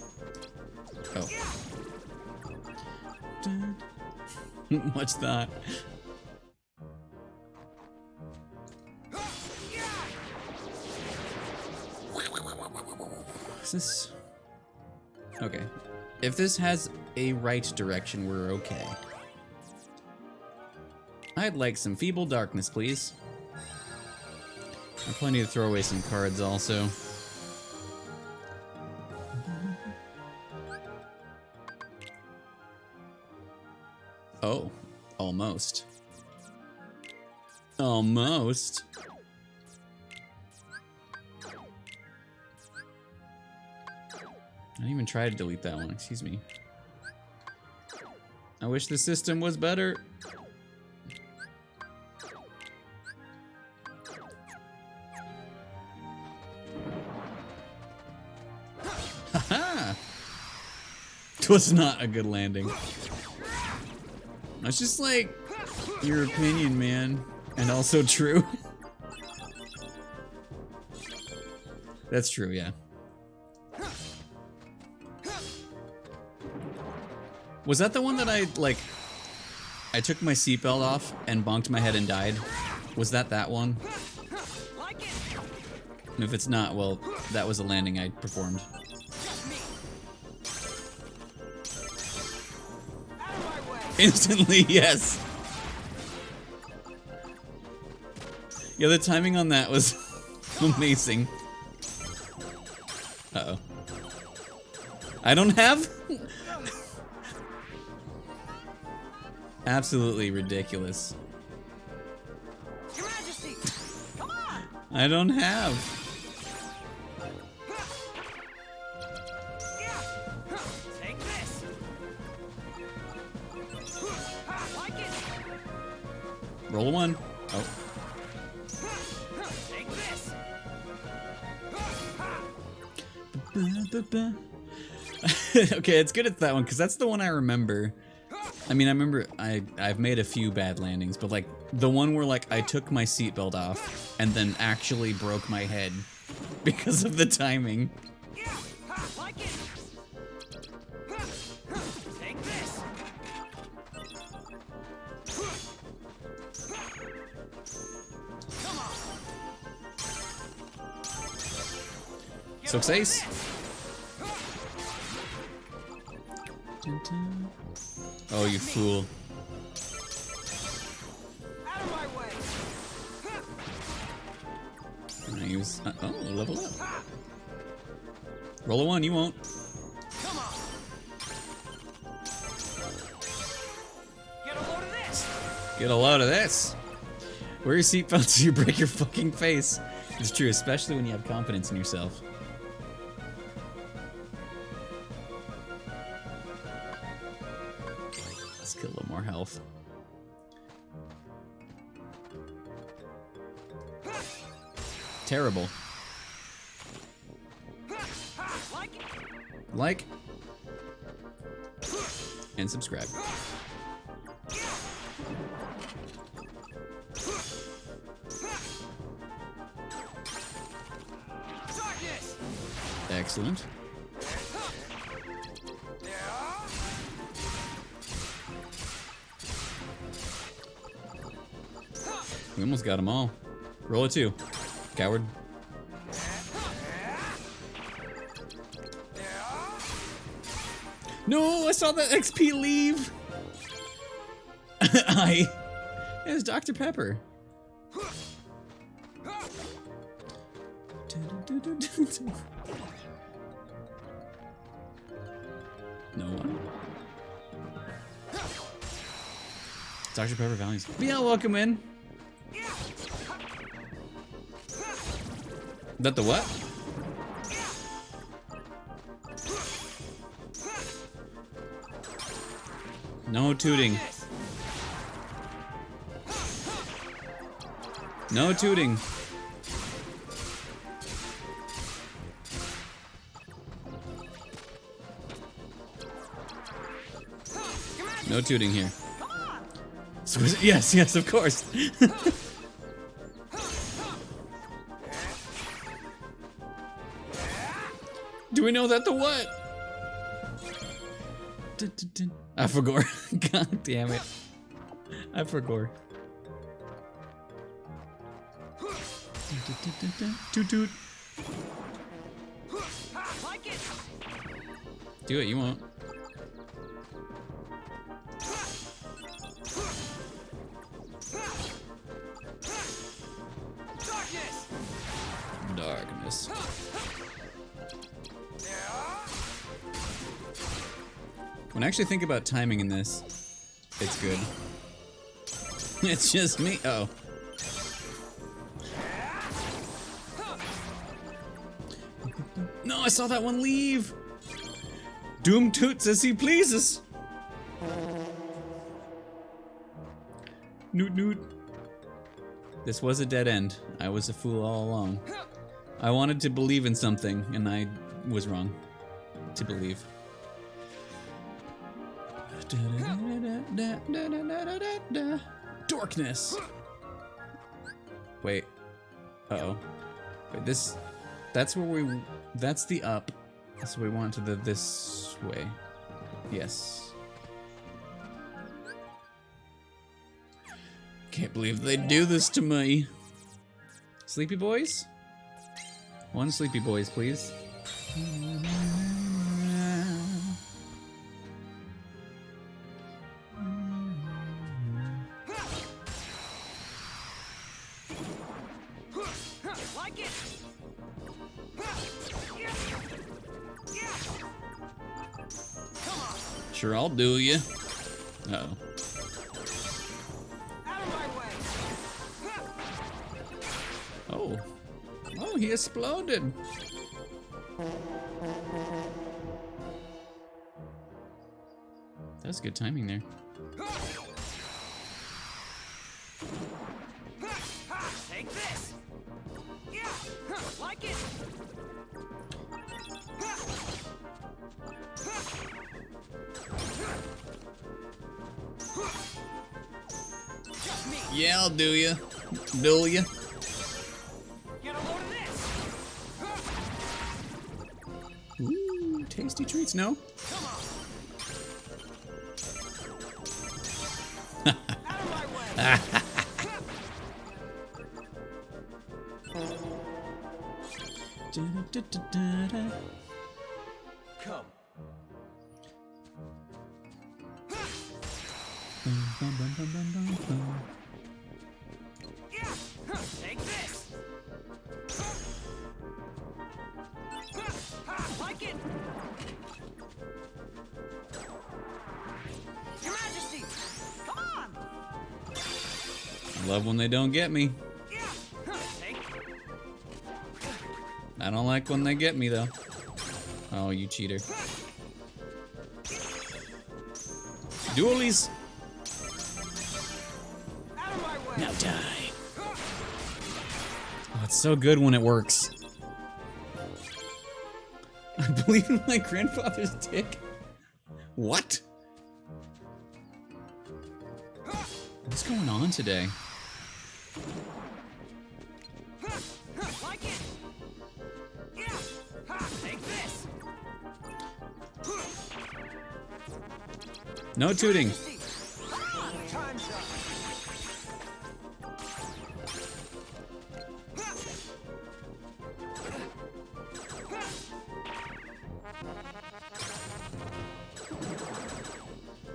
Oh. Much thought. Is this... Okay. If this has a right direction, we're okay. I'd like some Feeble Darkness, please. I probably need to throw away some cards also. Oh, almost. Almost. I didn't even try to delete that one, excuse me. I wish the system was better. Haha! It was not a good landing. That's just like your opinion, man. And also true. That's true, yeah. Was that the one that I took my seatbelt off and bonked my head and died? Was that one? And if it's not, well, that was a landing I performed. Instantly, yes. Yeah, the timing on that was amazing. Uh-oh. I don't have... Absolutely ridiculous. Your Majesty, come on! I don't have. Take this. Like it. Roll a 1. Oh. Take this. Okay, it's good at that one because that's the one I remember. I mean, I remember I've made a few bad landings, but like the one where like I took my seatbelt off and then actually broke my head because of the timing. Like it. Take this. Come on. Success. Oh, you fool. Out of my way. I use. Oh, level up. Roll a 1, you won't. Come on. Get a load of this. Get a load of this. Wear your seatbelt so you break your fucking face. It's true, especially when you have confidence in yourself. Let's get a little more health. Terrible. Like and subscribe. Excellent. We almost got them all. Roll a 2. Coward. No, I saw that XP leave. It was Dr. Pepper. No one. Dr. Pepper values. Yeah, welcome in. That the what? No tooting. No tooting. No tooting here. Yes, yes, of course. Do we know that the what? I forgot. God damn it. I forgot. Toot toot. Do it, you won't. this. When I actually think about timing in this, it's good. It's just me. Oh. No, I saw that one leave. Doom toots as he pleases. Noot noot. This was a dead end. I was a fool all along. I wanted to believe in something, and I was wrong to believe. Darkness. Wait. Uh-oh. Wait, this... That's where we... That's the up. So we want to the this way. Yes. Can't believe they do this to me. Sleepy boys? One sleepy boys, please. Like it. Sure, I'll do you. Uh-oh. Out of my way. Oh. Oh, he exploded. That's good timing there. Take this. Yeah. Like it. Just me. Yeah, I'll do you. Do you? Get a load of this. Ooh, tasty treats, no? Come on. Out of my way. Come. Yeah. Take this. Like it. Your Majesty. Come on. Love when they don't get me. Yeah. Take. I don't like when they get me, though. Oh, you cheater. Dualies. Out of my way. Now die. Oh, it's so good when it works. I believe in my grandfather's dick. What? What's going on today? Like it. Yeah. Take this. No tooting. Time's up.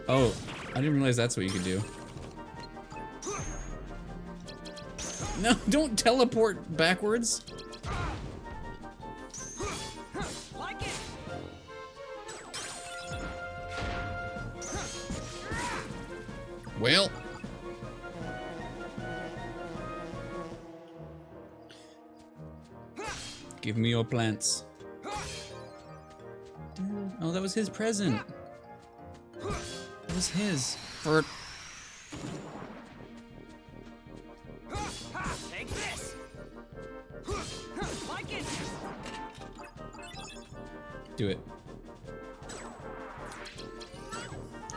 Oh, I didn't realize that's what you could do. No, don't teleport backwards. Like it. Well. Give me your plants. Oh, that was his present. That was his. For... Take this. Like it. Do it.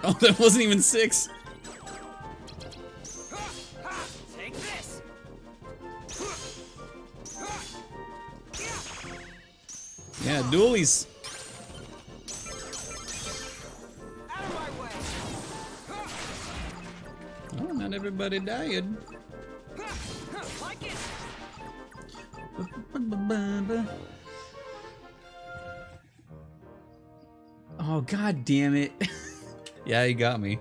Oh, that wasn't even 6. Take this. Yeah, dualies. Out of my way. Oh, not everybody died. Like it. Oh, god damn it. Yeah, you got me.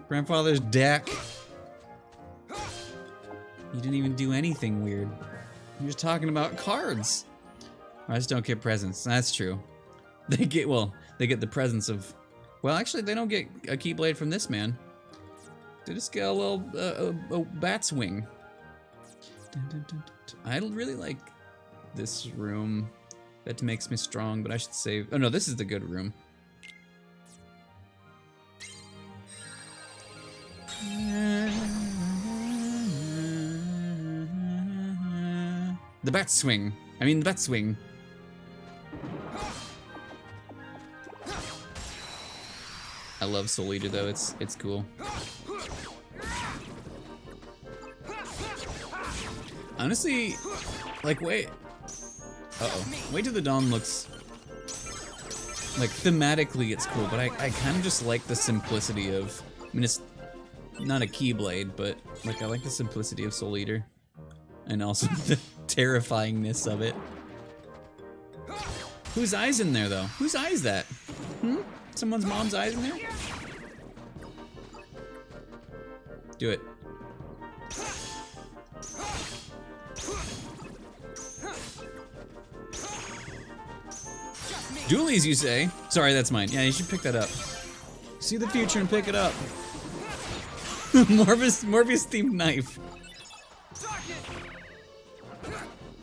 Grandfather's deck. You didn't even do anything weird. You're just talking about cards. I just don't get presents. That's true. They get the presents of. Well, actually, they don't get a Keyblade from this man. They just get a little a bat's wing. I really like this room. That makes me strong, but I should save. Oh no, this is the good room. The bat swing. I mean, the bat swing. I love Soul Eater though. It's cool. Honestly, like wait. Wait Till the Dawn looks like thematically it's cool, but I kind of just like the simplicity of. I mean, it's not a Keyblade, but like I like the simplicity of Soul Eater, and also the terrifyingness of it. Whose eye's in there though? Whose eye is that? Someone's mom's eyes in there? Do it. Doolies, you say? Sorry, that's mine. Yeah, you should pick that up. See the future and pick it up. Morbius themed knife.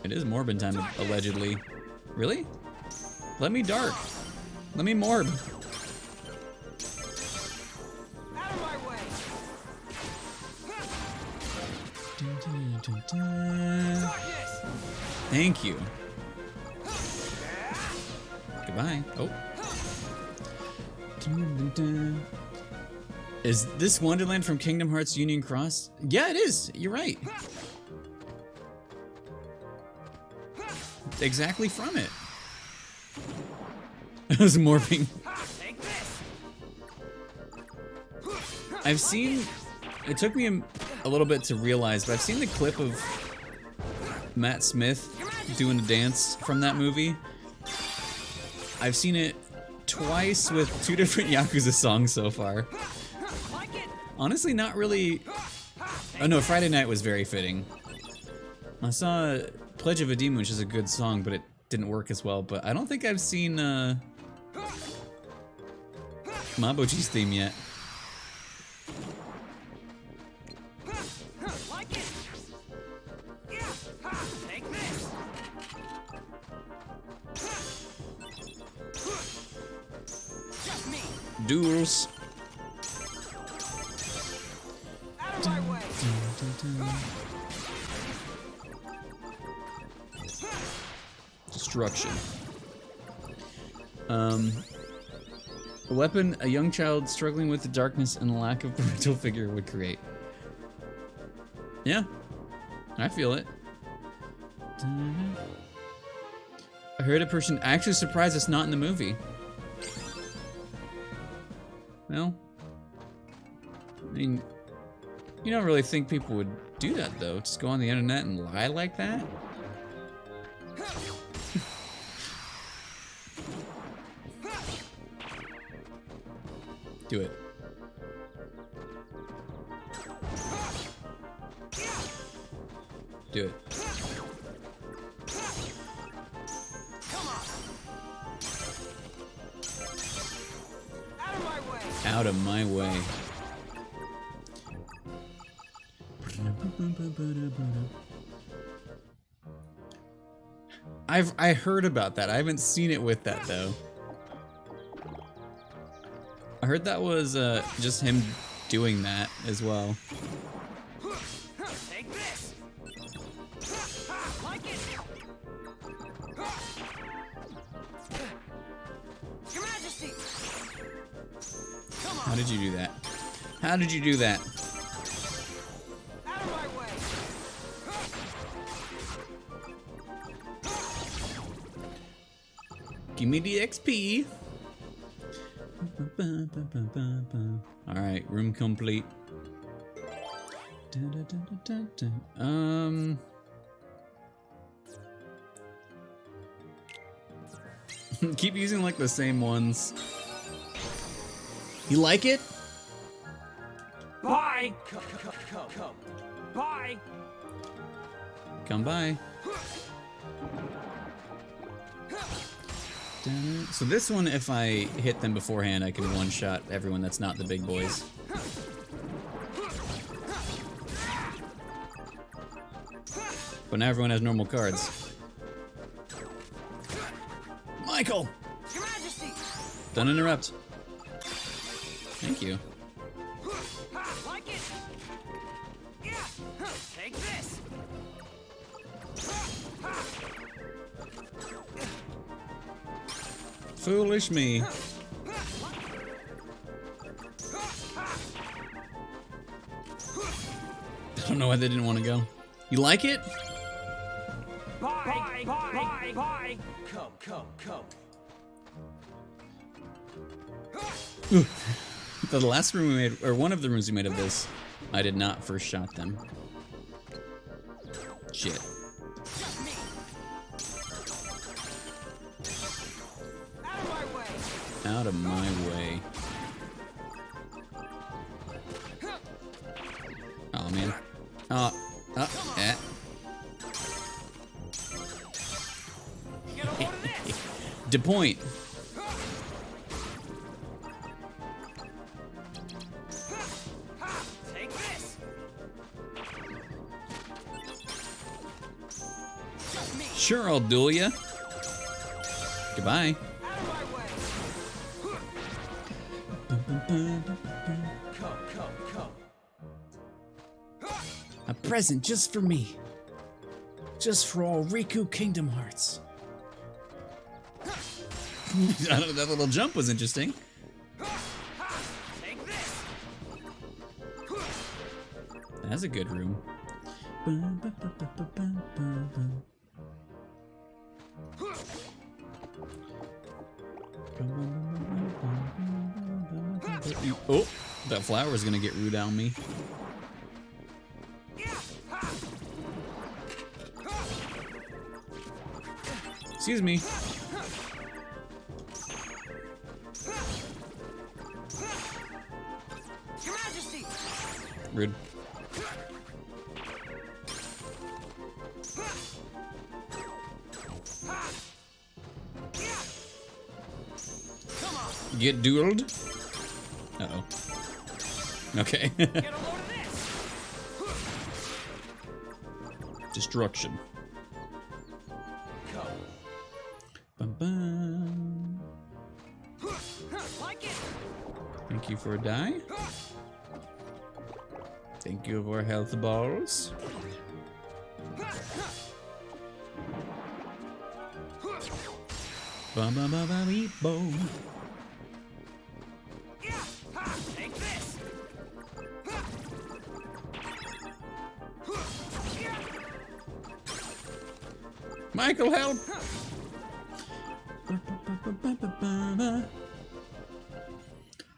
It is Morbin time, allegedly. Really? Let me dark. Let me morb. Out of my way. Thank you. Goodbye. Oh. Is this Wonderland from Kingdom Hearts Union Cross? Yeah, it is. You're right. Exactly from it. I was morphing. I've seen. It took me a little bit to realize, but I've seen the clip of Matt Smith doing a dance from that movie. I've seen it twice with 2 different Yakuza songs so far. Honestly, not really. Oh no, Friday Night was very fitting. I saw Pledge of a Demon, which is a good song, but it didn't work as well. But I don't think I've seen Mabochi's theme yet. Duels. Destruction. A weapon a young child struggling with the darkness and the lack of parental figure would create. Yeah, I feel it. I heard a person actually surprised us not in the movie. Well, I mean, you don't really think people would do that though. Just go on the internet and lie like that? Do it. Do it. Out of my way. I heard about that. I haven't seen it with that though. I heard that was just him doing that as well. Take this. Like it. Your Majesty. Come on. How did you do that? How did you do that? Out of my way. Give me the XP. Alright, room complete. Keep using like the same ones. You like it? Bye. Come. Bye. Come by. So this one, if I hit them beforehand, I can one-shot everyone that's not the big boys. But now everyone has normal cards. Michael! Your Majesty! Don't interrupt. Thank you. Like it? Yeah! Take this! Foolish me. I don't know why they didn't want to go. You like it? Bye, bye, bye. Come. The last room we made, or one of the rooms we made of this, I did not first shot them. Shit. Out of my way. Oh man. Eh. DePoint. Take this! Sure, I'll duel ya. Goodbye. Come. A present just for me. Just for all Riku Kingdom Hearts. I don't know, that little jump was interesting. Take this! That's a good room. Oh, that flower's gonna get rude on me. Excuse me. Your Majesty! Rude. Get dueled? Uh-oh. Okay. Get a load of this! Destruction. Bum bum. Like it? Thank you for a die. Thank you for health balls. Bum bum bum bum beep boom. Take this! Michael, help!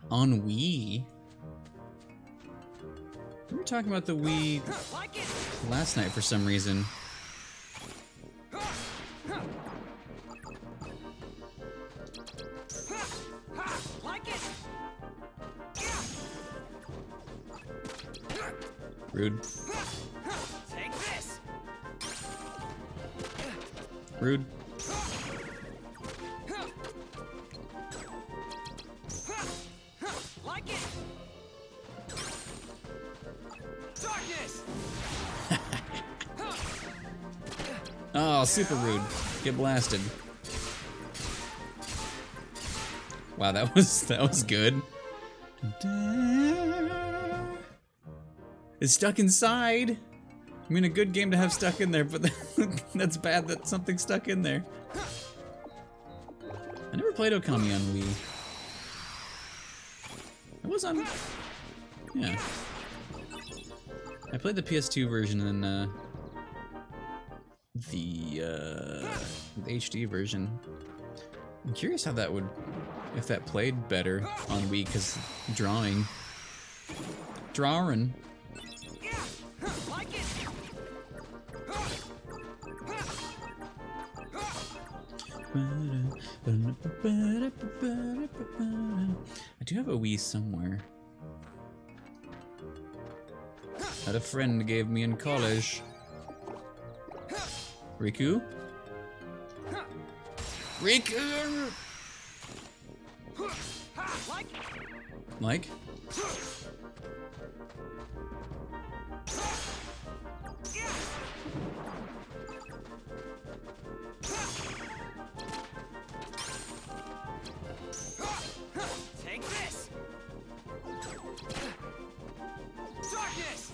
On Wii. We were talking about the Wii last night for some reason. Like it? Rude. Take this! Rude. Like it? Darkness! Oh, super rude. Get blasted. Wow, that was good. It's stuck inside. I mean, a good game to have stuck in there, but that's bad that something's stuck in there. I never played Okami on Wii. It was on... Yeah. I played the PS2 version and the HD version. I'm curious how that would... if that played better on Wii, because drawing. Like it? I do have a Wii somewhere that a friend gave me in college. Riku? Riku! Like? Take this. Darkness.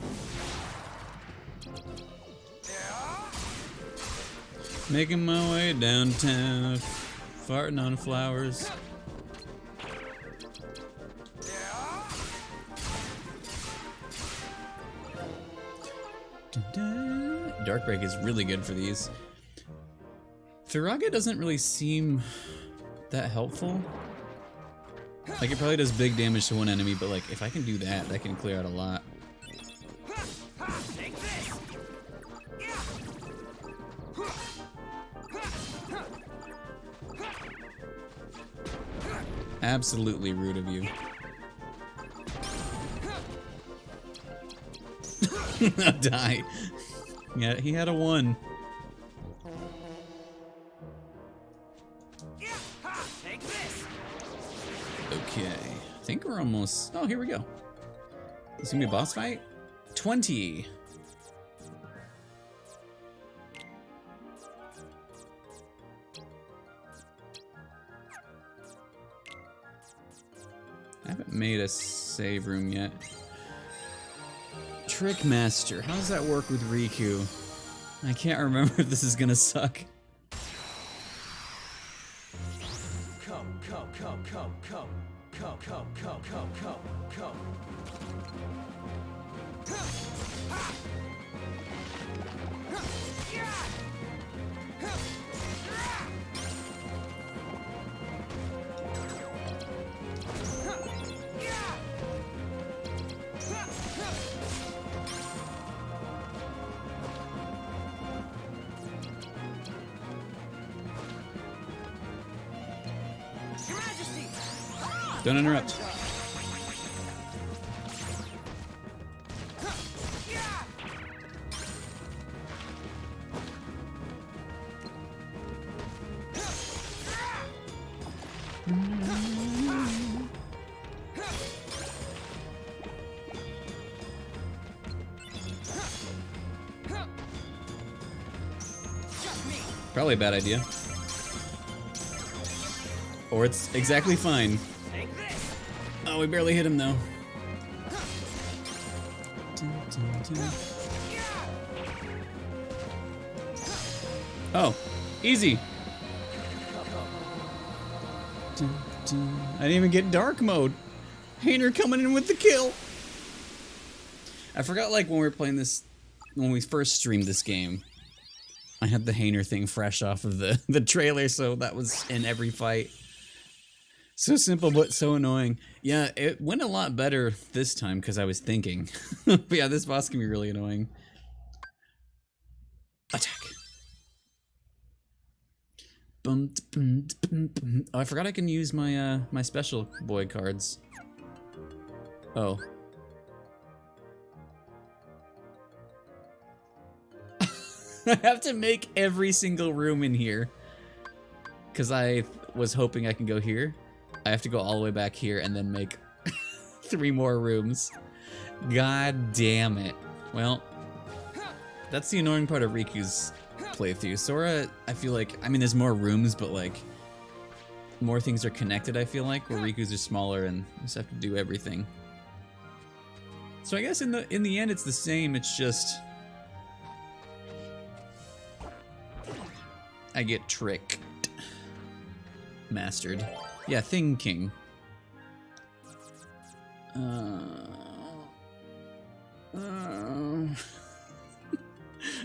Making my way downtown, farting on flowers. Darkbreak is really good for these. Thuraga doesn't really seem that helpful. Like, it probably does big damage to one enemy, but like, if I can do that, that can clear out a lot. Take this. Absolutely rude of you. Die. Yeah, he had a 1. Take this. Okay, I think we're almost. Oh, here we go. This gonna be a boss fight? 20. I haven't made a save room yet. Trick Master. How does that work with Riku? I can't remember if this is gonna suck. Come, come, come, come, come, come, come, come, come, come, come. Your Majesty! Don't interrupt. Probably a bad idea. Or it's exactly fine. Oh, we barely hit him though. Oh, easy. I didn't even get dark mode. Hainer coming in with the kill. I forgot, like, when we were playing this, when we first streamed this game, I had the Hainer thing fresh off of the trailer, so that was in every fight. So simple, but so annoying. Yeah, it went a lot better this time because I was thinking. But yeah, this boss can be really annoying. Attack. Oh, I forgot I can use my my special boy cards. Oh. I have to make every single room in here. Because I was hoping I can go here. I have to go all the way back here and then make 3 more rooms. God damn it. Well, that's the annoying part of Riku's playthrough. Sora, I feel like, I mean, there's more rooms, but like, more things are connected, I feel like, where Riku's are smaller and you just have to do everything. So I guess in the end it's the same, it's just I get tricked. Mastered. Yeah, Thing King. I'm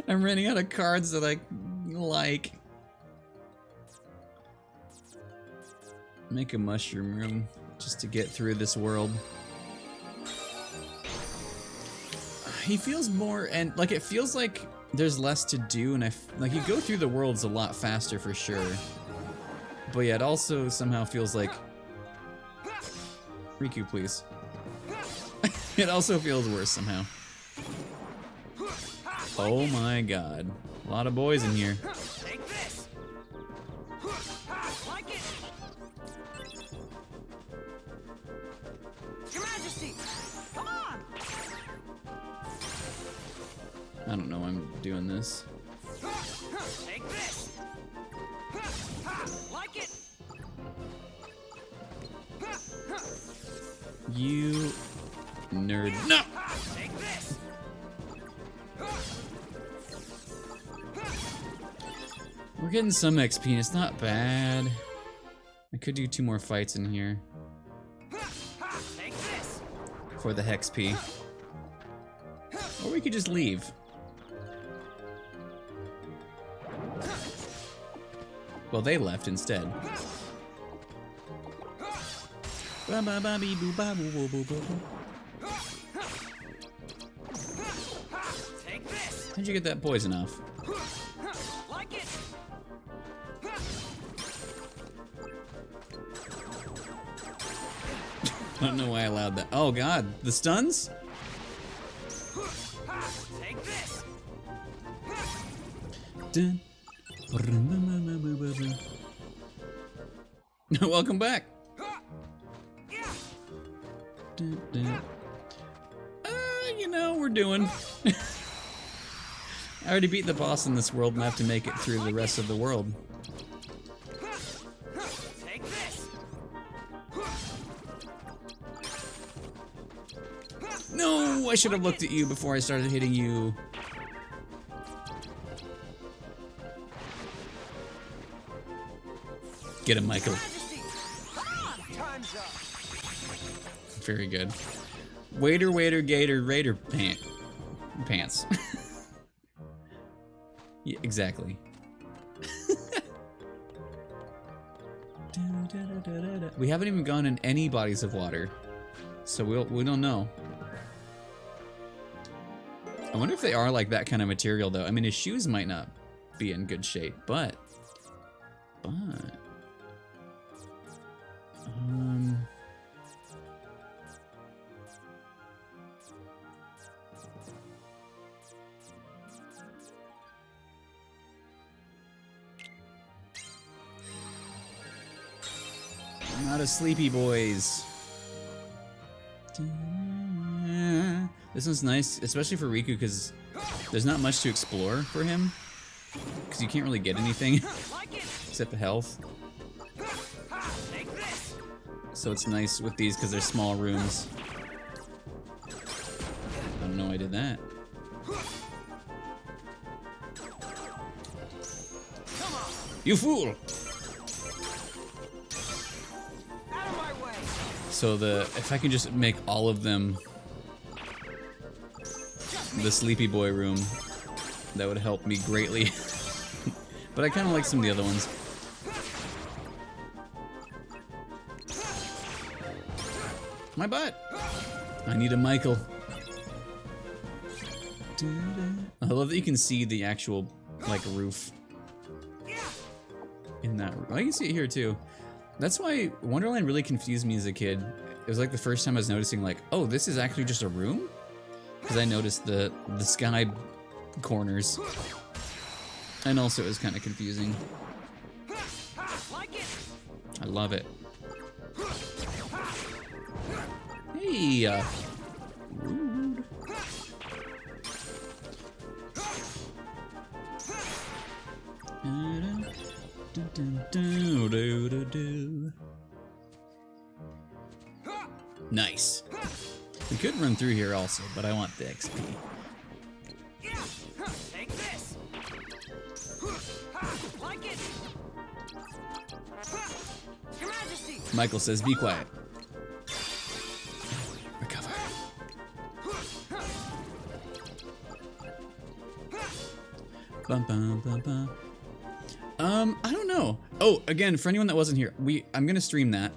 running out of cards that I like. Make a mushroom room just to get through this world. He feels more, and like it feels like there's less to do, and like you go through the worlds a lot faster for sure. But yeah, it also somehow feels like Riku, please. It also feels worse somehow. Oh my god. A lot of boys in here. Take this. Like it. Your Majesty, come on. I don't know why I'm doing this. Take this. Like it. You nerd. No! Take this. We're getting some XP and it's not bad. I could do 2 more fights in here Take this. for the Hex P. Or we could just leave. Well, they left instead. Take this. How'd you get that poison off? Like it. I don't know why I allowed that. Oh god, the stuns? Take this. Dun. Welcome back. Dun, dun. You know, we're doing. I already beat the boss in this world and I have to make it through the rest of the world. Take this. No, I should have looked at you before I started hitting you. Get him, Michael. Majesty, come on. Time's up. Very good. Waiter, waiter, gator, raider, pants. Yeah, exactly. We haven't even gone in any bodies of water, so we don't know. I wonder if they are like that kind of material, though. I mean, his shoes might not be in good shape, but. Not a sleepy boys. This one's nice, especially for Riku, because there's not much to explore for him. Because you can't really get anything except the health. So it's nice with these because they're small rooms. I don't know why I did that. You fool! So if I can just make all of them the sleepy boy room, that would help me greatly. But I kind of like some of the other ones. My butt! I need a Michael. I love that you can see the actual, like, roof in that room. I can see it here too. That's why Wonderland really confused me as a kid. It was like the first time I was noticing, like, oh, this is actually just a room? Because I noticed the sky corners. And also it was kind of confusing. I love it. Hey! Rude. Nice. We could run through here also, but I want the XP. Take this. Like it. Your Majesty. Michael says, be quiet. Recover. Bum, bum, bum, bum. I don't know. Oh, again, for anyone that wasn't here, I'm gonna stream that.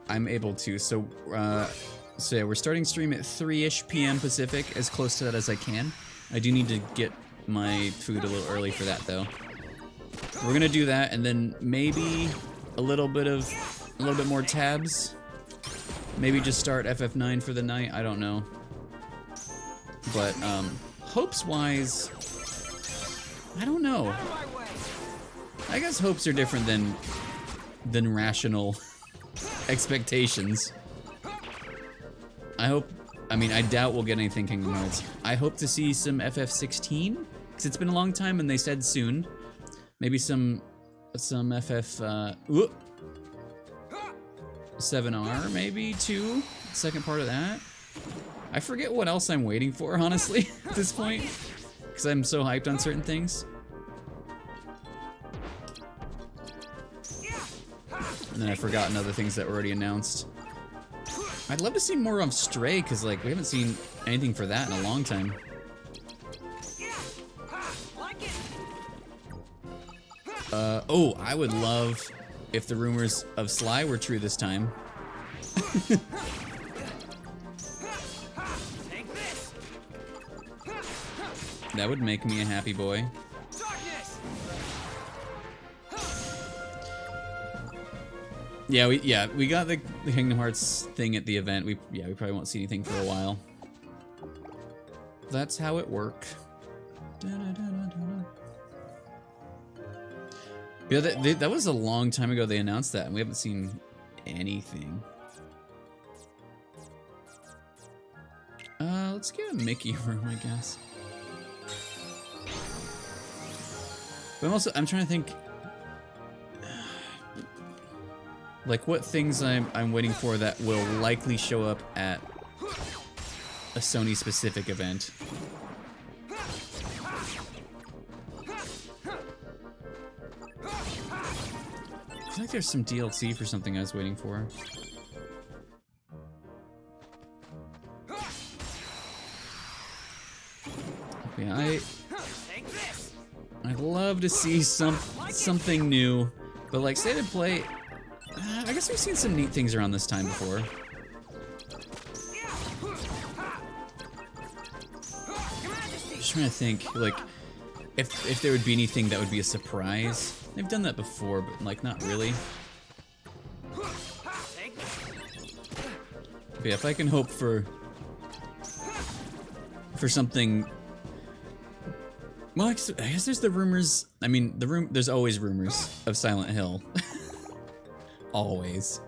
I'm able to. So yeah, we're starting stream at 3-ish p.m. Pacific, as close to that as I can. I do need to get my food a little early for that, though. We're gonna do that, and then maybe a little bit more tabs. Maybe just start FF9 for the night. I don't know. But hopes-wise, I don't know. Out of my way. I guess hopes are different than rational expectations. I mean, I doubt we'll get anything Kingdom Hearts. I hope to see some FF16, because it's been a long time and they said soon. Maybe some FF 7R, maybe too. Second part of that. I forget what else I'm waiting for, honestly, at this point, because I'm so hyped on certain things. And then I've forgotten other things that were already announced. I'd love to see more of Stray, because like we haven't seen anything for that in a long time. Oh, I would love if the rumors of Sly were true this time. That would make me a happy boy. Yeah, we got the Kingdom Hearts thing at the event. We probably won't see anything for a while. That's how it works. Yeah, that was a long time ago they announced that, and we haven't seen anything. Let's get a Mickey room, I guess. But I'm trying to think, like what things I'm waiting for that will likely show up at a Sony specific event. I feel like there's some DLC for something I was waiting for. Yeah, I'd love to see something new, but like State of Play, I guess we've seen some neat things around this time before. Just trying to think, like, if there would be anything that would be a surprise. They've done that before, but like not really. But yeah, if I can hope for something. Well, I guess there's the rumors. I mean, there's always rumors of Silent Hill. Always.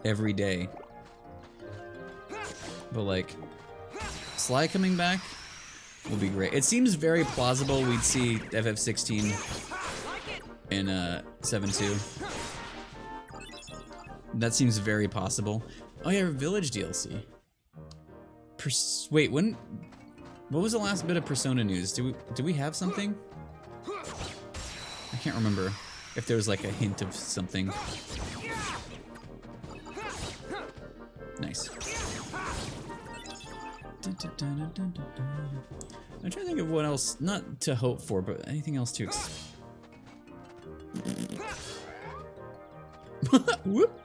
Every day. But like, Sly coming back will be great. It seems very plausible we'd see FF16 in 7-2. That seems very possible. Oh yeah, Village DLC. Wait, what was the last bit of Persona news? Do we have something? I can't remember if there was like a hint of something. Nice. I'm trying to think of what else, not to hope for, but anything else to Whoop.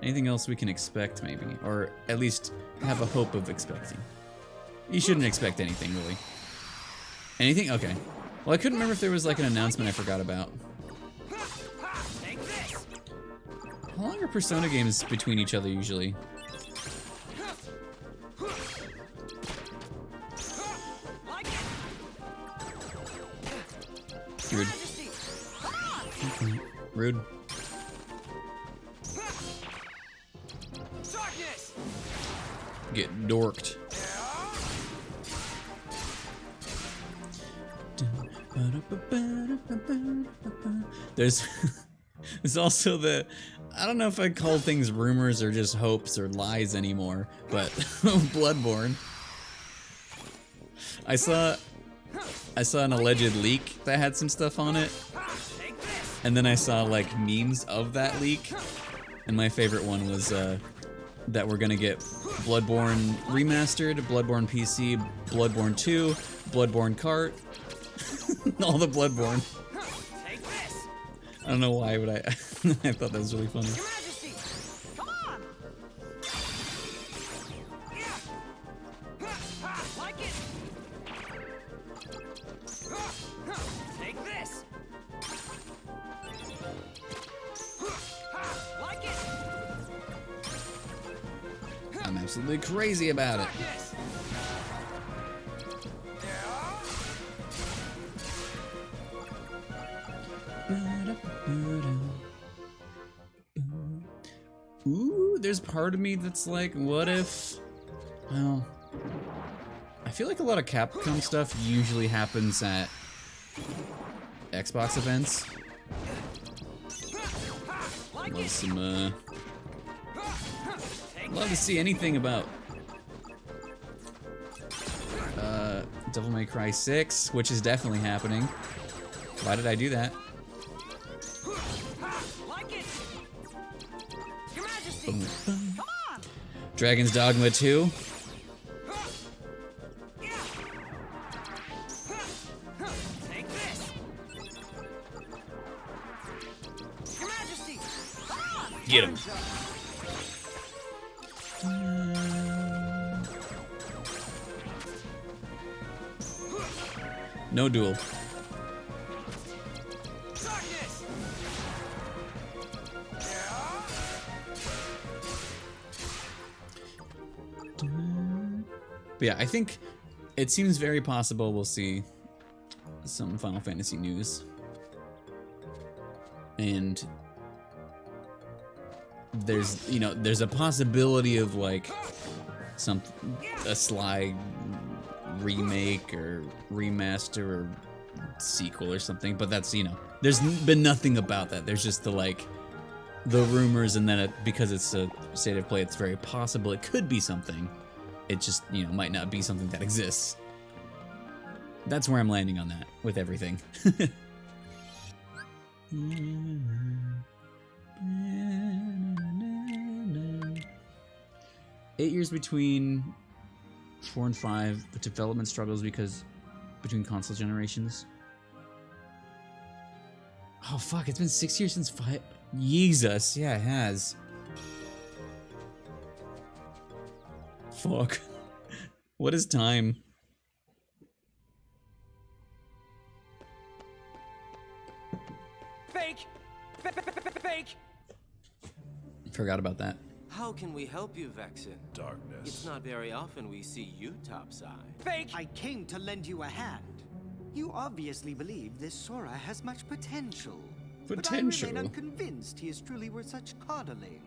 Anything else we can expect, maybe, or at least have a hope of expecting. You shouldn't expect anything, really. Anything? Okay. Well, I couldn't remember if there was like an announcement I forgot about. How long are Persona games between each other usually? Rude. Rude. Get dorked. There's also the, I don't know if I call things rumors or just hopes or lies anymore, but Bloodborne. I saw an alleged leak that had some stuff on it, and then I saw like memes of that leak, and my favorite one was that we're gonna get Bloodborne Remastered, Bloodborne PC, Bloodborne 2, Bloodborne Kart, all the Bloodborne. I don't know why, but I I thought that was really funny. I'm absolutely crazy about it. there's part of me that's like, what if... Well... I feel like a lot of Capcom stuff usually happens at Xbox events. Love some, love to see anything about Devil May Cry 6, which is definitely happening. Why did I do that? Boom, boom. Dragon's Dogma 2. Get him. No duel. But yeah, I think it seems very possible we'll see some Final Fantasy news. And there's, you know, there's a possibility of like a sly remake or remaster or sequel or something, but that's, you know, there's been nothing about that. There's just the like the rumors, and then because it's a state of play, it's very possible it could be something. It just, you know, might not be something that exists. That's where I'm landing on that with everything. 8 years between 4 and 5, but development struggles because between console generations. Oh fuck, it's been 6 years since 5. Jesus, yeah, it has. Fuck. What is time? Fake! Fake! Forgot about that. How can we help you, Vexen? Darkness. It's not very often we see you topside. Fake! I came to lend you a hand. You obviously believe this Sora has much potential. Potential? But I remain unconvinced he is truly worth such coddling.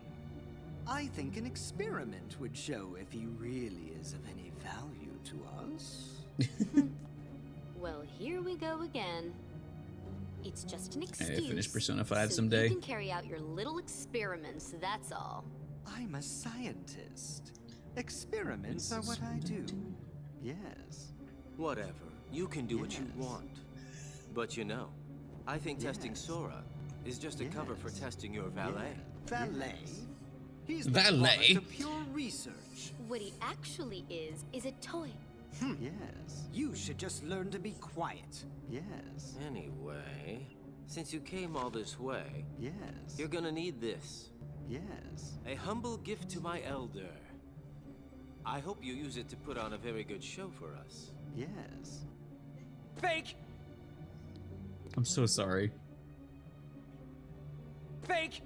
I think an experiment would show if he really is of any value to us. Well, here we go again. It's just an excuse. I finish Persona 5 so someday. You can carry out your little experiments, that's all. I'm a scientist. Experiments are what I do. Yes. Whatever. You can do what you Yes. want. But you know, I think testing Yes. Sora is just a cover for Yes. testing your valet. Valet? He's the Valet? product of pure research. What he actually is a toy. Yes. You should just learn to be quiet. Yes. Anyway, since you came all this way, Yes. you're gonna need this. Yes. A humble gift to my elder. I hope you use it to put on a very good show for us. Yes. Fake! I'm so sorry. Fake!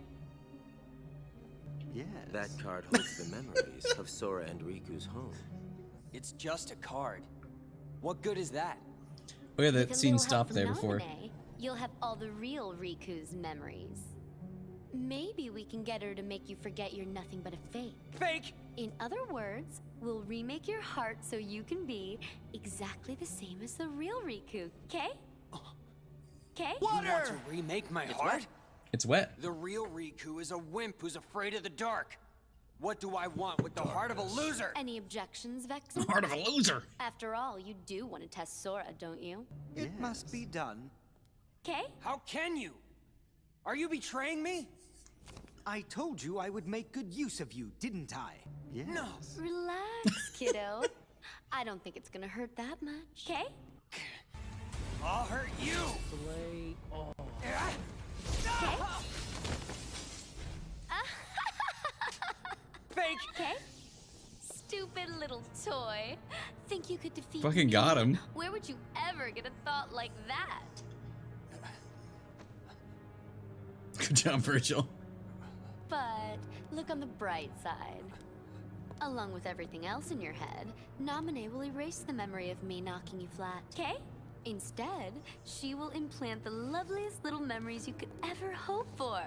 Yes. That card holds the memories of Sora and Riku's home. It's just a card. What good is that? Oh yeah, With that a scene little help stopped from there before. Naminé, you'll have all the real Riku's memories. Maybe we can get her to make you forget you're nothing but a fake. Fake! In other words, we'll remake your heart so you can be exactly the same as the real Riku, okay? Okay? You want to remake my heart? It's wet. The real Riku is a wimp who's afraid of the dark. What do I want with the heart of a loser? Any objections, Vexen? Heart of a loser. After all, you do want to test Sora, don't you? It must be done. Okay? How can you? Are you betraying me? I told you I would make good use of you, didn't I? Yes. No. Relax, kiddo. I don't think it's gonna hurt that much. Okay? I'll hurt you. Play on. Fake. Okay? Stupid little toy. Think you could defeat Fucking me? got him. Where would you ever get a thought like that? Good job, Virgil. But look on the bright side. Along with everything else in your head, Naminé will erase the memory of me knocking you flat, okay? Instead, she will implant the loveliest little memories you could ever hope for.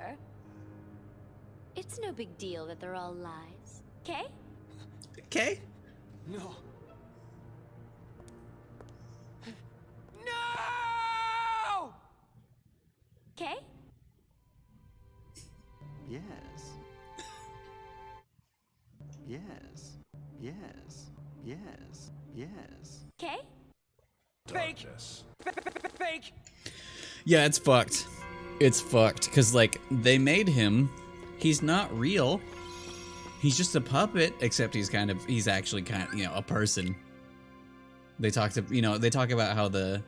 It's no big deal that they're all lies. Okay? Okay. No. No! Okay? Yes. Yes. Yes. Yes. Yes. Okay? Fake! Fake! Yeah, it's fucked. It's fucked because like they made him. He's not real. He's just a puppet, except he's actually kind of, a person. They talk about how the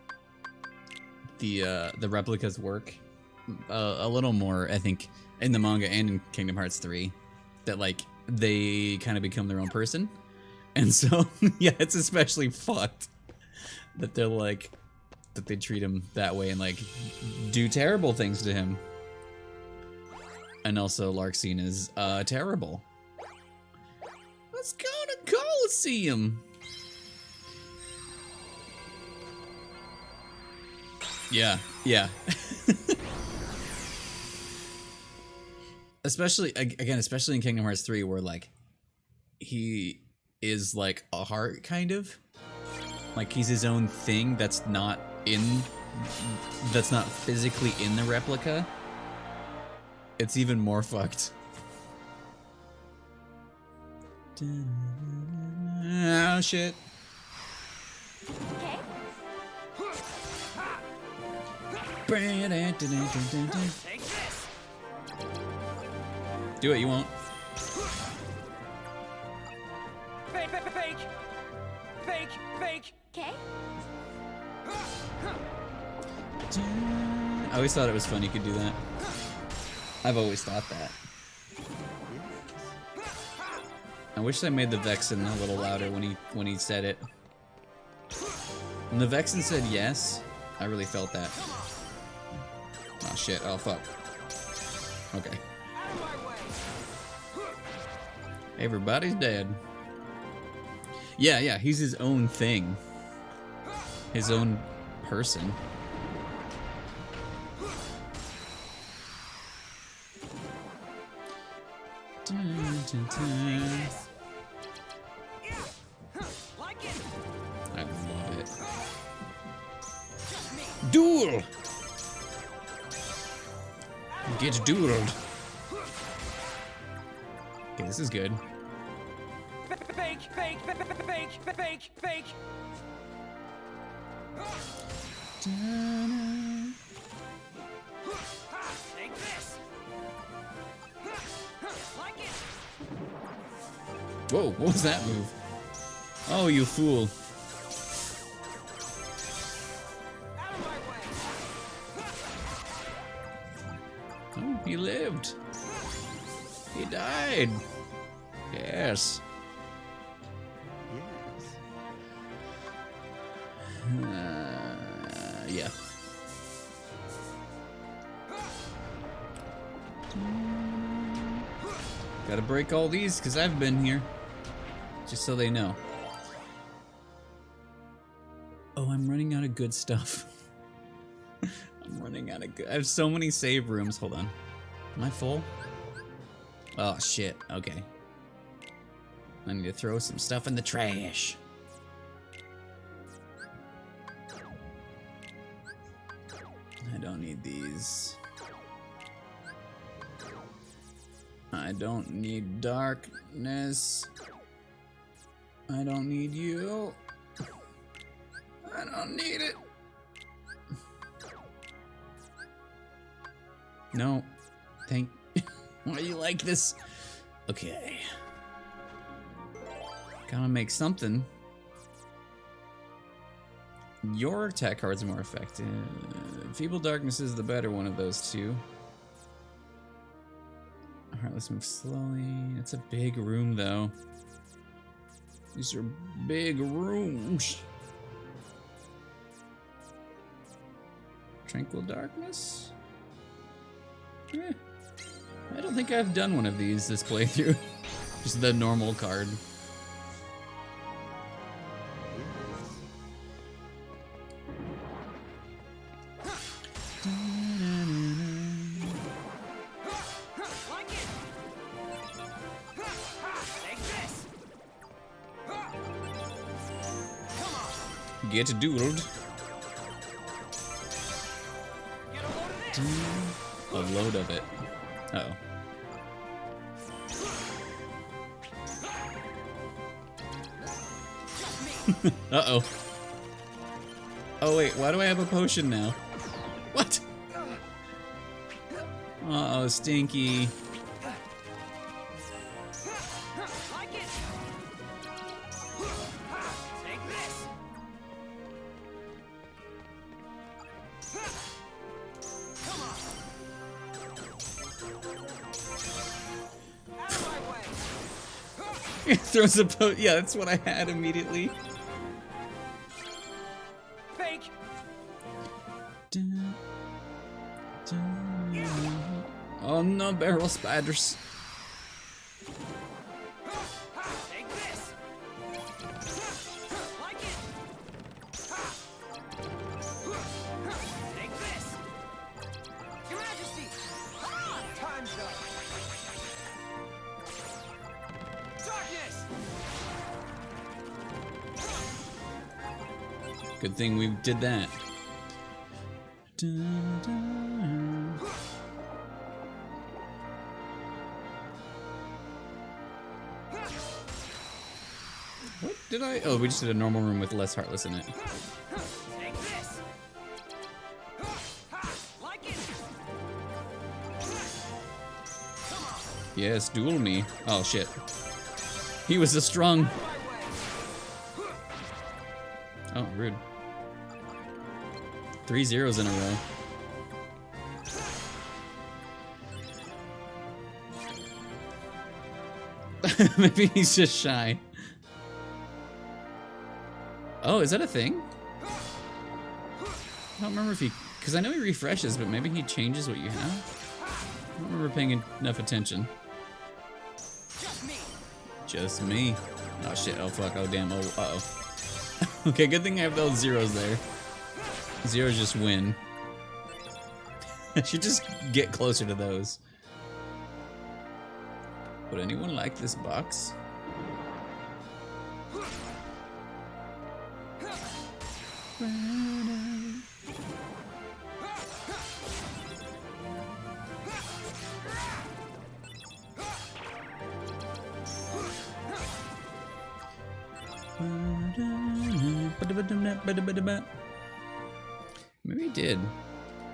replicas work a little more, I think, in the manga and in Kingdom Hearts 3, that like they kind of become their own person. And so yeah, it's especially fucked that they're like that they treat him that way and like do terrible things to him. And also Larxene is terrible. Let's go to Coliseum. Yeah. Especially in Kingdom Hearts 3, where like he is like a heart, kind of like he's his own thing that's not physically in the replica. It's even more fucked. Oh shit. Okay? Take this! Do it, you won't. Fake! Okay? I always thought it was fun you could do that. I've always thought that. I wish I made the Vexen a little louder when he said it. When the Vexen said yes, I really felt that. Oh shit, oh fuck. Okay. Everybody's dead. Yeah, he's his own thing. His own person. I love it. Duel! Get dueled. Okay, this is good. Fake! Take this! Like it! Whoa, what was that move? Oh, you fool. Out of my way! Oh, he lived. He died. Yes. Yeah. Gotta break all these because I've been here. Just so they know. Oh, I'm running out of good stuff. I'm running out of good. I have so many save rooms. Hold on. Am I full? Oh, shit. Okay. I need to throw some stuff in the trash. I don't need these. I don't need darkness. I don't need you. I don't need it. No. Thank. Why do you like this? Okay. Gotta make something. Your attack card's more effective. Feeble Darkness is the better one of those two. Alright, let's move slowly. It's a big room, though. These are big rooms. Tranquil Darkness? Eh. I don't think I've done one of these this playthrough. Just the normal card. Get dueled. A load of it. Uh-oh. Uh-oh. Oh wait, why do I have a potion now? What? Uh-oh, Stinky. Throws a yeah, that's what I had immediately. Fake. Oh no, barrel spiders. Take this. Like it. Take this. Your Majesty. Time's up. Darkness. Good thing we did that. What did I? Oh, we just did a normal room with less Heartless in it. Take this. Like it. Yes, duel me. Oh shit. He was a strong. Oh, rude. 3 zeros in a row. Maybe he's just shy. Oh, is that a thing? I don't remember if he... Because I know he refreshes, but maybe he changes what you have? I don't remember paying enough attention. Just me. Oh shit, oh fuck, oh damn, oh, uh-oh. Okay, good thing I have those zeros there. Zeros just win. I should just get closer to those. Would anyone like this box? Maybe he did.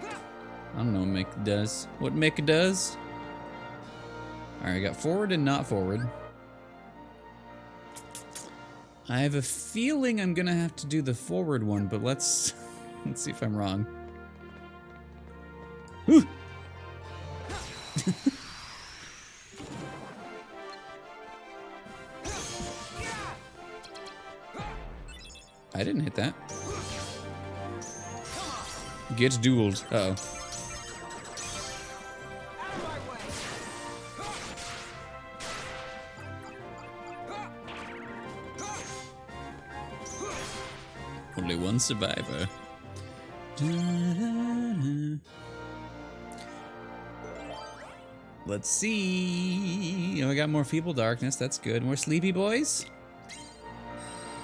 I don't know what Mick does. What Mick does? Alright, I got forward and not forward. I have a feeling I'm gonna have to do the forward one, but let's see if I'm wrong. Whew. I didn't hit that. Get dueled. Uh-oh. Only one survivor. Let's see. Oh, I got more Feeble Darkness. That's good. More Sleepy Boys.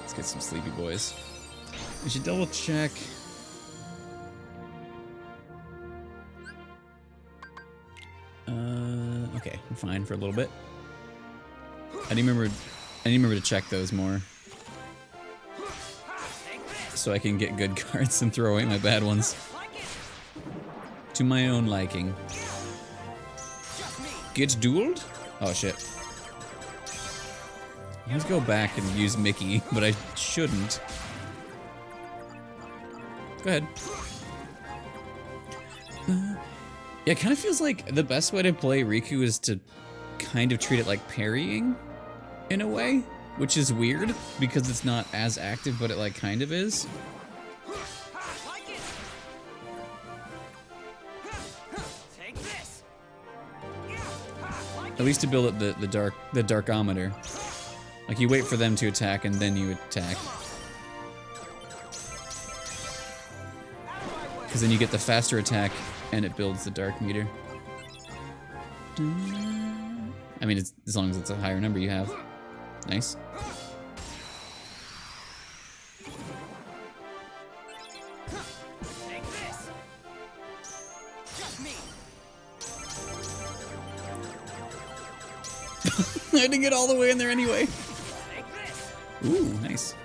Let's get some Sleepy Boys. We should double check. Okay, I'm fine for a little bit. I need to remember to check those more, so I can get good cards and throw away my bad ones. To my own liking. Get dueled? Oh shit. Let's go back and use Mickey, but I shouldn't. Go ahead. Yeah, it kind of feels like the best way to play Riku is to kind of treat it like parrying, in a way, which is weird because it's not as active, but it like kind of is. At least to build up the darkometer. Like you wait for them to attack and then you attack. Because then you get the faster attack and it builds the dark meter. I mean, it's, as long as it's a higher number you have. Nice. I didn't get all the way in there anyway. Ooh, nice.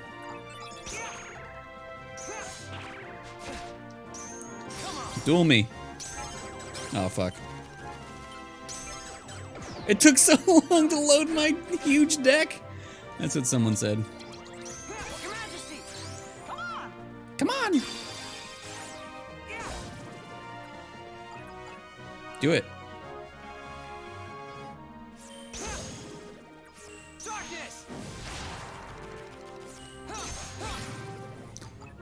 Duel me. Oh, fuck. It took so long to load my huge deck. That's what someone said. Your Majesty! Come on! Come on! Do it. Darkness!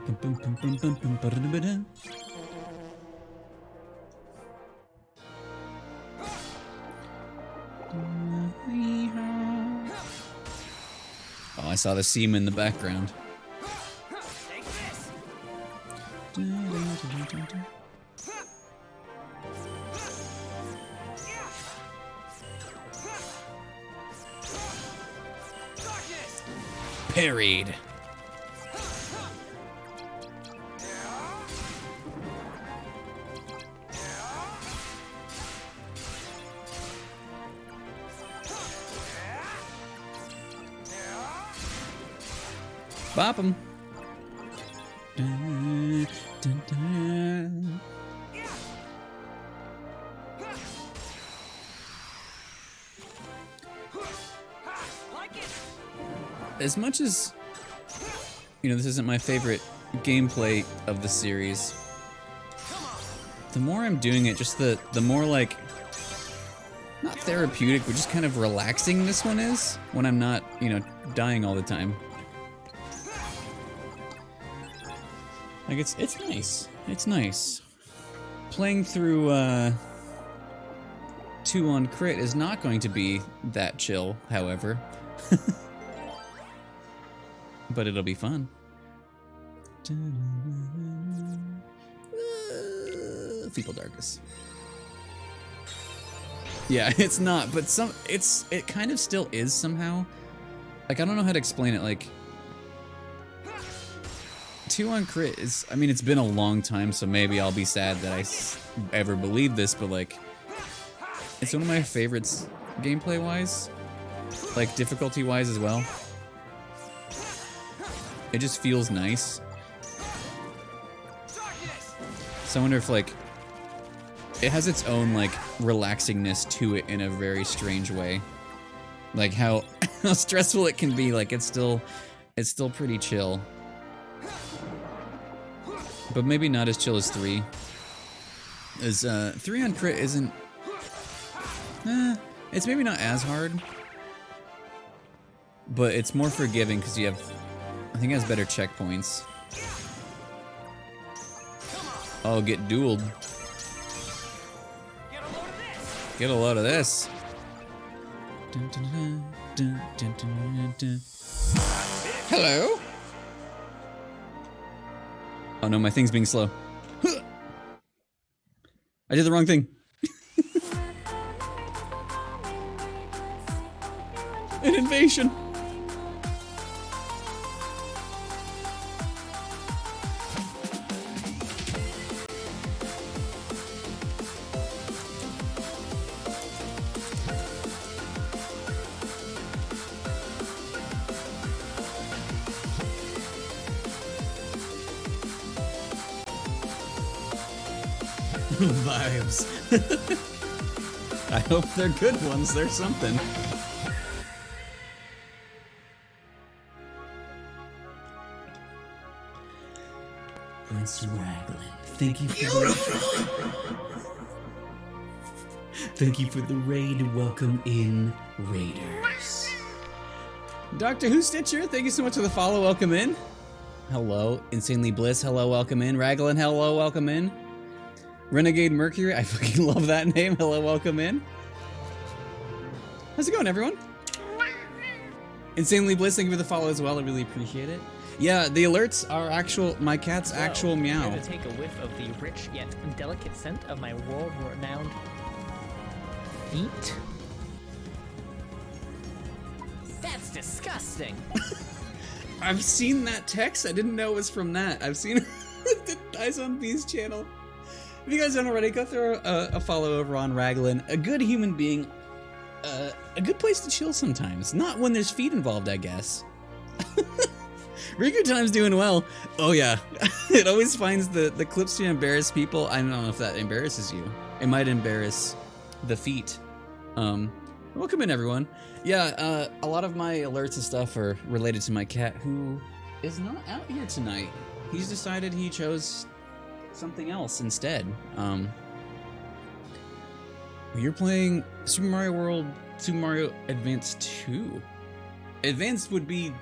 Bum, bum, bum, bum, bum, bum, ba-da-da-ba-da. Oh, I saw the seam in the background. Take this! Darkness! Parried. Bop him. Dun, dun, dun. Like it! As much as, you know, this isn't my favorite gameplay of the series, the more I'm doing it, just the more, like, not therapeutic, but just kind of relaxing this one is when I'm not, you know, dying all the time. Like, it's nice. It's nice. Playing through 2 on crit is not going to be that chill, however. But it'll be fun. Feeble Darkness. Yeah, it's not, but it kind of still is somehow. Like, I don't know how to explain it, like 2 on crit is, I mean, it's been a long time, so maybe I'll be sad that I ever believed this, but like, it's one of my favorites gameplay-wise, like difficulty-wise as well. It just feels nice. So I wonder if, like, it has its own, like, relaxingness to it in a very strange way. Like how stressful it can be, like it's still pretty chill. But maybe not as chill as 3. As 3 on crit isn't, it's maybe not as hard, but it's more forgiving because you have, I think it has better checkpoints. Oh, get dueled. Get a load of this. Dun, dun, dun, dun, dun, dun, dun. Hello? Oh no, my thing's being slow. I did the wrong thing. An invasion. Vibes. I hope they're good ones. They're something. Prince Raglan, thank you for thank you for the raid. Welcome in, Raiders. Doctor Who Stitcher, thank you so much for the follow. Welcome in. Hello, Insanely Bliss. Hello, welcome in. Raglan, hello, welcome in. Renegade Mercury, I fucking love that name. Hello, welcome in. How's it going, everyone? Insanely Bliss, thank you for the follow as well. I really appreciate it. Yeah, the alerts are actual, my cat's actual meow. I'm gonna take a whiff of the rich yet delicate scent of my world-renowned feet. That's disgusting. I've seen that text. I didn't know it was from that. I've seen the Eyes on Bees channel. If you guys don't already, go throw a follow over on Raglan. A good human being. a good place to chill sometimes. Not when there's feet involved, I guess. Riku Time's doing well. Oh yeah, it always finds the clips to embarrass people. I don't know if that embarrasses you. It might embarrass the feet. Welcome in, everyone. Yeah, a lot of my alerts and stuff are related to my cat, who is not out here tonight. He's decided he chose something else instead. You're playing Super Mario World, Super Mario Advance 2. Advance would be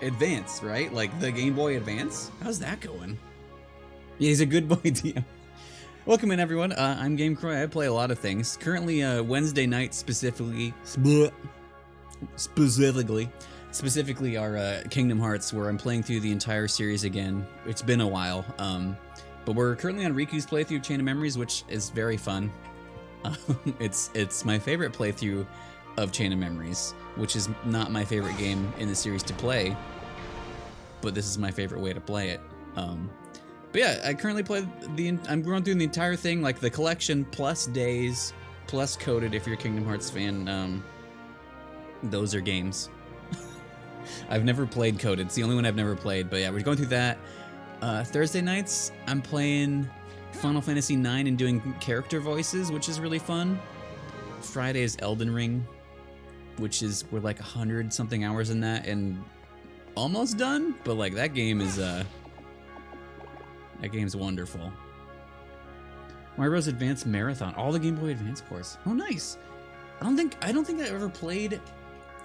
Advance, right? Like the Game Boy Advance? How's that going? Yeah, he's a good boy DM. Welcome in, everyone. I'm GameCroy. I play a lot of things. Currently, Wednesday night specifically our Kingdom Hearts, where I'm playing through the entire series again. It's been a while, but we're currently on Riku's playthrough of Chain of Memories, which is very fun. It's my favorite playthrough of Chain of Memories, which is not my favorite game in the series to play, but this is my favorite way to play it. But yeah, I currently play I'm going through the entire thing, like the collection plus days plus coded. If you're a Kingdom Hearts fan, those are games. I've never played coded. It's the only one I've never played. But yeah, we're going through that. Thursday nights, I'm playing Final Fantasy IX and doing character voices, which is really fun. Friday is Elden Ring, which is we're like 100-something hours in that and almost done. But like that game is that game's wonderful. Mario Bros. Advance Marathon, all the Game Boy Advance cores. Oh, nice. I don't think I ever played.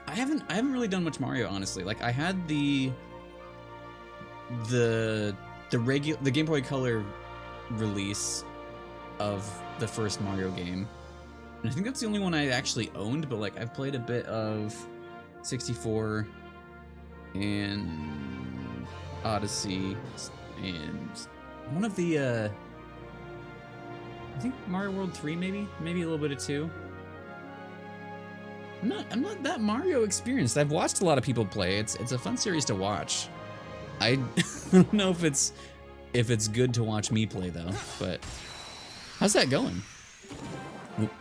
I haven't really done much Mario, honestly. Like I had the Game Boy Color release of the first Mario game, and I think that's the only one I actually owned. But like I've played a bit of 64 and Odyssey and one of the I think Mario World 3, maybe a little bit of 2. I'm not that Mario experienced. I've watched a lot of people play. It's a fun series to watch. I don't know if it's good to watch me play though. But how's that going? Oop.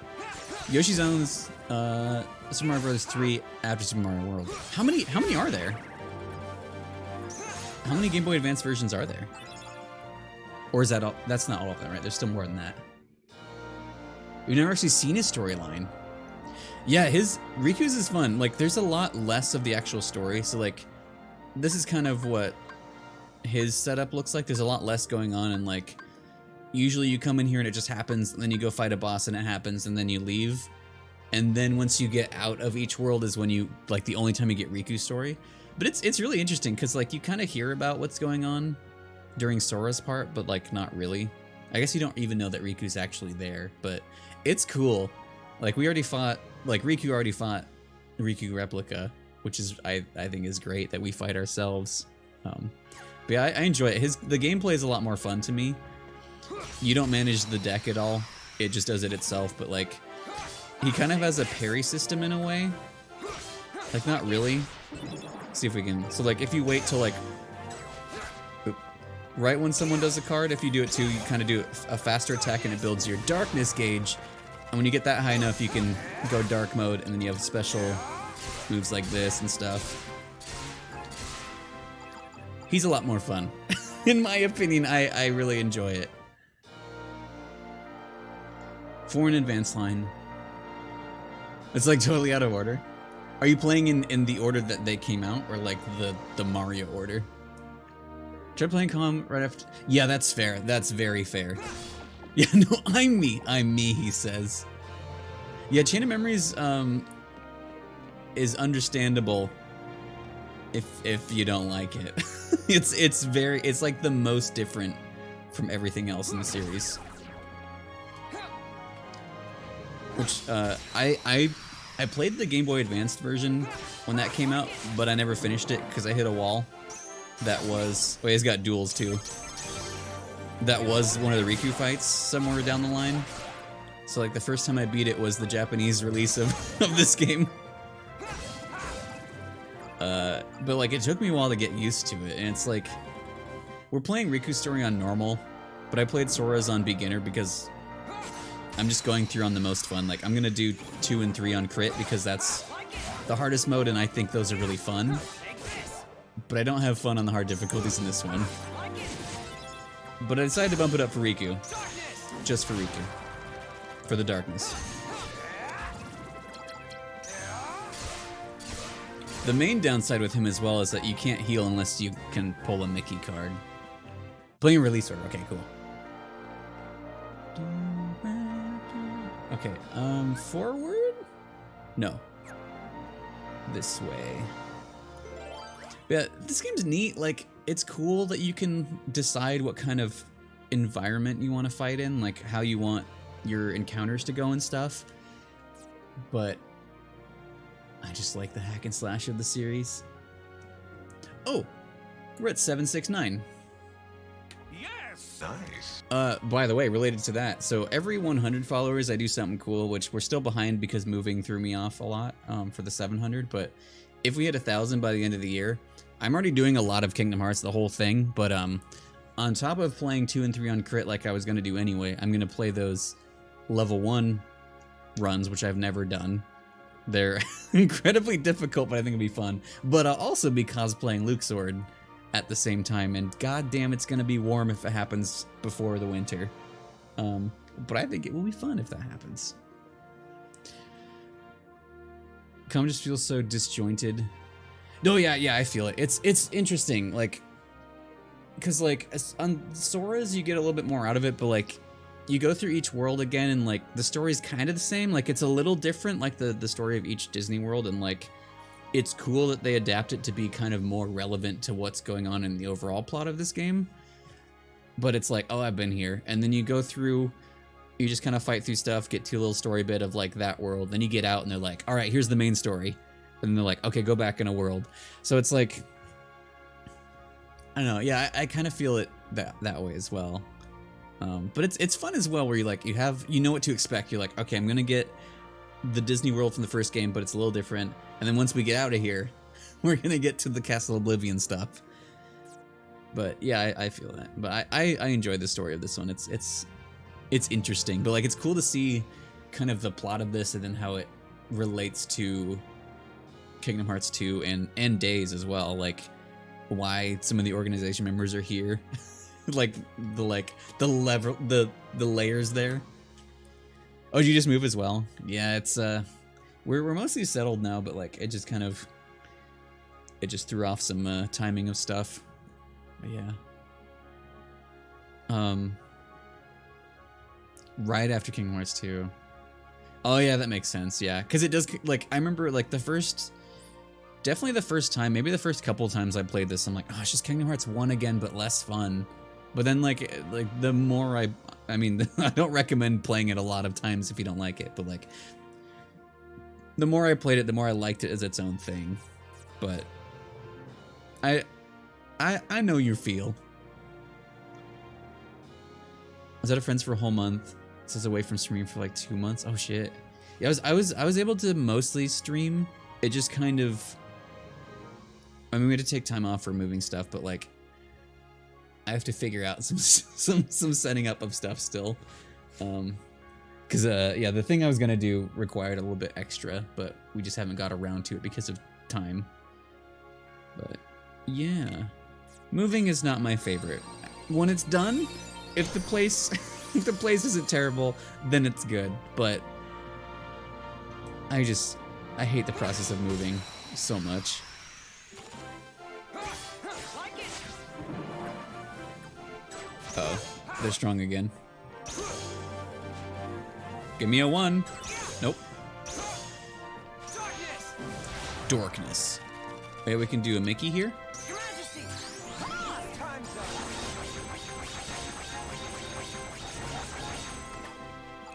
Yoshi's Island's Super Mario Bros. 3 after Super Mario World. How many are there? How many Game Boy Advance versions are there? Or is that all? That's not all of them, right? There's still more than that. We've never actually seen his storyline. Yeah, Riku's is fun. Like, there's a lot less of the actual story. So, like, this is kind of what his setup looks like. There's a lot less going on, and like, usually you come in here and it just happens, and then you go fight a boss and it happens, and then you leave. And then once you get out of each world is when you, like, the only time you get Riku's story. But it's really interesting because, like, you kind of hear about what's going on during Sora's part, but, like, not really. I guess you don't even know that Riku's actually there, but it's cool. Like, we already fought, like, Riku already fought Riku Replica, which is, I think is great that we fight ourselves. But yeah, I enjoy it. The gameplay is a lot more fun to me. You don't manage the deck at all. It just does it itself, but, like, he kind of has a parry system in a way. Like, not really. Let's see if we can, so, like, if you wait till, like, right when someone does a card, if you do it too, you kind of do a faster attack and it builds your darkness gauge. And when you get that high enough, you can go dark mode, and then you have special moves like this and stuff. He's a lot more fun. In my opinion, I really enjoy it. Foreign advance line. It's like totally out of order. Are you playing in the order that they came out, or like the Mario order? Try playing calm right after. Yeah, that's fair. That's very fair. Yeah, no, I'm me, he says. Yeah, Chain of Memories is understandable if you don't like it. It's like the most different from everything else in the series. Which I played the Game Boy Advanced version when that came out, but I never finished it because I hit a wall. That was, well, he's got duels too. That was one of the Riku fights somewhere down the line. So like the first time I beat it was the Japanese release of this game. But like it took me a while to get used to it, and it's like we're playing Riku's story on normal, but I played Sora's on beginner because I'm just going through on the most fun. Like, I'm gonna do 2 and 3 on crit because that's the hardest mode, and I think those are really fun. But I don't have fun on the hard difficulties in this one. But I decided to bump it up for Riku. Just for Riku. For the darkness. The main downside with him as well is that you can't heal unless you can pull a Mickey card. Playing release order. Okay, cool. Okay, forward? No. This way. Yeah, this game's neat. Like, it's cool that you can decide what kind of environment you want to fight in, like how you want your encounters to go and stuff. But I just like the hack and slash of the series. Oh, we're at 769. Yes! Nice. By the way, related to that, so every 100 followers I do something cool, which we're still behind because moving threw me off a lot for the 700, but if we hit 1,000 by the end of the year, I'm already doing a lot of Kingdom Hearts, the whole thing, but on top of playing 2 and 3 on crit like I was going to do anyway, I'm going to play those level 1 runs, which I've never done. They're incredibly difficult, but I think it'll be fun. But I'll also be cosplaying Luke Sword at the same time, and goddamn, it's going to be warm if it happens before the winter. But I think it will be fun if that happens. Come just feels so disjointed. No, yeah, I feel it. It's interesting, like, because like on Sora's you get a little bit more out of it, but like you go through each world again and like the story's kind of the same. Like it's a little different, like the story of each Disney world, and like it's cool that they adapt it to be kind of more relevant to what's going on in the overall plot of this game. But it's like, oh, I've been here, and then you go through. You just kind of fight through stuff, get to a little story bit of like that world, then you get out and they're like, all right, here's the main story. And they're like, okay, go back in a world. So it's like, I don't know, yeah, I kind of feel it that way as well. But it's fun as well where you know what to expect. You're like, okay, I'm gonna get the Disney World from the first game, but it's a little different. And then once we get out of here, we're gonna get to the Castle Oblivion stuff. But yeah, I feel that. But I enjoy the story of this one. It's interesting, but like it's cool to see kind of the plot of this and then how it relates to Kingdom Hearts 2 and Days as well, like why some of the organization members are here. like the layers there. Oh, did you just move as well? Yeah, it's we're mostly settled now, but like it just threw off some timing of stuff. But yeah. Right after Kingdom Hearts 2. Oh yeah, that makes sense, yeah. Because it does, like, I remember, like, definitely the first time, maybe the first couple times I played this, I'm like, oh, it's just Kingdom Hearts 1 again, but less fun. But then, like the more I mean, I don't recommend playing it a lot of times if you don't like it, but, like, the more I played it, the more I liked it as its own thing. But I know your feel. I was out of friends for a whole month. It says away from stream for like 2 months. Oh shit. Yeah, I was able to mostly stream. It just kind of, I mean, we had to take time off for moving stuff, but like I have to figure out some setting up of stuff still. Cause yeah, the thing I was gonna do required a little bit extra, but we just haven't got around to it because of time. But yeah, moving is not my favorite. When it's done, if the place isn't terrible, then it's good. But I hate the process of moving so much. Uh-oh, they're strong again. Give me a 1. Nope. Dorkness. Okay, we can do a Mickey here.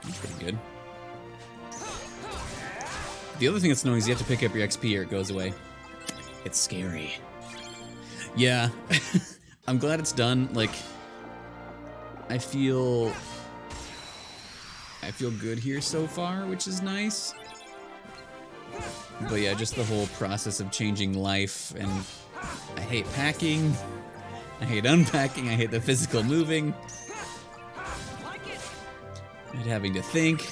That's pretty good. The other thing that's annoying is you have to pick up your XP or it goes away. It's scary. Yeah. I'm glad it's done. Like, I feel good here so far, which is nice. But yeah, just the whole process of changing life, and I hate packing, I hate unpacking, I hate the physical moving. Not having to think.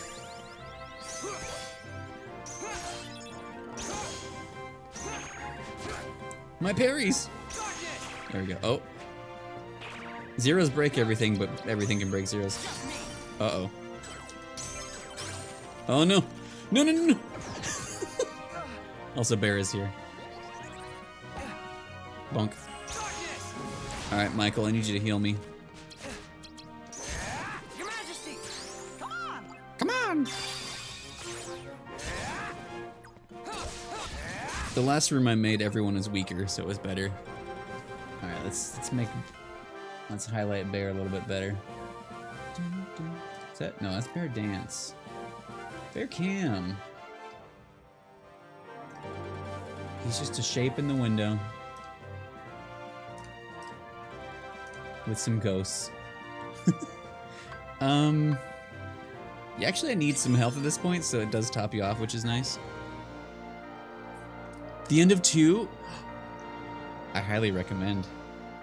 My parries! There we go. Oh. Zeros break everything, but everything can break zeros. Uh-oh. Oh no! No, no, no, no! Also, Bear is here. Bonk. Alright, Michael, I need you to heal me. Your Majesty! Come on! Come on! The last room I made, everyone was weaker, so it was better. Alright, let's highlight Bear a little bit better. Is that? No, that's Bear Dance. Bear Cam. He's just a shape in the window. With some ghosts. Yeah, actually I need some health at this point, so it does top you off, which is nice. The end of 2, I highly recommend.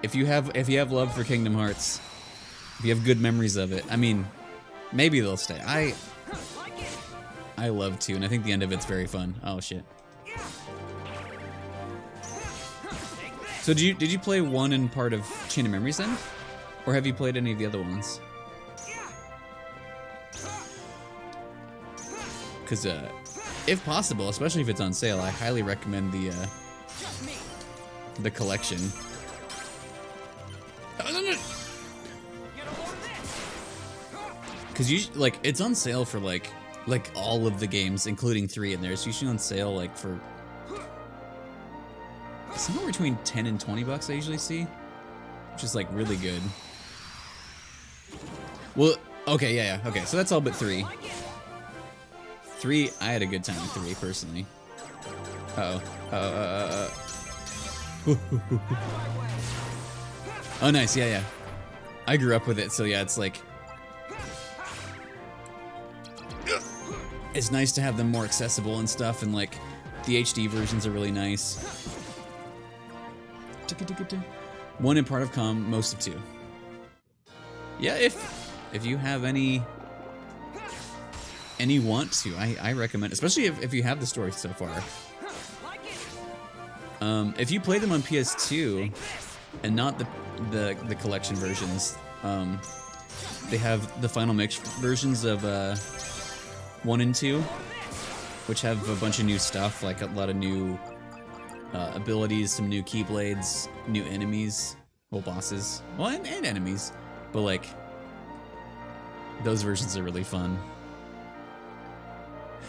If you have love for Kingdom Hearts, if you have good memories of it, I mean, maybe they'll stay. I love 2, and I think the end of it's very fun. Oh shit. So did you play 1 and part of Chain of Memories then? Or have you played any of the other ones? Because if possible, especially if it's on sale, I highly recommend the collection. Because you like it's on sale for like all of the games, including 3 in there. It's usually on sale like for somewhere between 10 and 20 bucks. I usually see, which is like really good. Well, okay, yeah, okay. So that's all but 3. 3, I had a good time with 3 personally. Oh, nice, yeah. I grew up with it, so yeah, it's like it's nice to have them more accessible and stuff, and like the HD versions are really nice. 1 in part of Com, most of 2. Yeah, if you have any want to, I recommend, especially if you have the story so far. If you play them on PS2 and not the collection versions, they have the final mix versions of 1 and 2, which have a bunch of new stuff, like a lot of new abilities, some new keyblades, new enemies, well, bosses, well, and enemies, but like those versions are really fun.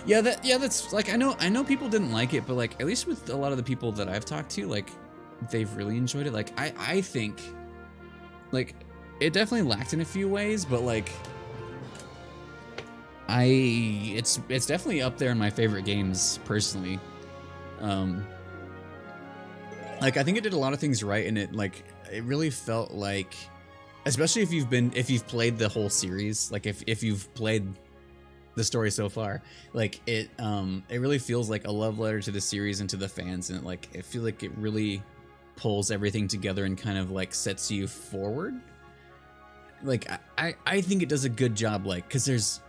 Yeah, that's like I know people didn't like it, but like at least with a lot of the people that I've talked to, like they've really enjoyed it. Like I think like it definitely lacked in a few ways, but like it's definitely up there in my favorite games personally. Like I think it did a lot of things right, and it really felt like, especially if you've played the whole series, like if you've played the story so far, like it really feels like a love letter to the series and to the fans, and I feel like it really pulls everything together and kind of like sets you forward. Like I think it does a good job, like, because there's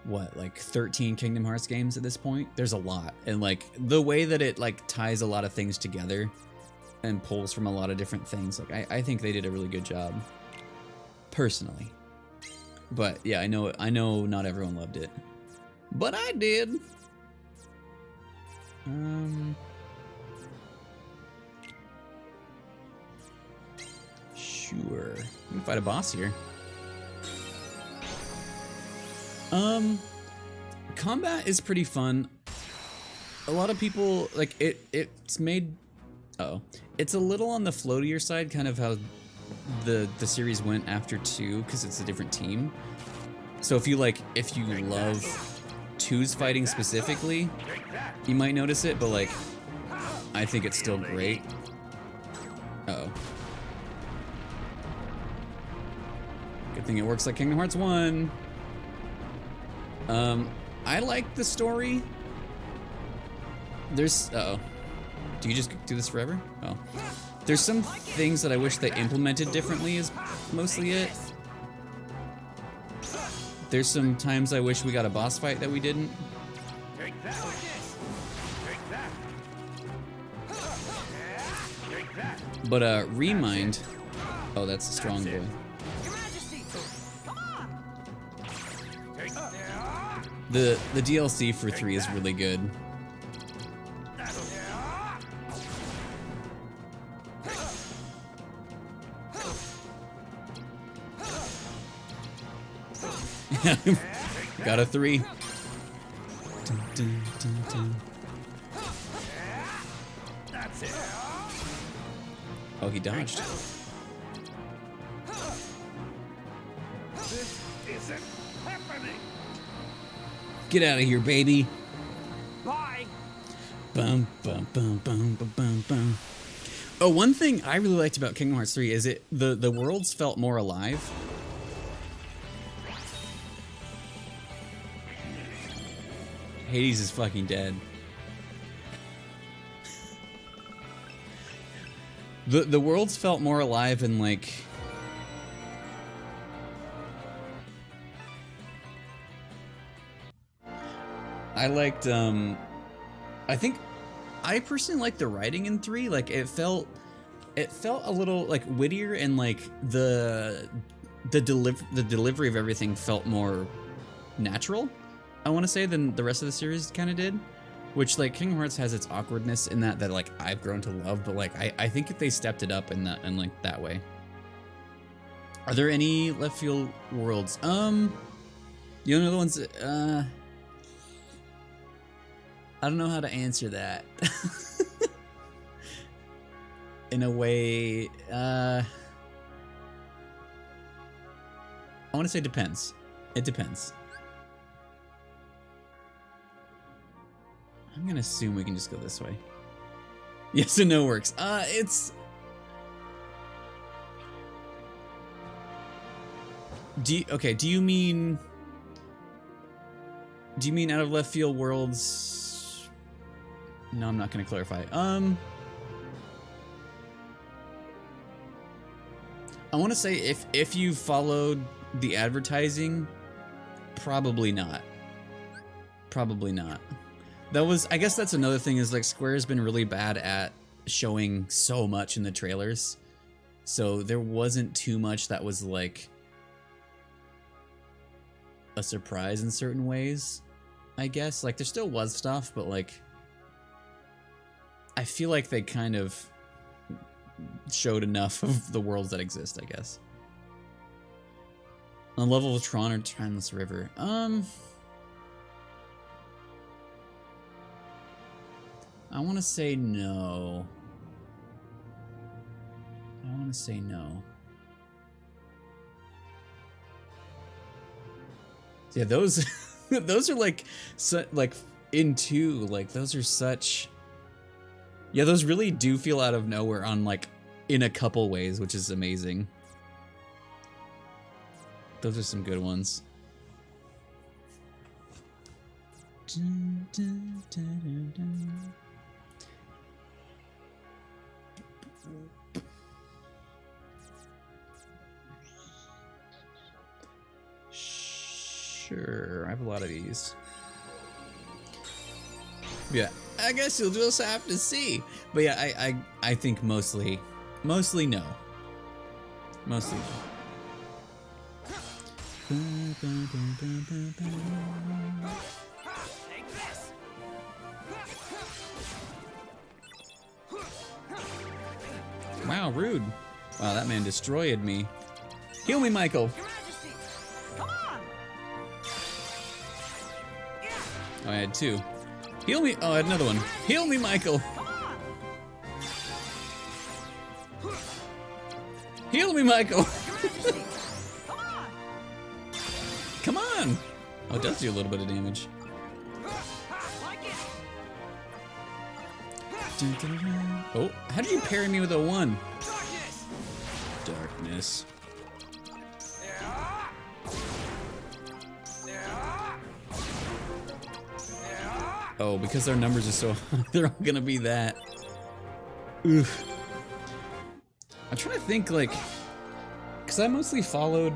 what, like 13 Kingdom Hearts games at this point. There's a lot, and like the way that it like ties a lot of things together and pulls from a lot of different things, like I think they did a really good job personally. But yeah, I know not everyone loved it, but I did. Sure, we can fight a boss here. Combat is pretty fun. A lot of people like it. It's made. It's a little on the floatier side, kind of how the series went after 2, because it's a different team. So if you love 2's fighting specifically, you might notice it, but like I think it's still great. Good thing it works like Kingdom Hearts 1. I like the story. There's do you just do this forever? Oh. There's some things that I wish they implemented differently, is mostly it. There's some times I wish we got a boss fight that we didn't. Take that. Take that. Take that. But Remind. Oh, that's a strong boy. Your Majesty, come on! Take The DLC for 3 is really good. Got a 3. Dun, dun, dun, dun. That's it. Oh, he dodged. This isn't happening. Get out of here, baby. Bye! Bum, bum, bum, bum, bum, bum, bum. Oh, one thing I really liked about Kingdom Hearts 3 is the worlds felt more alive. Hades is fucking dead. The worlds felt more alive and like I liked I think I personally liked the writing in 3. Like it felt a little like wittier and like the delivery of everything felt more natural, I want to say, than the rest of the series kind of did. Which, like, Kingdom Hearts has its awkwardness in that like I've grown to love, but like I think if they stepped it up in like that way. Are there any left field worlds? You know the ones that, I don't know how to answer that. In a way, I want to say depends. It depends. I'm gonna assume we can just go this way. Yes and no works. It's... Okay, do you mean out of left field worlds? No, I'm not gonna clarify. I want to say if you followed the advertising, probably not. Probably not. That was, I guess that's another thing, is like Square has been really bad at showing so much in the trailers. So there wasn't too much that was like a surprise in certain ways, I guess. Like there still was stuff, but like I feel like they kind of showed enough of the worlds that exist, I guess. On the level of Tron or Timeless River. I want to say no. I want to say no. Yeah, those those are like in 2, like those are such, yeah, those really do feel out of nowhere on like in a couple ways, which is amazing. Those are some good ones. Dun, dun, dun, dun, dun. Sure, I have a lot of these. Yeah, I guess you'll just have to see. But yeah, I think mostly no. Mostly no. Take this! Wow, rude. Wow, that man destroyed me. Heal me, Michael. Your Majesty, come on! Oh, I had 2. Heal me. Oh, I had another one. Heal me, Michael. Come on! Heal me, Michael. Your Majesty, come on! Come on. Oh, it does do a little bit of damage. Like it! Dun, dun, dun. Oh, how did you parry me with a 1? Darkness! Darkness. Oh, because their numbers are so high, they're all gonna be that. Oof. I'm trying to think, like, because I mostly followed...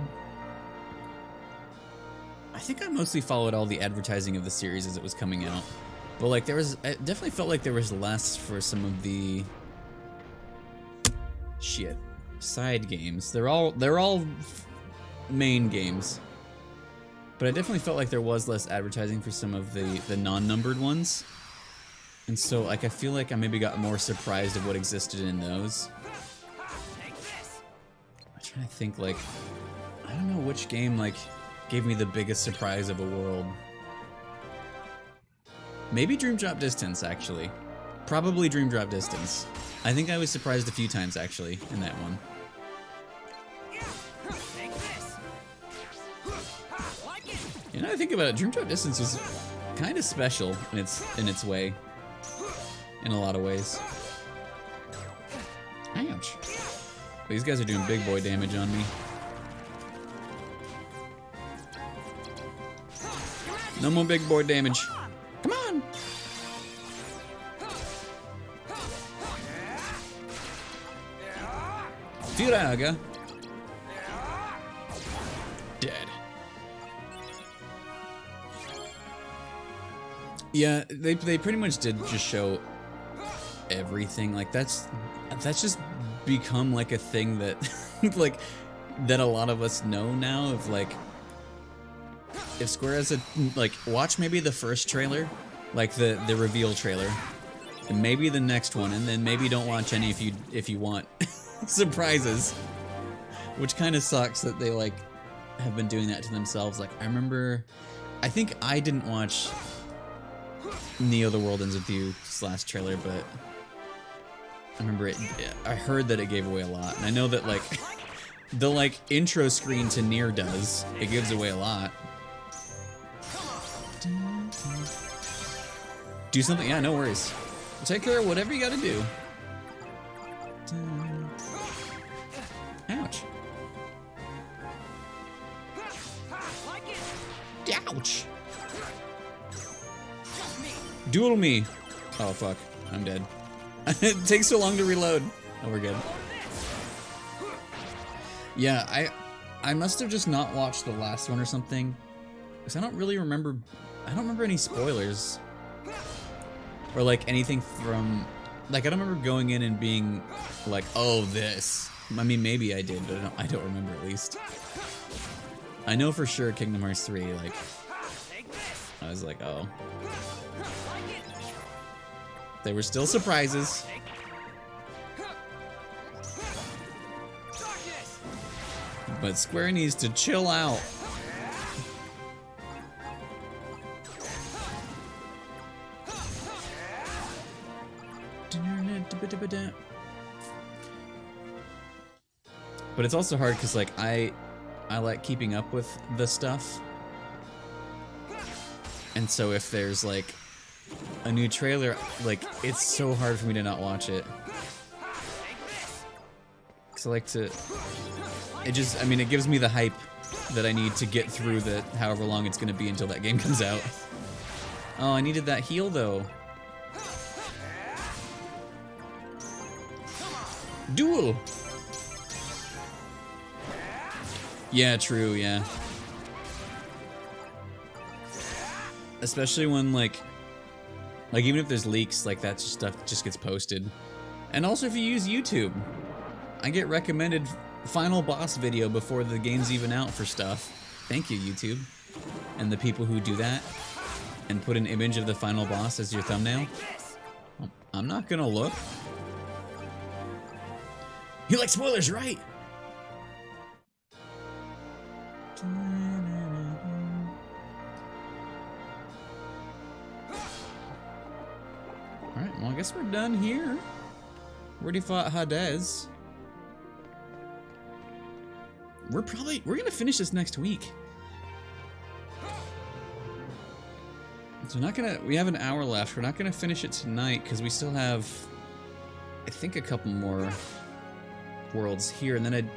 I think I mostly followed all the advertising of the series as it was coming out. But like it definitely felt like there was less for some of the side games. They're all main games. But I definitely felt like there was less advertising for some of the non-numbered ones. And so like I feel like I maybe got more surprised of what existed in those. I'm trying to think, like, I don't know which game like gave me the biggest surprise of a world. Maybe Dream Drop Distance, actually. Probably Dream Drop Distance. I think I was surprised a few times actually in that one. You know, I think about it, Dream Drop Distance was kind of special in its way. In a lot of ways. Ouch. These guys are doing big boy damage on me. No more big boy damage. Come on! Firaga. Dead. Yeah, they pretty much did just show everything. Like that's just become like a thing that like that a lot of us know now. Of like, if Square has a like, watch maybe the first trailer, like the reveal trailer, and maybe the next one, and then maybe don't watch any if you want surprises. Which kind of sucks that they like have been doing that to themselves. Like I think I didn't watch Neo: The World Ends With You's last trailer, but I remember I heard that it gave away a lot, and I know that like the like intro screen to Nier does. It gives away a lot. Do something, yeah, no worries. Take care of whatever you gotta do. Ouch. Ouch. Duel me. Oh fuck, I'm dead. It takes so long to reload. Oh, we're good. Yeah, I must have just not watched the last one or something, because I don't remember any spoilers. Or like anything from, like I don't remember going in and being like, oh this. I mean maybe I did, but I don't remember at least. I know for sure Kingdom Hearts 3, like, I was like, oh. There were still surprises. But Square needs to chill out. But it's also hard because like I like keeping up with the stuff. And so if there's like a new trailer, like it's so hard for me to not watch it. Cause I like to, it gives me the hype that I need to get through the however long it's gonna be until that game comes out. Oh, I needed that heal though. Duel! Yeah, true, yeah. Especially when like even if there's leaks, like that stuff just gets posted. And also if you use YouTube, I get recommended final boss video before the game's even out for stuff. Thank you, YouTube. And the people who do that and put an image of the final boss as your thumbnail. I'm not gonna look. You like spoilers, right? Alright, well I guess we're done here. Already fought Hades. We're gonna finish this next week. So we have an hour left. We're not gonna finish it tonight because we still have, I think, a couple more worlds here, and then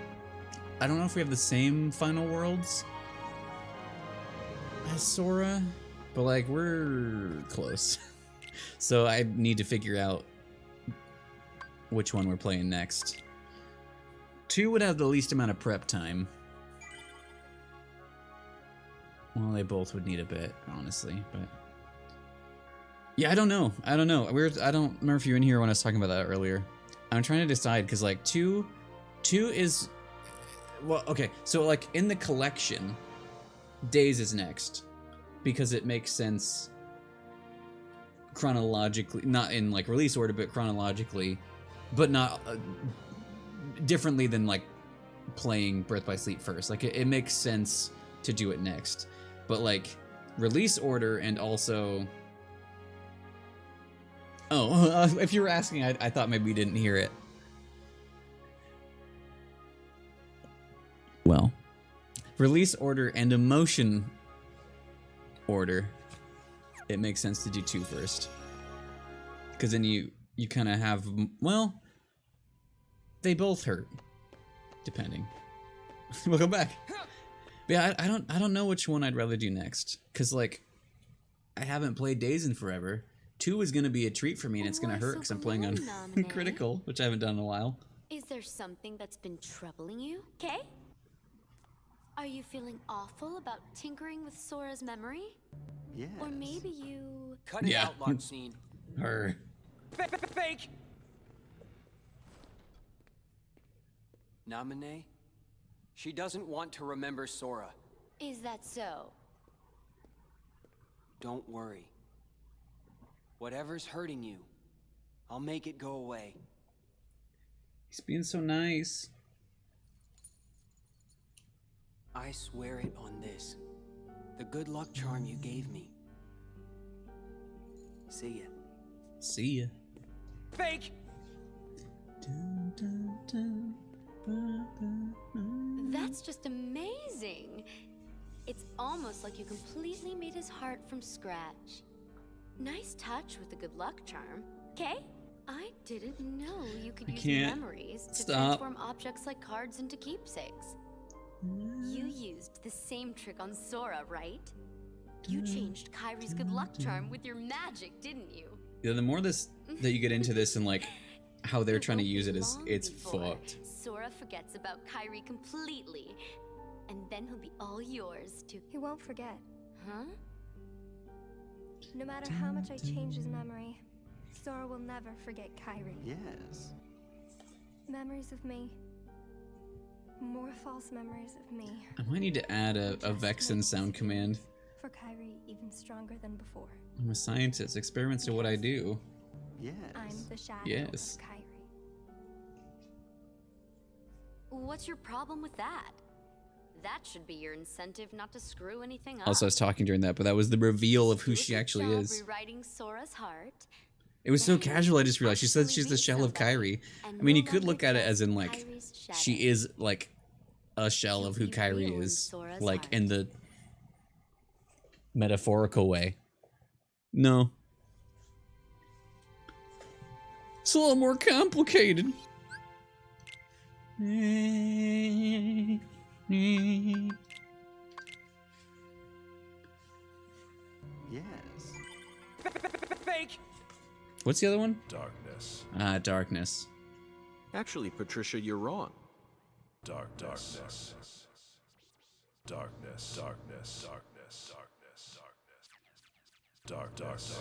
I don't know if we have the same final worlds as Sora, but like we're close. So I need to figure out which one we're playing next. 2 would have the least amount of prep time. Well, they both would need a bit, honestly, but yeah, I don't know. I don't remember if you were in here when I was talking about that earlier. I'm trying to decide because like two is, well, okay. So like in the collection, Days is next because it makes sense chronologically, not in like release order, but chronologically, but not differently than like playing Birth by Sleep first. Like it makes sense to do it next, but like release order and also, oh, if you were asking, I thought maybe you didn't hear it. Well, release order and emotion order, it makes sense to do 2 first, because then you kind of have, well, they both hurt, depending. Welcome back. But yeah, I don't know which one I'd rather do next, because like I haven't played Days in forever. 2 is gonna be a treat for me, and it's gonna hurt because I'm playing on critical, which I haven't done in a while. Is there something that's been troubling you? Okay? Are you feeling awful about tinkering with Sora's memory? Yes. Or maybe you... Cut it out, Larcene. Her. Fake! Naminé? She doesn't want to remember Sora. Is that so? Don't worry. Whatever's hurting you, I'll make it go away. He's being so nice. I swear it on this. The good luck charm you gave me. See ya. See ya. Fake! That's just amazing. It's almost like you completely made his heart from scratch. Nice touch with the good luck charm. Okay? I didn't know you could use memories to transform objects like cards into keepsakes. You used the same trick on Sora, right? You changed Kyrie's good luck charm with your magic, didn't you? Yeah, the more that you get into this and like how they're trying to use it it's fucked. Sora forgets about Kyrie completely, and then he'll be all yours to... He won't forget. Huh? No matter how much I change his memory, Sora will never forget Kyrie. Yes. Memories of me. More false memories of me. I might need to add a Vexen sound command. For Kyrie, even stronger than before. I'm a scientist. Experiments are what I do. Yes. I'm the shadow Yes. of Kyrie. What's your problem with that? That should be your incentive not to screw anything up. Also, I was talking during that, but that was the reveal of who she actually is. Rewriting Sora's heart. It was so casual, I just realized. She said she's the shell of Kyrie. I mean, you could look at it as in, like, she is, like, a shell of who Kyrie is. Like, in the metaphorical way. No. It's a little more complicated. Yes. Fake! What's the other one? Darkness. Ah, darkness. Actually, Patricia, you're wrong. Darkness. Darkness. Darkness. Darkness. Darkness. Darkness.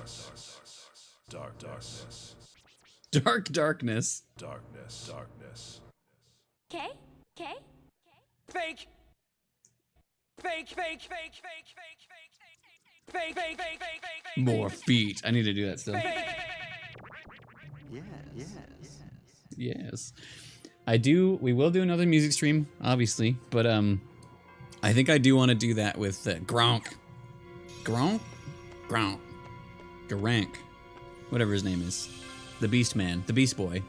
Dark darkness. Darkness. Darkness. Okay? Okay? Fake! Fake! Fake! Fake! Fake! Fake! Fake! Fake! Fake! Fake! Fake! More feet. I need to do that still. Yes. Yes. Yes. We will do another music stream, obviously, but I think I do want to do that with Gronk. Gronk? Gronk. Garank. Whatever his name is. The Beast Man. The Beast Boy.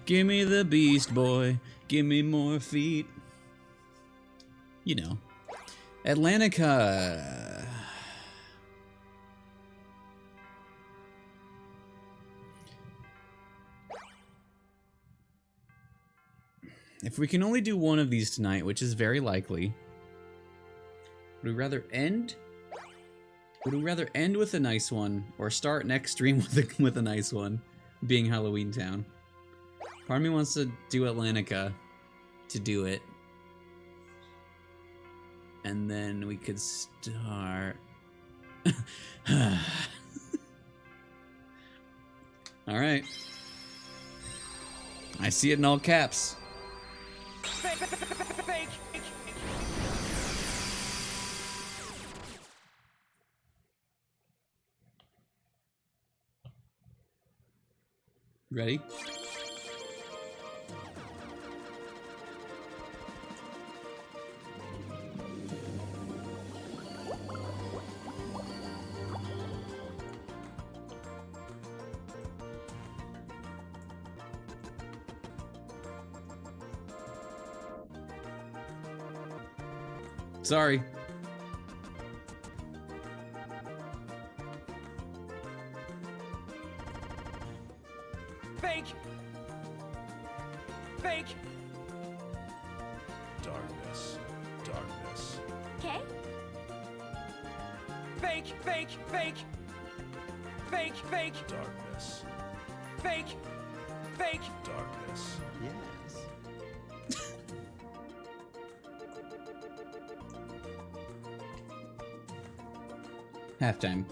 Give me the Beast Boy. Give me more feet. You know. Atlantica. If we can only do one of these tonight, which is very likely, would we rather end? Would we rather end with a nice one, or start next stream with a nice one, being Halloween Town? Part of me wants to do Atlantica to do it. And then we could start. All right. I see it in all caps. Ready? Sorry. Fake. Fake. Darkness. Darkness. Okay? Fake. Fake. Fake. Fake. Fake. Darkness. Fake. Fake. Darkness. Yes. Halftime.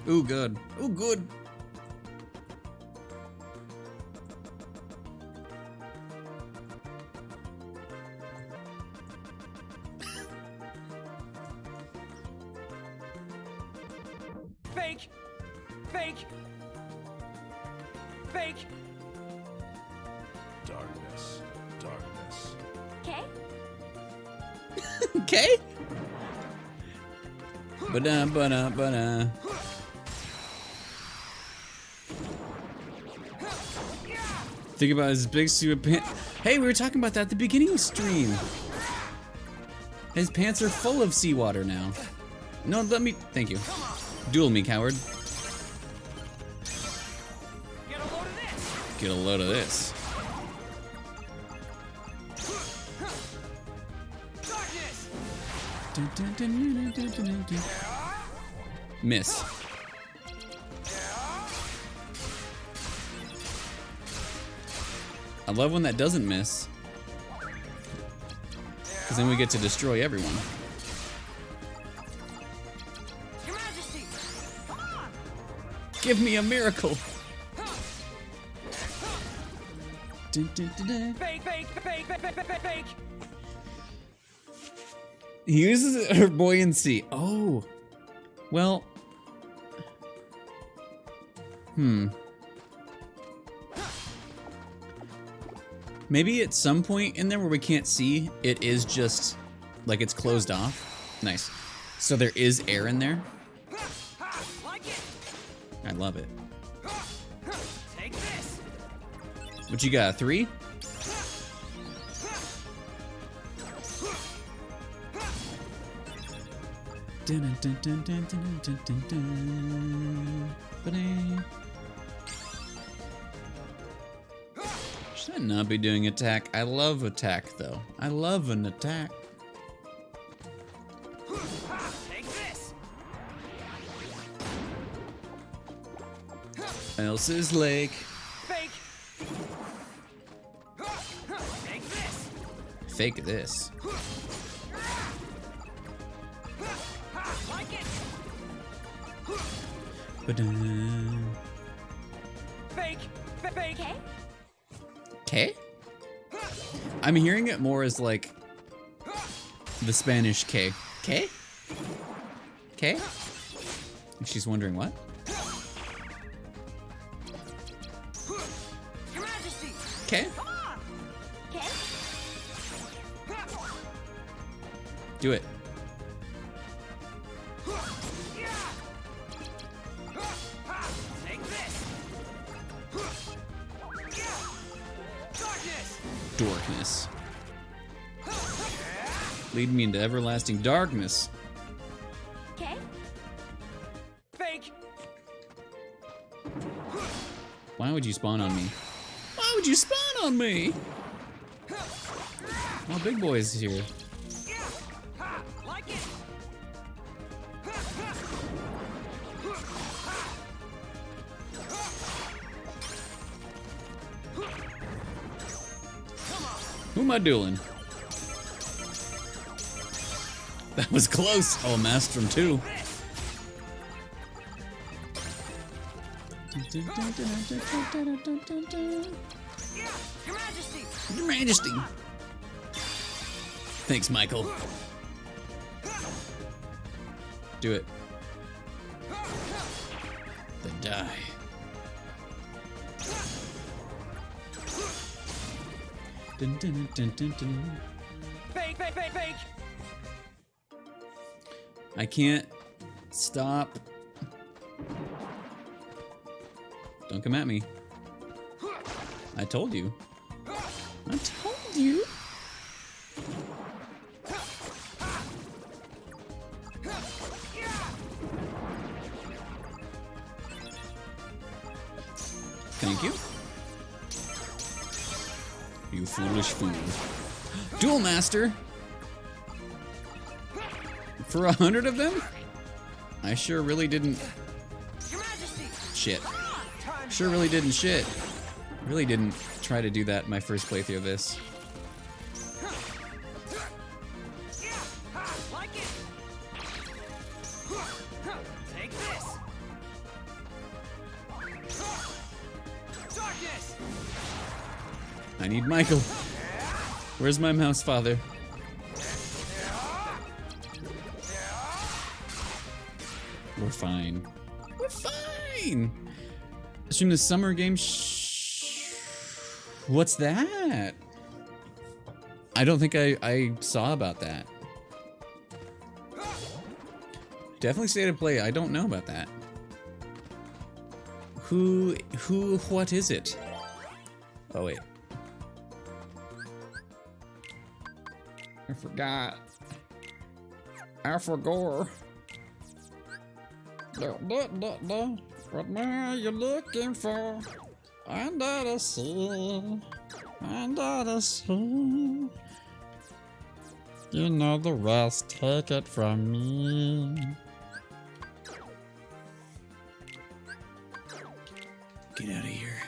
Ooh, good. Ooh, good. Fake. Fake. Fake. Darkness. Darkness. Okay? Okay. Ba-da. Think about his big stupid pants. Hey, we were talking about that at the beginning of the stream. His pants are full of seawater now. No, let me. Thank you. Duel me, coward. Get a load of this. Miss. I love when that doesn't miss. Because then we get to destroy everyone. Your Majesty! Come on! Give me a miracle. Fake. Fake. Fake. Fake. Fake. Fake. He uses her buoyancy. Oh. Well. Maybe at some point in there where we can't see, it is just like it's closed off. Nice. So there is air in there. I love it. Take this. What you got? 3? Should I not be doing attack? I love attack though. I love an attack. Take this. Elsa's Lake. Fake. Take this. Fake this. Like it. Fake. Fake. Okay? K? I'm hearing it more as like the Spanish K. K? K? And she's wondering what? Your Majesty! K? Come on! Okay? Do it. Take this. Darkness. Lead me into everlasting darkness. Okay? Fake. Why would you spawn on me? Why would you spawn on me? Well, big boy is here. Like it. Who am I dueling? That was close. Oh, Maelstrom too. Your Majesty! Your Majesty. Thanks, Michael. Do it. Then die. Dun, dun, dun, dun, dun. Fake, fake, fake, fake! I can't stop. Don't come at me. I told you. I told you. Thank you. You foolish fool. Duel Master! For 100 of them? I sure really didn't... Shit. Sure really didn't shit. Really didn't try to do that in my first playthrough of this. Like it! Take this! Darkness! I need Michael. Where's my mouse father? We're fine. We're fine! Stream the summer game What's that? I don't think I saw about that. Definitely stay to play. I don't know about that. What is it? Oh, wait. I forgot. I forgot. What are you looking for? Under the sea. Under the sea. You know the rest. Take it from me. Get out of here.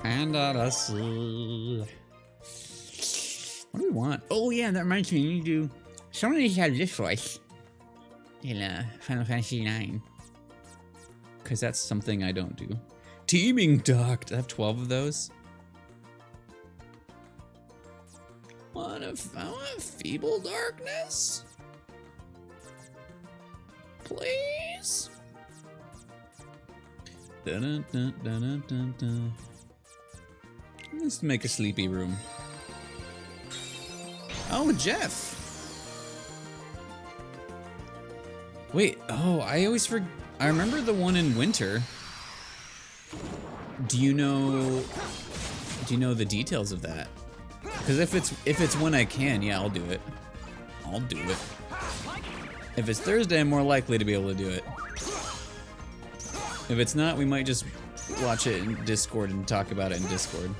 Under the sea. What do we want? Oh yeah, that reminds me. You do. Some of these have this voice in Final Fantasy IX, because that's something I don't do. Teaming docked. I have 12 of those. I want feeble darkness, please. Dun, dun, dun, dun, dun, dun. Let's make a sleepy room. Oh, Jeff. Wait, oh, I always forget. I remember the one in winter. Do you know the details of that? Because if it's when I can, yeah, I'll do it. I'll do it. If it's Thursday, I'm more likely to be able to do it. If it's not, we might just watch it in Discord and talk about it in Discord.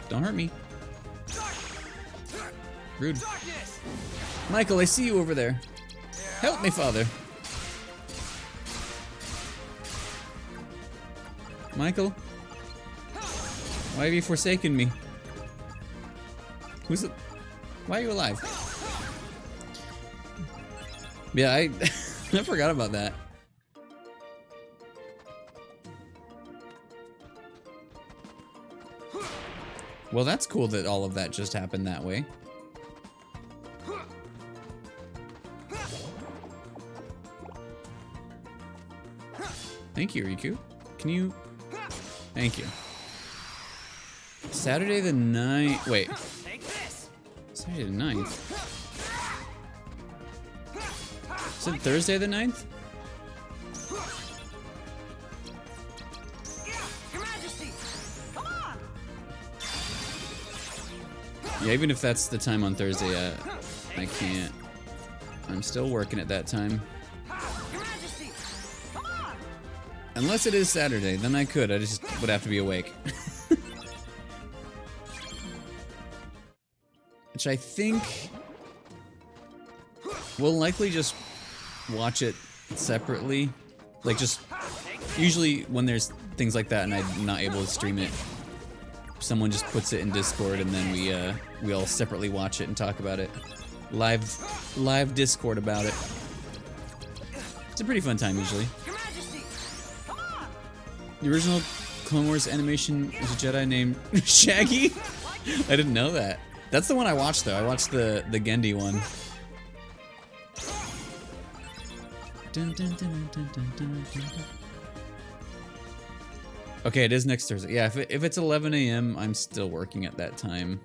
Don't hurt me. Rude. Michael, I see you over there. Help me, Father. Michael? Why have you forsaken me? Who's it? Why are you alive? Yeah, I forgot about that. Well, that's cool that all of that just happened that way. Thank you, Riku. Can you... Thank you. Saturday the 9th... Wait. Saturday the 9th? Is it Thursday the 9th? Your Majesty! Come on! Yeah, even if that's the time on Thursday, I can't. I'm still working at that time. Your Majesty! Come on! Unless it is Saturday, then I could. I just would have to be awake. Which I think we'll likely just watch it separately. Like, just usually when there's things like that and I'm not able to stream it, someone just puts it in Discord and then we all separately watch it and talk about it. Live Discord about it. It's a pretty fun time usually. The original Clone Wars animation is a Jedi named Shaggy. I didn't know that. That's the one I watched though. I watched the Gendy one. Okay, it is next Thursday. Yeah, if it's 11 a.m., I'm still working at that time.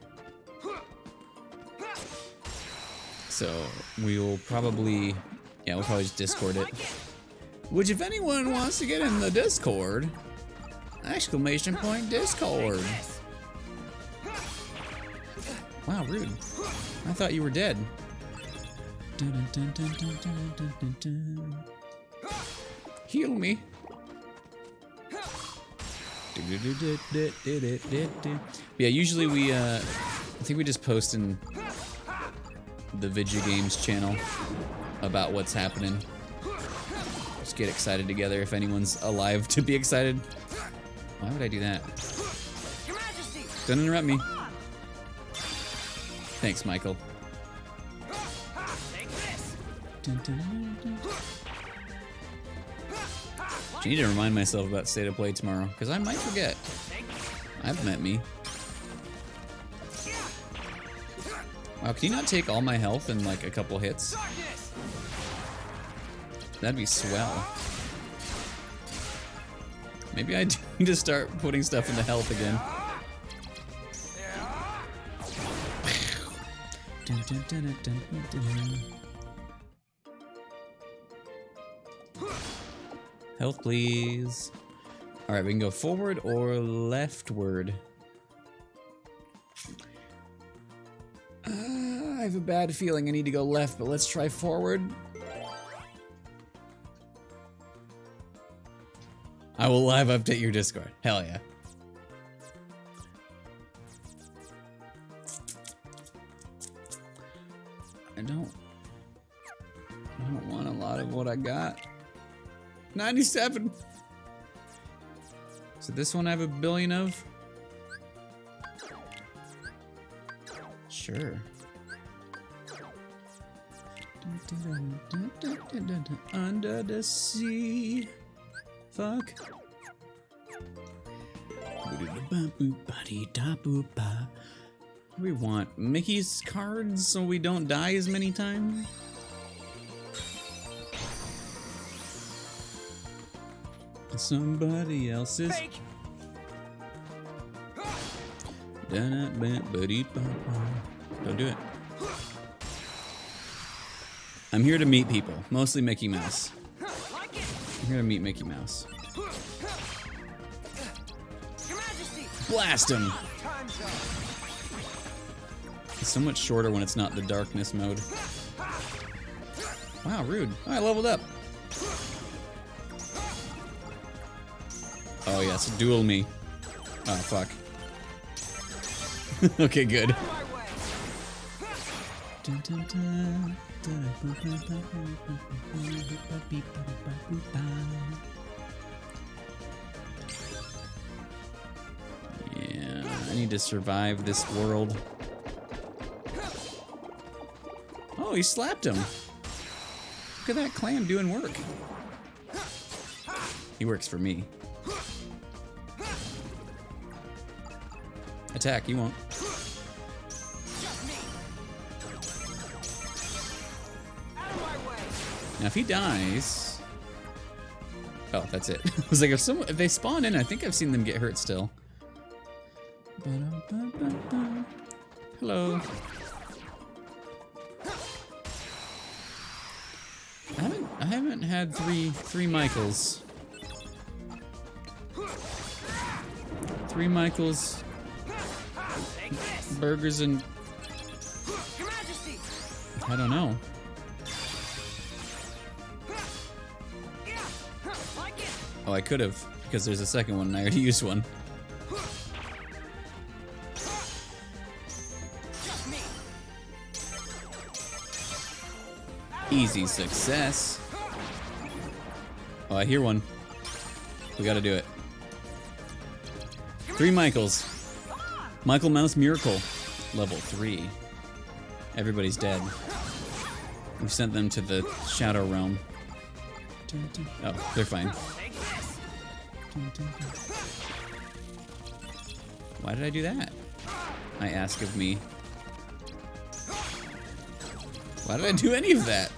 So we will probably, yeah, we'll probably just Discord it. Which, if anyone wants to get in the Discord, exclamation point Discord. Wow, rude. I thought you were dead. Heal me. Yeah, usually we, I think we just post in the Video Games channel about what's happening. Just get excited together if anyone's alive to be excited. Why would I do that? Don't interrupt me. Thanks, Michael. I need to remind myself about State of Play tomorrow, because I might forget. I've met me. Wow, can you not take all my health in like a couple hits? That'd be swell. Maybe I do need to start putting stuff into health again. Health, please. Alright, we can go forward or leftward. I have a bad feeling I need to go left, but let's try forward. I will live update your Discord. Hell yeah. I don't want a lot of what I got. 97. So this one I have a billion of? Sure. Under the sea. Fuck. What do we want? Mickey's cards so we don't die as many times? Somebody else's. Don't do it. I'm here to meet people, mostly Mickey Mouse. I'm here to meet Mickey Mouse. Blast him! It's so much shorter when it's not the darkness mode. Wow, rude. Oh, I leveled up. Oh yes, duel me. Oh fuck. Okay, good. Yeah, I need to survive this world. Oh, he slapped him. Look at that clam doing work. He works for me. Attack, you won't. Now if he dies... Oh, that's it. I was like, if they spawn in, I think I've seen them get hurt still. Hello. I haven't had three Michaels. 3 Michaels. Burgers and... I don't know. Oh, I could have, because there's a second one and I already used one. Easy success. Oh, I hear one. We gotta do it. 3 Michaels. Michael Mouse Miracle, level 3. Everybody's dead. We've sent them to the Shadow Realm. Oh, they're fine. Why did I do that? I ask of me. Why did I do any of that?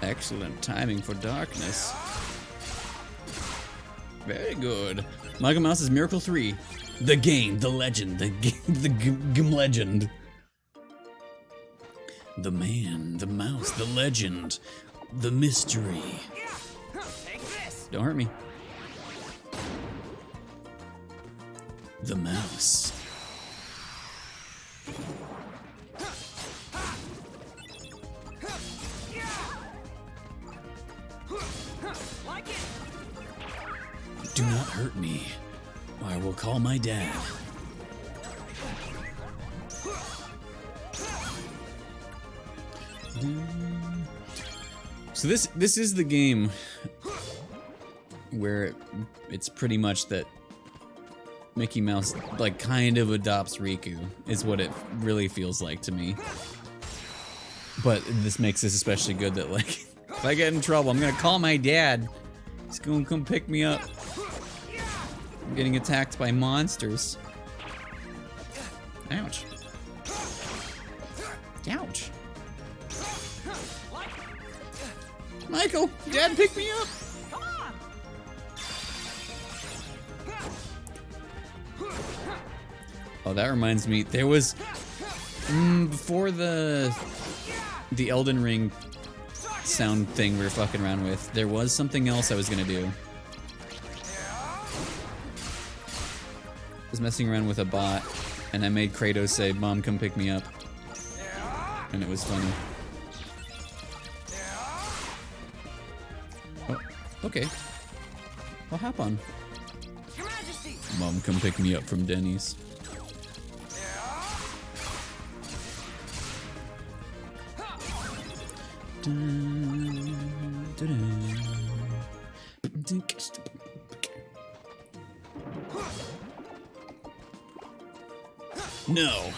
Excellent timing for darkness. Very good. Michael Mouse's Miracle 3. The game, the legend, the legend. The man, the mouse, the legend, the mystery. Don't hurt me. The mouse. Do not hurt me, or I will call my dad. So this is the game where it's pretty much that Mickey Mouse like kind of adopts Riku, is what it really feels like to me. But this makes this especially good that like if I get in trouble, I'm gonna call my dad. He's gonna come pick me up. I'm getting attacked by monsters. Ouch. Ouch. Michael, Dad, pick me up. Oh, that reminds me. There was before the Elden Ring sound thing we were fucking around with. There was something else I was gonna do. I was messing around with a bot, and I made Kratos say, "Mom, come pick me up," and it was funny. Oh, okay. I'll hop on. Mom, come pick me up from Denny's. No.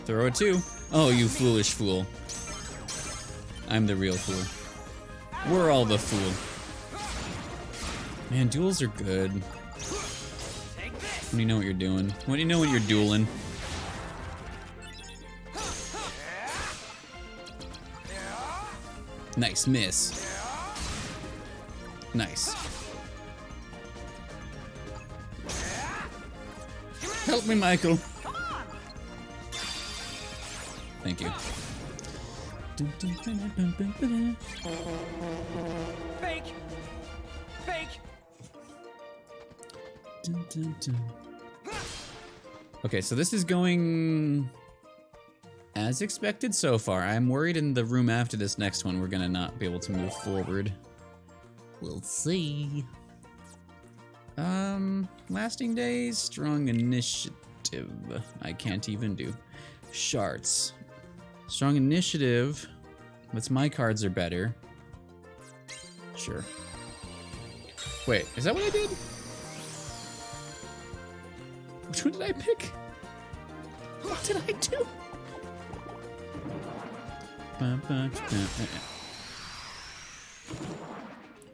Throw it too. Oh, you foolish fool. I'm the real fool. We're all the fool. Man, duels are good. When you know what you're doing. When you know what you're dueling. Nice miss. Nice. Help me, Michael. Thank you. Fake! Fake! Okay, so this is going as expected so far. I'm worried in the room after this next one we're gonna not be able to move forward. We'll see. Lasting days, strong initiative. I can't even do. Shards. Strong initiative. But my cards are better. Sure. Wait, is that what I did? Which one did I pick? What did I do?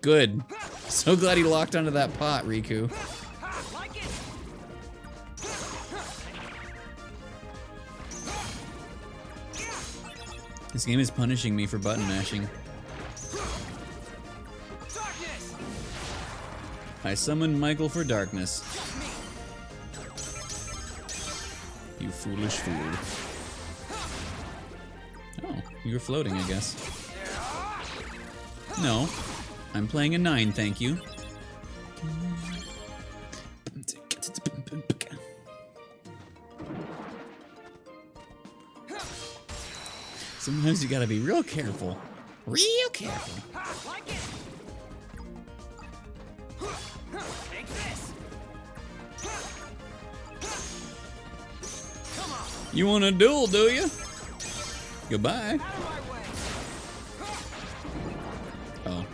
Good. So glad he locked onto that pot, Riku. This game is punishing me for button mashing. I summoned Michael for darkness. You foolish fool. Oh, you were floating, I guess. No, I'm playing a 9, thank you. Sometimes you gotta be real careful. Real careful. You want a duel, do you? Goodbye. Oh.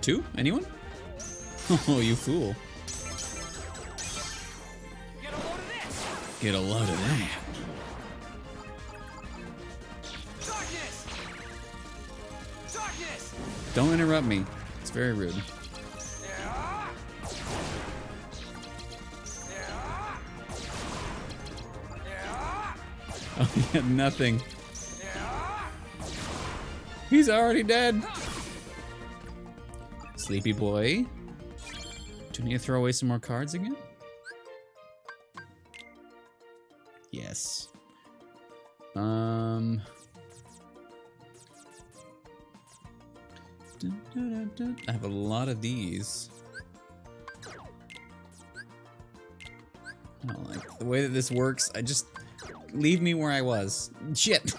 2? Anyone? Oh, you fool. Get a load of that. Don't interrupt me. It's very rude. Oh, he had nothing. He's already dead. Sleepy boy. Do I need to throw away some more cards again? Yes. I have a lot of these. I don't like the way that this works. I just leave me where I was. Shit.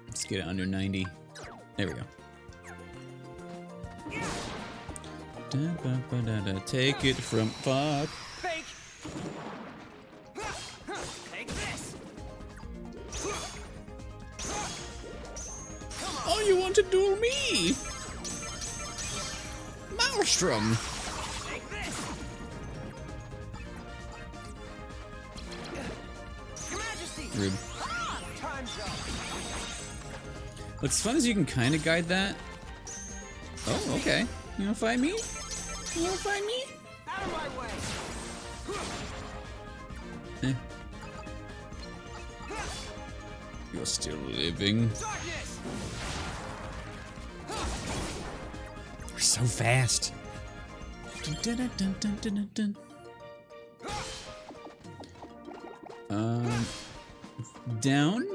Let's get it under 90. There we go. Take it from fuck. Fake. Take this. Oh, you want to duel me? Maelstrom. Take this. Your Majesty. Rude. Time's up. What's fun is you can kind of guide that. Oh, okay. You wanna fight me? You wanna fight me? Out of my way. Eh. You're still living. Darkness. We're so fast. Down.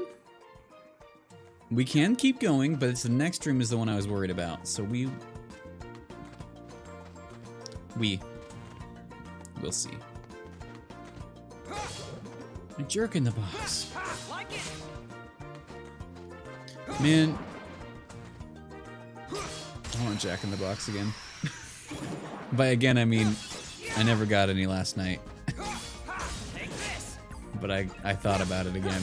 We can keep going, but it's the next room is the one I was worried about. So we'll see. A jerk in the box. Man, I want Jack in the Box again. By again, I mean, I never got any last night. But I thought about it again.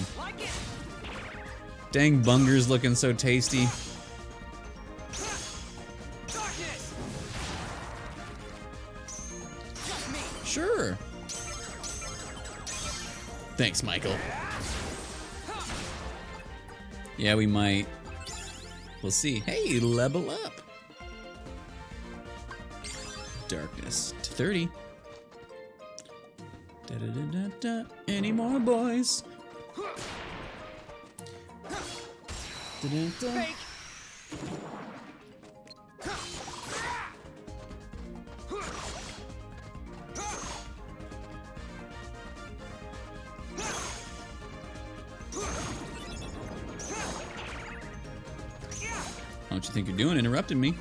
Dang, Bunger's looking so tasty. Sure. Thanks, Michael. Yeah, we might. We'll see. Hey, level up. Darkness to 30. Da da da da da. Any more boys? Da da da. What you think you're doing, interrupting me?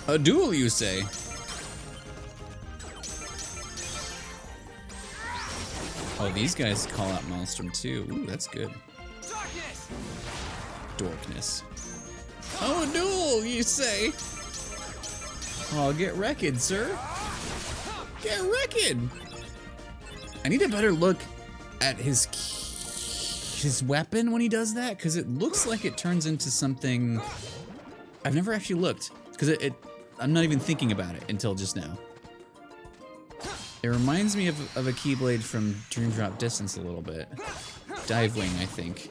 A duel, you say? Oh, these guys call out Maelstrom too. Ooh, that's good. Dorkness. Oh, a duel, you say? Oh, get wrecked, sir. Get wrecked. I need a better look at his weapon when he does that, because it looks like it turns into something. I've never actually looked, because I'm not even thinking about it until just now. It reminds me of a Keyblade from Dream Drop Distance a little bit. Dive Wing, I think.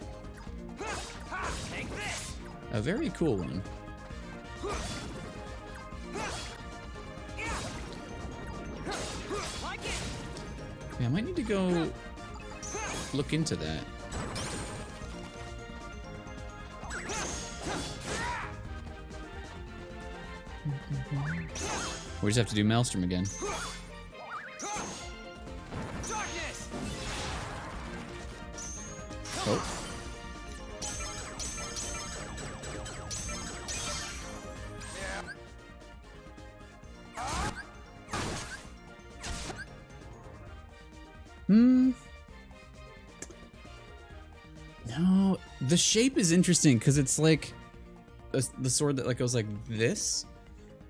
A very cool one. Yeah, I might need to go look into that. We just have to do Maelstrom again. Oh. No, The shape is interesting because it's like the sword that like goes like this,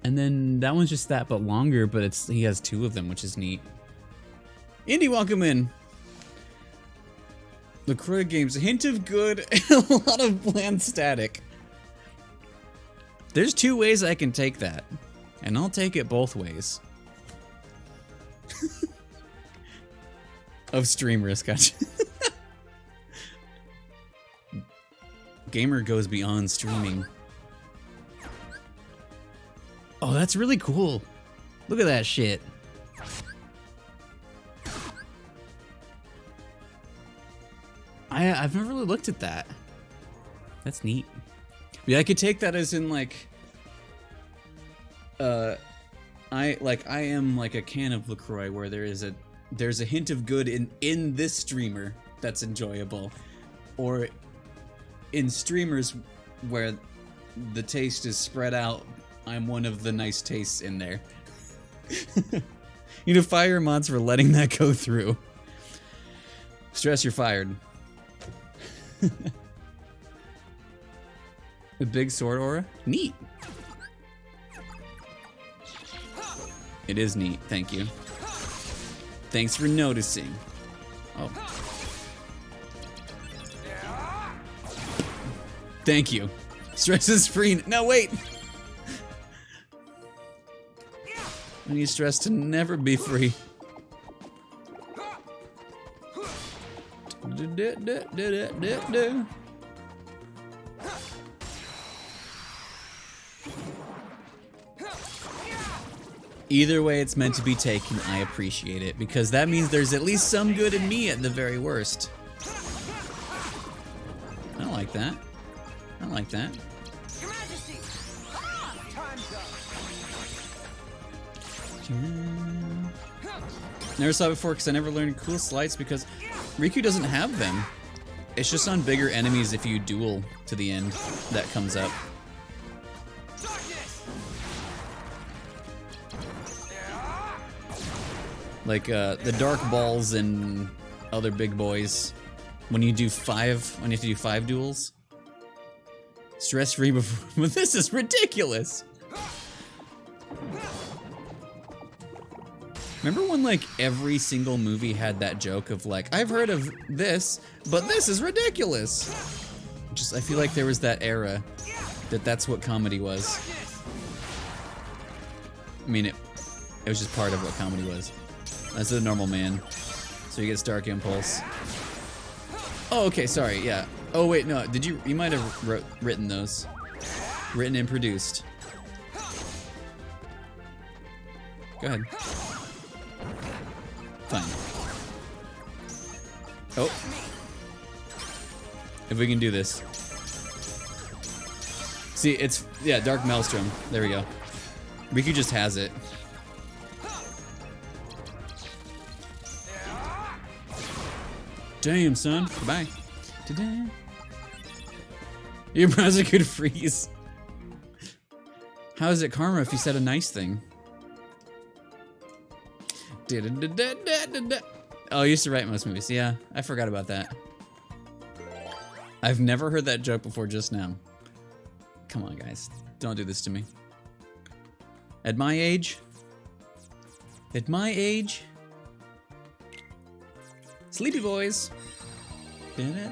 and then that one's just that but longer. But he has two of them, which is neat. Indy, welcome in. LaCroix games, a hint of good and a lot of bland static. There's two ways I can take that, and I'll take it both ways. Of streamers, gotcha. Gamer goes beyond streaming. Oh, that's really cool. Look at that shit. I've never really looked at that. That's neat. Yeah, I could take that as in like I am like a can of LaCroix where there's a hint of good in this streamer that's enjoyable, or in streamers where the taste is spread out. I'm one of the nice tastes in there. You know, fire mods for letting that go through. Stress, you're fired. The big sword aura? Neat. It is neat, thank you. Thanks for noticing. Oh. Thank you. Stress is free. No, wait! I need stress to never be free. Either way it's meant to be taken, I appreciate it, because that means there's at least some good in me at the very worst. I like that. I like that. Your Majesty! Time's up! Never saw it before because I never learned cool slides because Riku doesn't have them. It's just on bigger enemies if you duel to the end that comes up. Like the dark balls and other big boys. When you have to do 5 duels. Stress free before, but this is ridiculous. Remember when like every single movie had that joke of like, I've heard of this, but this is ridiculous. Just, I feel like there was that era that's what comedy was. I mean, it was just part of what comedy was. As a normal man. So he gets Dark Impulse. Oh, okay, sorry, yeah. Oh wait, no, you might have written those. Written and produced. Go ahead. Fine. Oh. If we can do this. See, it's, yeah, Dark Maelstrom. There we go. Riku just has it. Damn, son. Goodbye. Ta-da. Your browser could freeze. How is it karma if you said a nice thing? Oh, I used to write most movies. Yeah, I forgot about that. I've never heard that joke before just now. Come on, guys. Don't do this to me. At my age? At my age? Sleepy boys. Fake!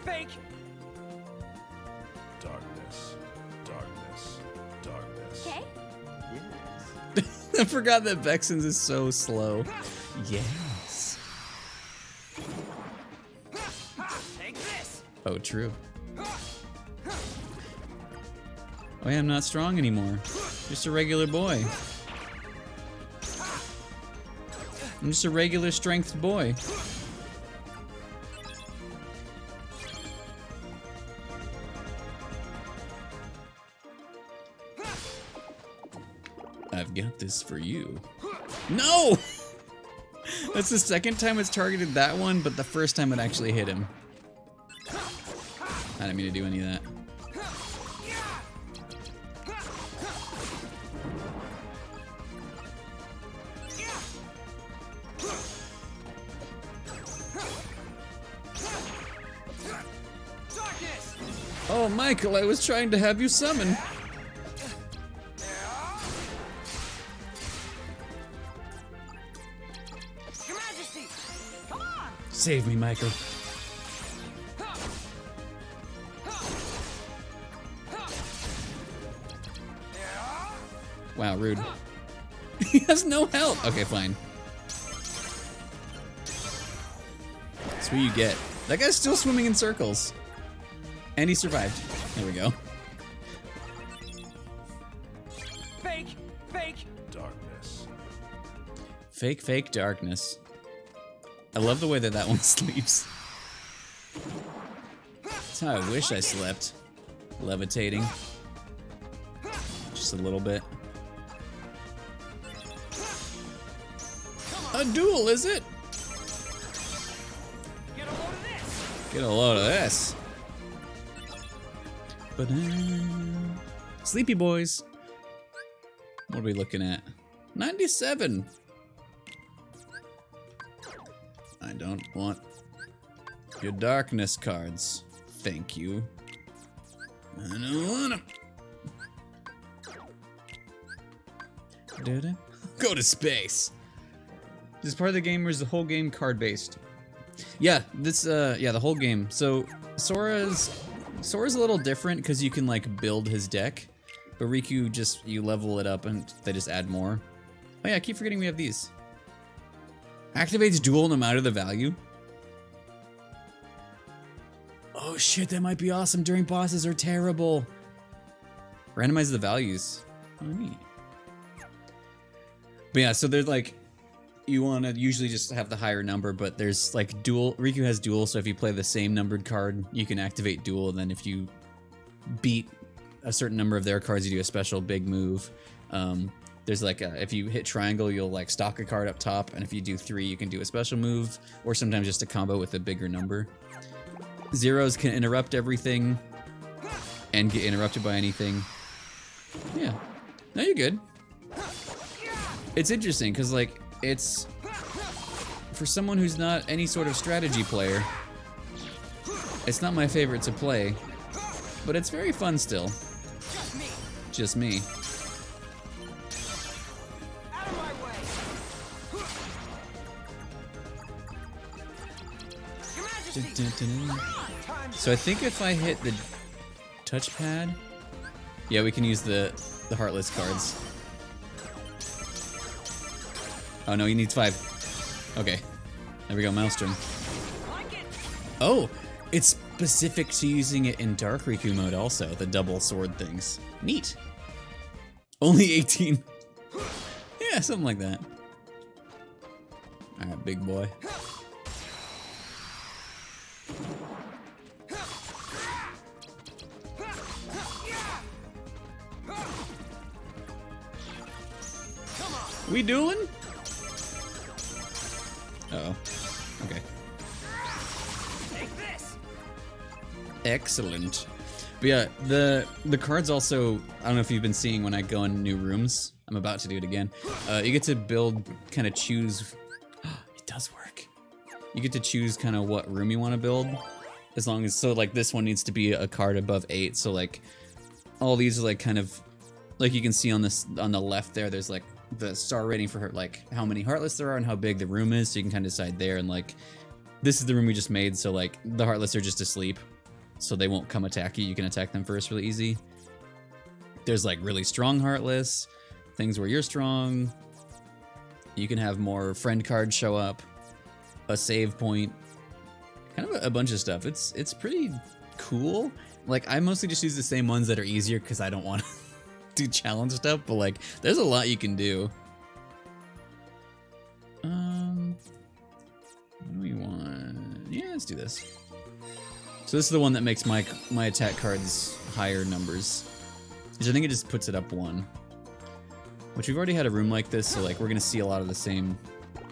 Fake! Darkness, darkness, darkness. Okay? I forgot that Vexen's is so slow. Yes. Take this! Oh, true. Oh yeah, I'm not strong anymore. Just a regular boy. I'm just a regular strength boy. I've got this for you. No! That's the second time it's targeted that one, but the first time it actually hit him. I didn't mean to do any of that. Oh, Michael, I was trying to have you summon. Your Majesty, come on! Save me, Michael. Wow, rude. He has no health. Okay, fine. That's what you get. That guy's still swimming in circles. And he survived. There we go. Fake! Fake! Darkness. Fake, fake darkness. I love the way that that one sleeps. That's how I wish I slept. Levitating. Just a little bit. A duel, is it? Get a load of this. Sleepy boys. What are we looking at? 97. I don't want your darkness cards. Thank you. I don't want them. Go to space. This is part of the game, or is the whole game card based? Yeah, this yeah, the whole game. So Sora's a little different because you can like build his deck, but Riku just you level it up and they just add more. Oh yeah, I keep forgetting we have these. Activates duel no matter the value. Oh shit, that might be awesome during bosses are terrible. Randomize the values. Oh neat. But yeah, so there's like you want to usually just have the higher number, but there's like duel. Riku has duel, so if you play the same numbered card, you can activate duel, and then if you beat a certain number of their cards, you do a special big move. There's like if you hit triangle, you'll like stock a card up top, and if you do 3, you can do a special move, or sometimes just a combo with a bigger number. Zeros can interrupt everything and get interrupted by anything. Yeah, no, you're good. It's interesting because like it's for someone who's not any sort of strategy player. It's not my favorite to play, but it's very fun still. Just me. So I think if I hit the touchpad, yeah, we can use the Heartless cards. Oh no, he needs 5. Okay, there we go, Maelstrom. Oh, it's specific to using it in Dark Riku mode also, the double sword things. Neat. Only 18. Yeah, something like that. Alright, big boy. We dueling? Uh-oh. Okay. Excellent. But yeah, the cards also, I don't know if you've been seeing when I go in new rooms. I'm about to do it again. You get to build, kind of choose. It does work. You get to choose kind of what room you want to build. As long as, so like this one needs to be a card above 8. So like all these are like kind of, like you can see on this, on the left there, there's like the star rating for her, like how many Heartless there are and how big the room is. So you can kind of decide there, and like this is the room we just made. So like the Heartless are just asleep, so they won't come attack you. You can attack them first really easy. There's like really strong Heartless, things where you're strong. You can have more friend cards show up, a save point, kind of a bunch of stuff. It's pretty cool. Like I mostly just use the same ones that are easier because I don't want to do challenge stuff, but like there's a lot you can do. What do we want? Yeah, let's do this. So this is the one that makes my attack cards higher numbers, which I think it just puts it up 1. Which we've already had a room like this, so like we're gonna see a lot of the same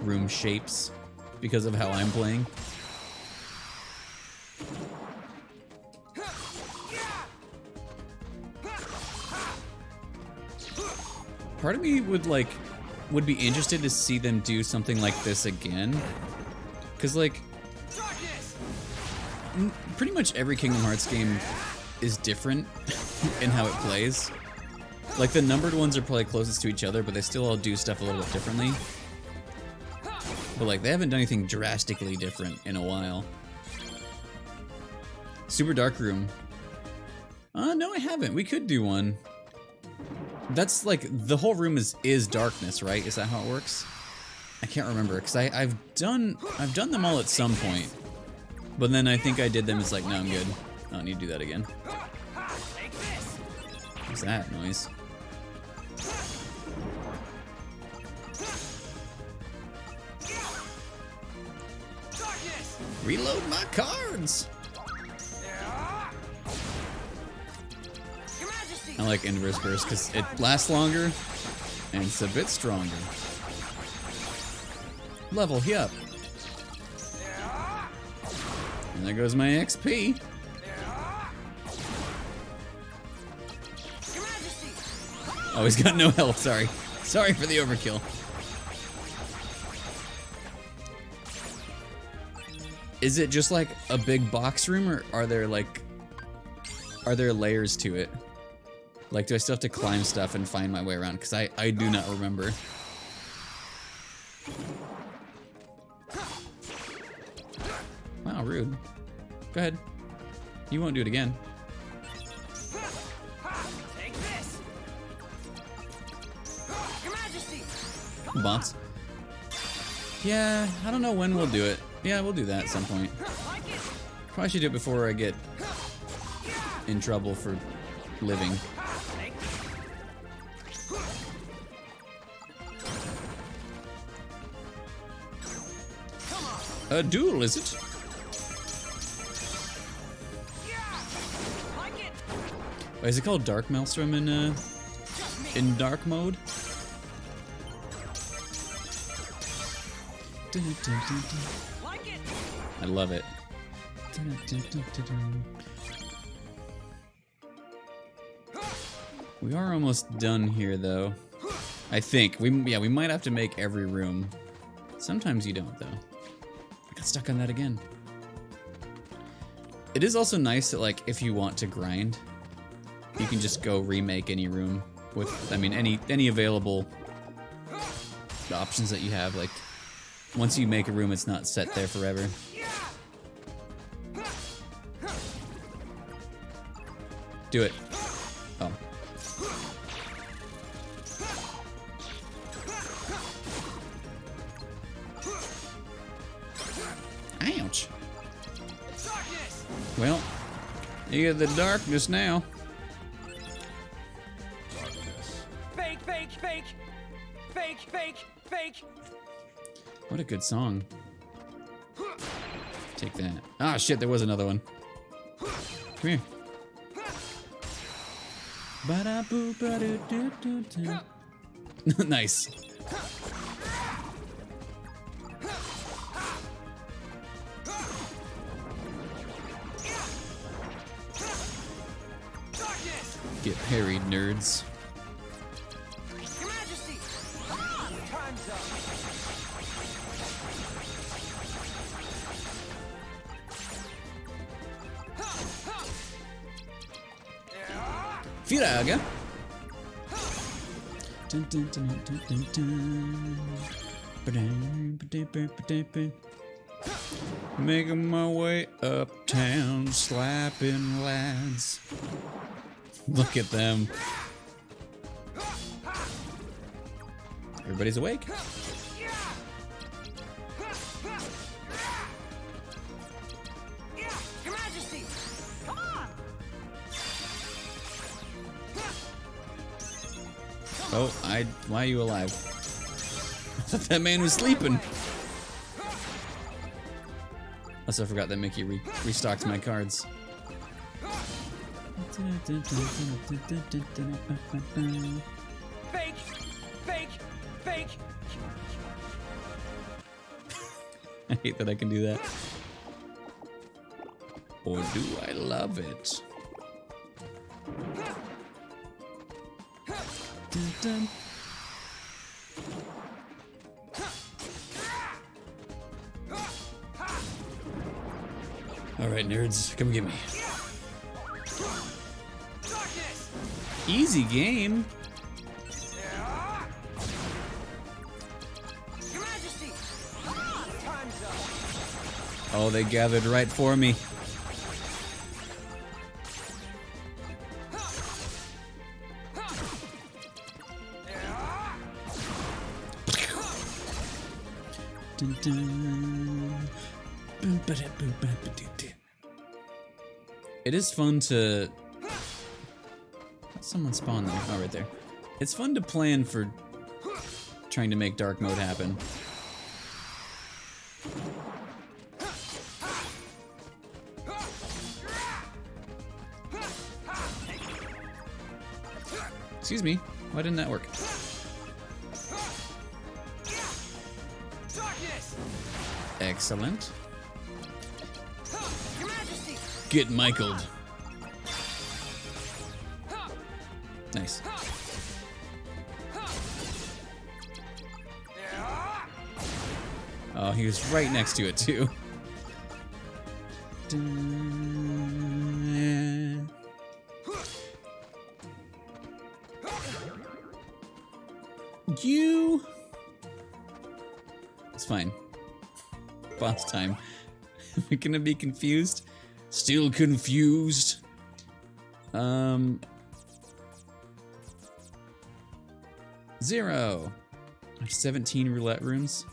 room shapes because of how I'm playing. Part of me would be interested to see them do something like this again, because like pretty much every Kingdom Hearts game is different in how it plays. Like the numbered ones are probably closest to each other, but they still all do stuff a little bit differently. But like they haven't done anything drastically different in a while. Super Dark Room. No, I haven't. We could do one. That's like the whole room is darkness, right? Is that how it works? I can't remember because I've done them all at some point, but then I think I did them as like, no, I'm good. I don't need to do that again. What's that noise? Reload my cards. I like Inverse Burst because it lasts longer and it's a bit stronger. Level you up. And there goes my XP. Oh, he's got no health, sorry. Sorry for the overkill. Is it just like a big box room, or are there layers to it? Like, do I still have to climb stuff and find my way around? Because I do not remember. Wow, rude. Go ahead. You won't do it again. Take this. Your Majesty. Bots. Yeah, I don't know when we'll do it. Yeah, we'll do that at some point. Probably should do it before I get in trouble for living. A duel, is it? Wait, is it called Dark Maelstrom in dark mode? I love it. We are almost done here, though. I think we might have to make every room. Sometimes you don't, though. I got stuck on that again. It is also nice that, like, if you want to grind, you can just go remake any room with, I mean, any available options that you have. Like, once you make a room, it's not set there forever. Do it. Oh. Ouch. Well, you get the darkness now. Fake, fake, fake. Fake, fake, fake. What a good song. Take that. Ah, shit, there was another one. Come here. Nice. Get harried, nerds. Your Majesty. Time's up. Firaga. Making my way uptown, slapping lads. Look at them. Everybody's awake. Your Majesty. Come on. Oh, why are you alive? I thought that man was sleeping. Also, I forgot that Mickey restocked my cards. Fake, fake, fake. I hate that I can do that. Or do I love it? Dun, dun. All right, nerds, come get me. Easy game. Your Majesty! Ah, time's up! Oh, they gathered right for me. Dun, dun. It is fun to... Someone spawned there. Oh, right there. It's fun to plan for trying to make dark mode happen. Excuse me. Why didn't that work? Excellent. Your Majesty! Get Michael'd. Nice. Oh, he was right next to it too. You. It's fine. Boss time. Am I gonna be confused? Still confused. 0. I have 17 roulette rooms.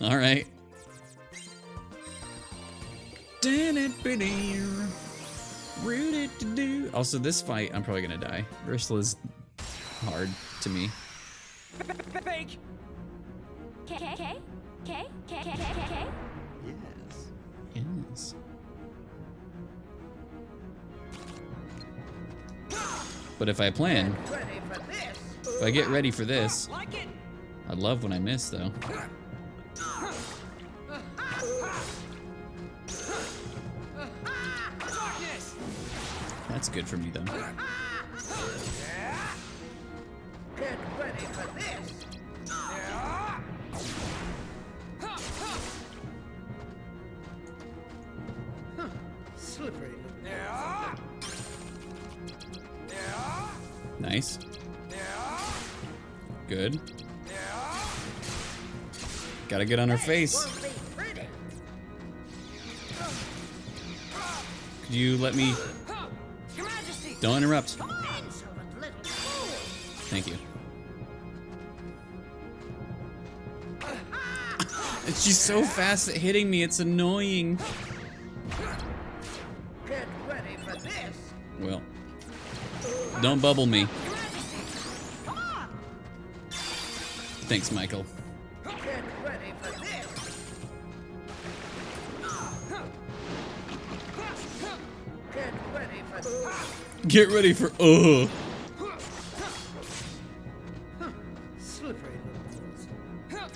All right. Also, this fight, I'm probably gonna die. Ursula's hard to me. Fake! K? Yes. But if I plan, if I get ready for this, I love when I miss though. That's good for me though. Get ready for this! Slippery. Nice. Good. Gotta get on her face. Could you let me... Don't interrupt. Thank you. And she's so fast at hitting me, it's annoying. Get ready for this! Well, don't bubble me. Thanks, Michael. Get ready for this! Get ready for this! Get ready for Slippery little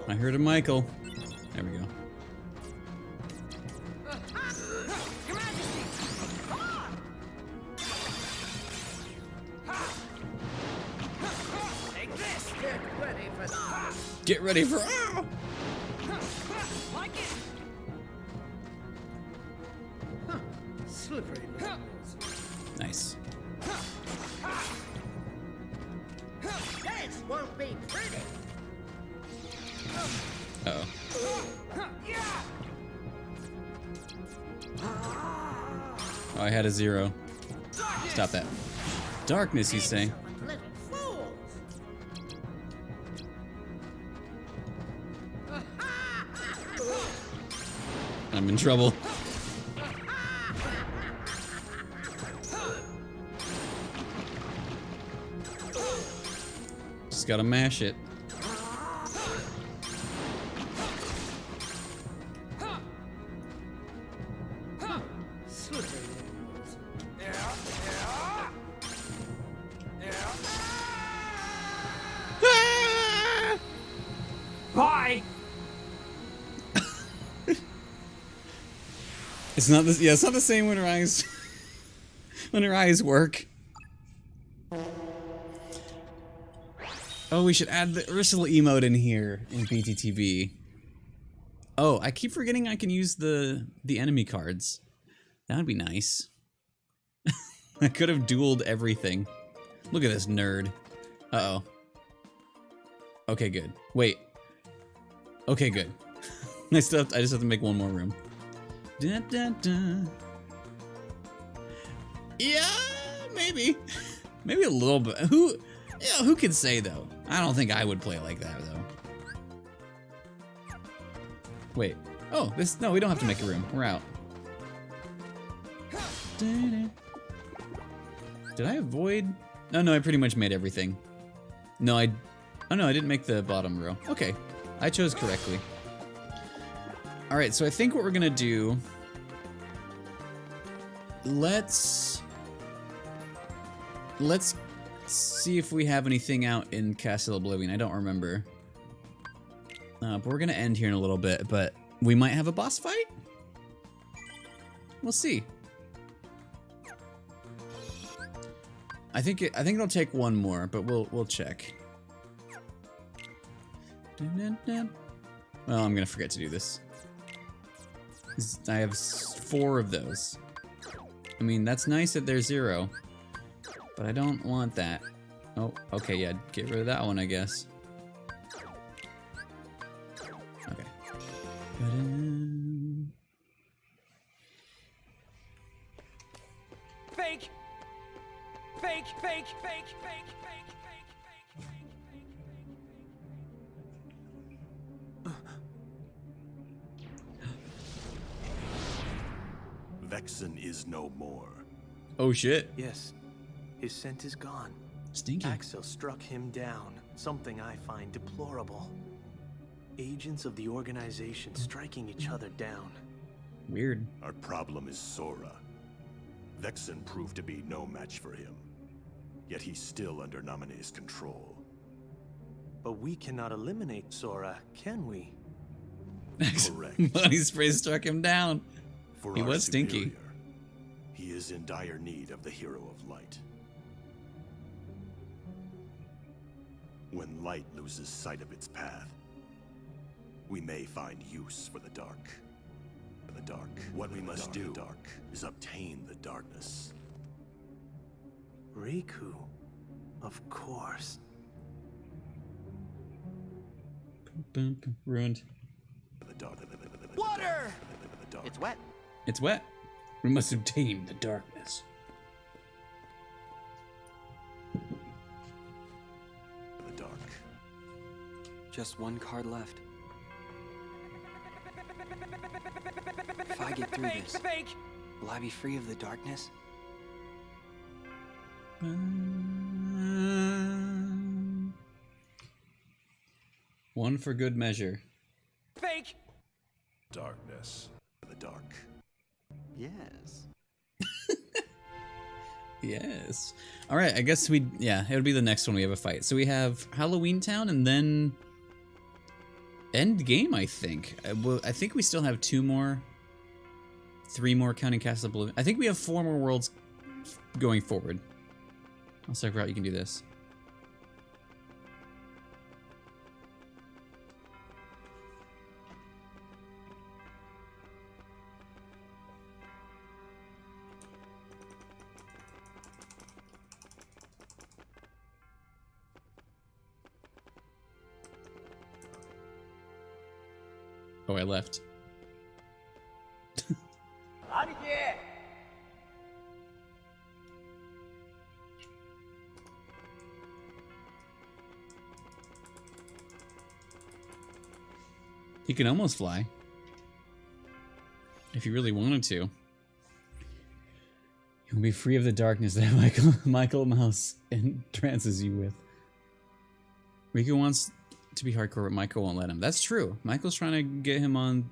I heard a Michael. There we go. Take this! Get ready for this! Get ready for... Like it! Slippery little Nice. This won't be pretty! Uh-oh. Oh, I had a 0. Stop that. Darkness, he's saying. Little fools! I'm in trouble. Just gotta mash it. Bye! It's not this. Yeah, it's not the same when her eyes when her eyes work. Oh, we should add the Ursula emote in here in pt5. Oh, I keep forgetting I can use the enemy cards. That would be nice. I could have dueled everything. Look at this nerd. Uh-oh. Okay, good. Wait. Okay, good. I just have to make one more room. Dun, dun, dun. Yeah, maybe. Maybe a little bit. Who can say though? I don't think I would play like that though. Wait. Oh, no, we don't have to make a room. We're out. Did I avoid? No, I pretty much made everything. No, I didn't make the bottom row. Okay, I chose correctly. All right, so I think what we're gonna do. Let's see if we have anything out in Castle Oblivion. I don't remember. But we're gonna end here in a little bit. But we might have a boss fight. We'll see. I think it'll take one more, but we'll check. Well, I'm gonna forget to do this. I have 4 of those. I mean, that's nice that there's 0, but I don't want that. Oh, okay, yeah, get rid of that one, I guess. Okay. Fake! Fake, fake, fake, fake, fake, fake, fake, Vexen is no more. Oh shit. Yes, his scent is gone. Stinky. Axel struck him down, something I find deplorable. Agents of the organization striking each other down. Weird. Our problem is Sora. Vexen proved to be no match for him. Yet he's still under Naminé's control. But we cannot eliminate Sora, can we? Correct. Body spray struck him down. For he our was stinky. superior, he is in dire need of the hero of light. When light loses sight of its path, we may find use for the dark. What we must do is obtain the darkness. Riku, of course. Ruined. Water! It's wet. It's wet. We must obtain the darkness. The dark. Just one card left. If I get through this, will I be free of the darkness? One for good measure. Fake! Darkness. The dark. Yes. Yes. All right, I guess it'll be the next one we have a fight. So we have Halloween Town and then end game, I think. I think we still have 2 more. 3 more counting Castle Oblivion. I think we have 4 more worlds going forward. I'll figure out you can do this. Oh, I left. He can almost fly. If you really wanted to. You'll be free of the darkness that Michael Mouse entrances you with. Riku wants to be hardcore, but Michael won't let him. That's true. Michael's trying to get him on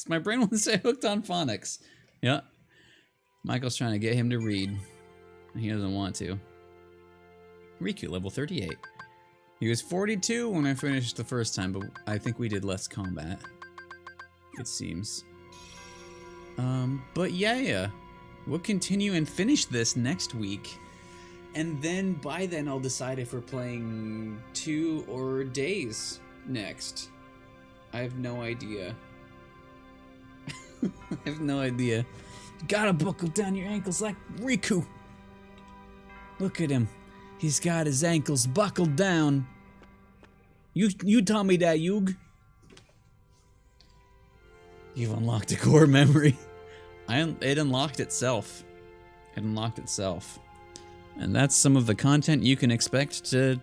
my brain wants to say hooked on phonics. Yeah. Michael's trying to get him to read. He doesn't want to. Riku, level 38. He was 42 when I finished the first time, but I think we did less combat. It seems. But yeah. We'll continue and finish this next week. And then by then I'll decide if we're playing 2 or Days next. I have no idea. I have no idea. You gotta buckle down your ankles like Riku. Look at him. He's got his ankles buckled down. You tell me that, Yug. You've unlocked a core memory. It unlocked itself. It unlocked itself. And that's some of the content you can expect to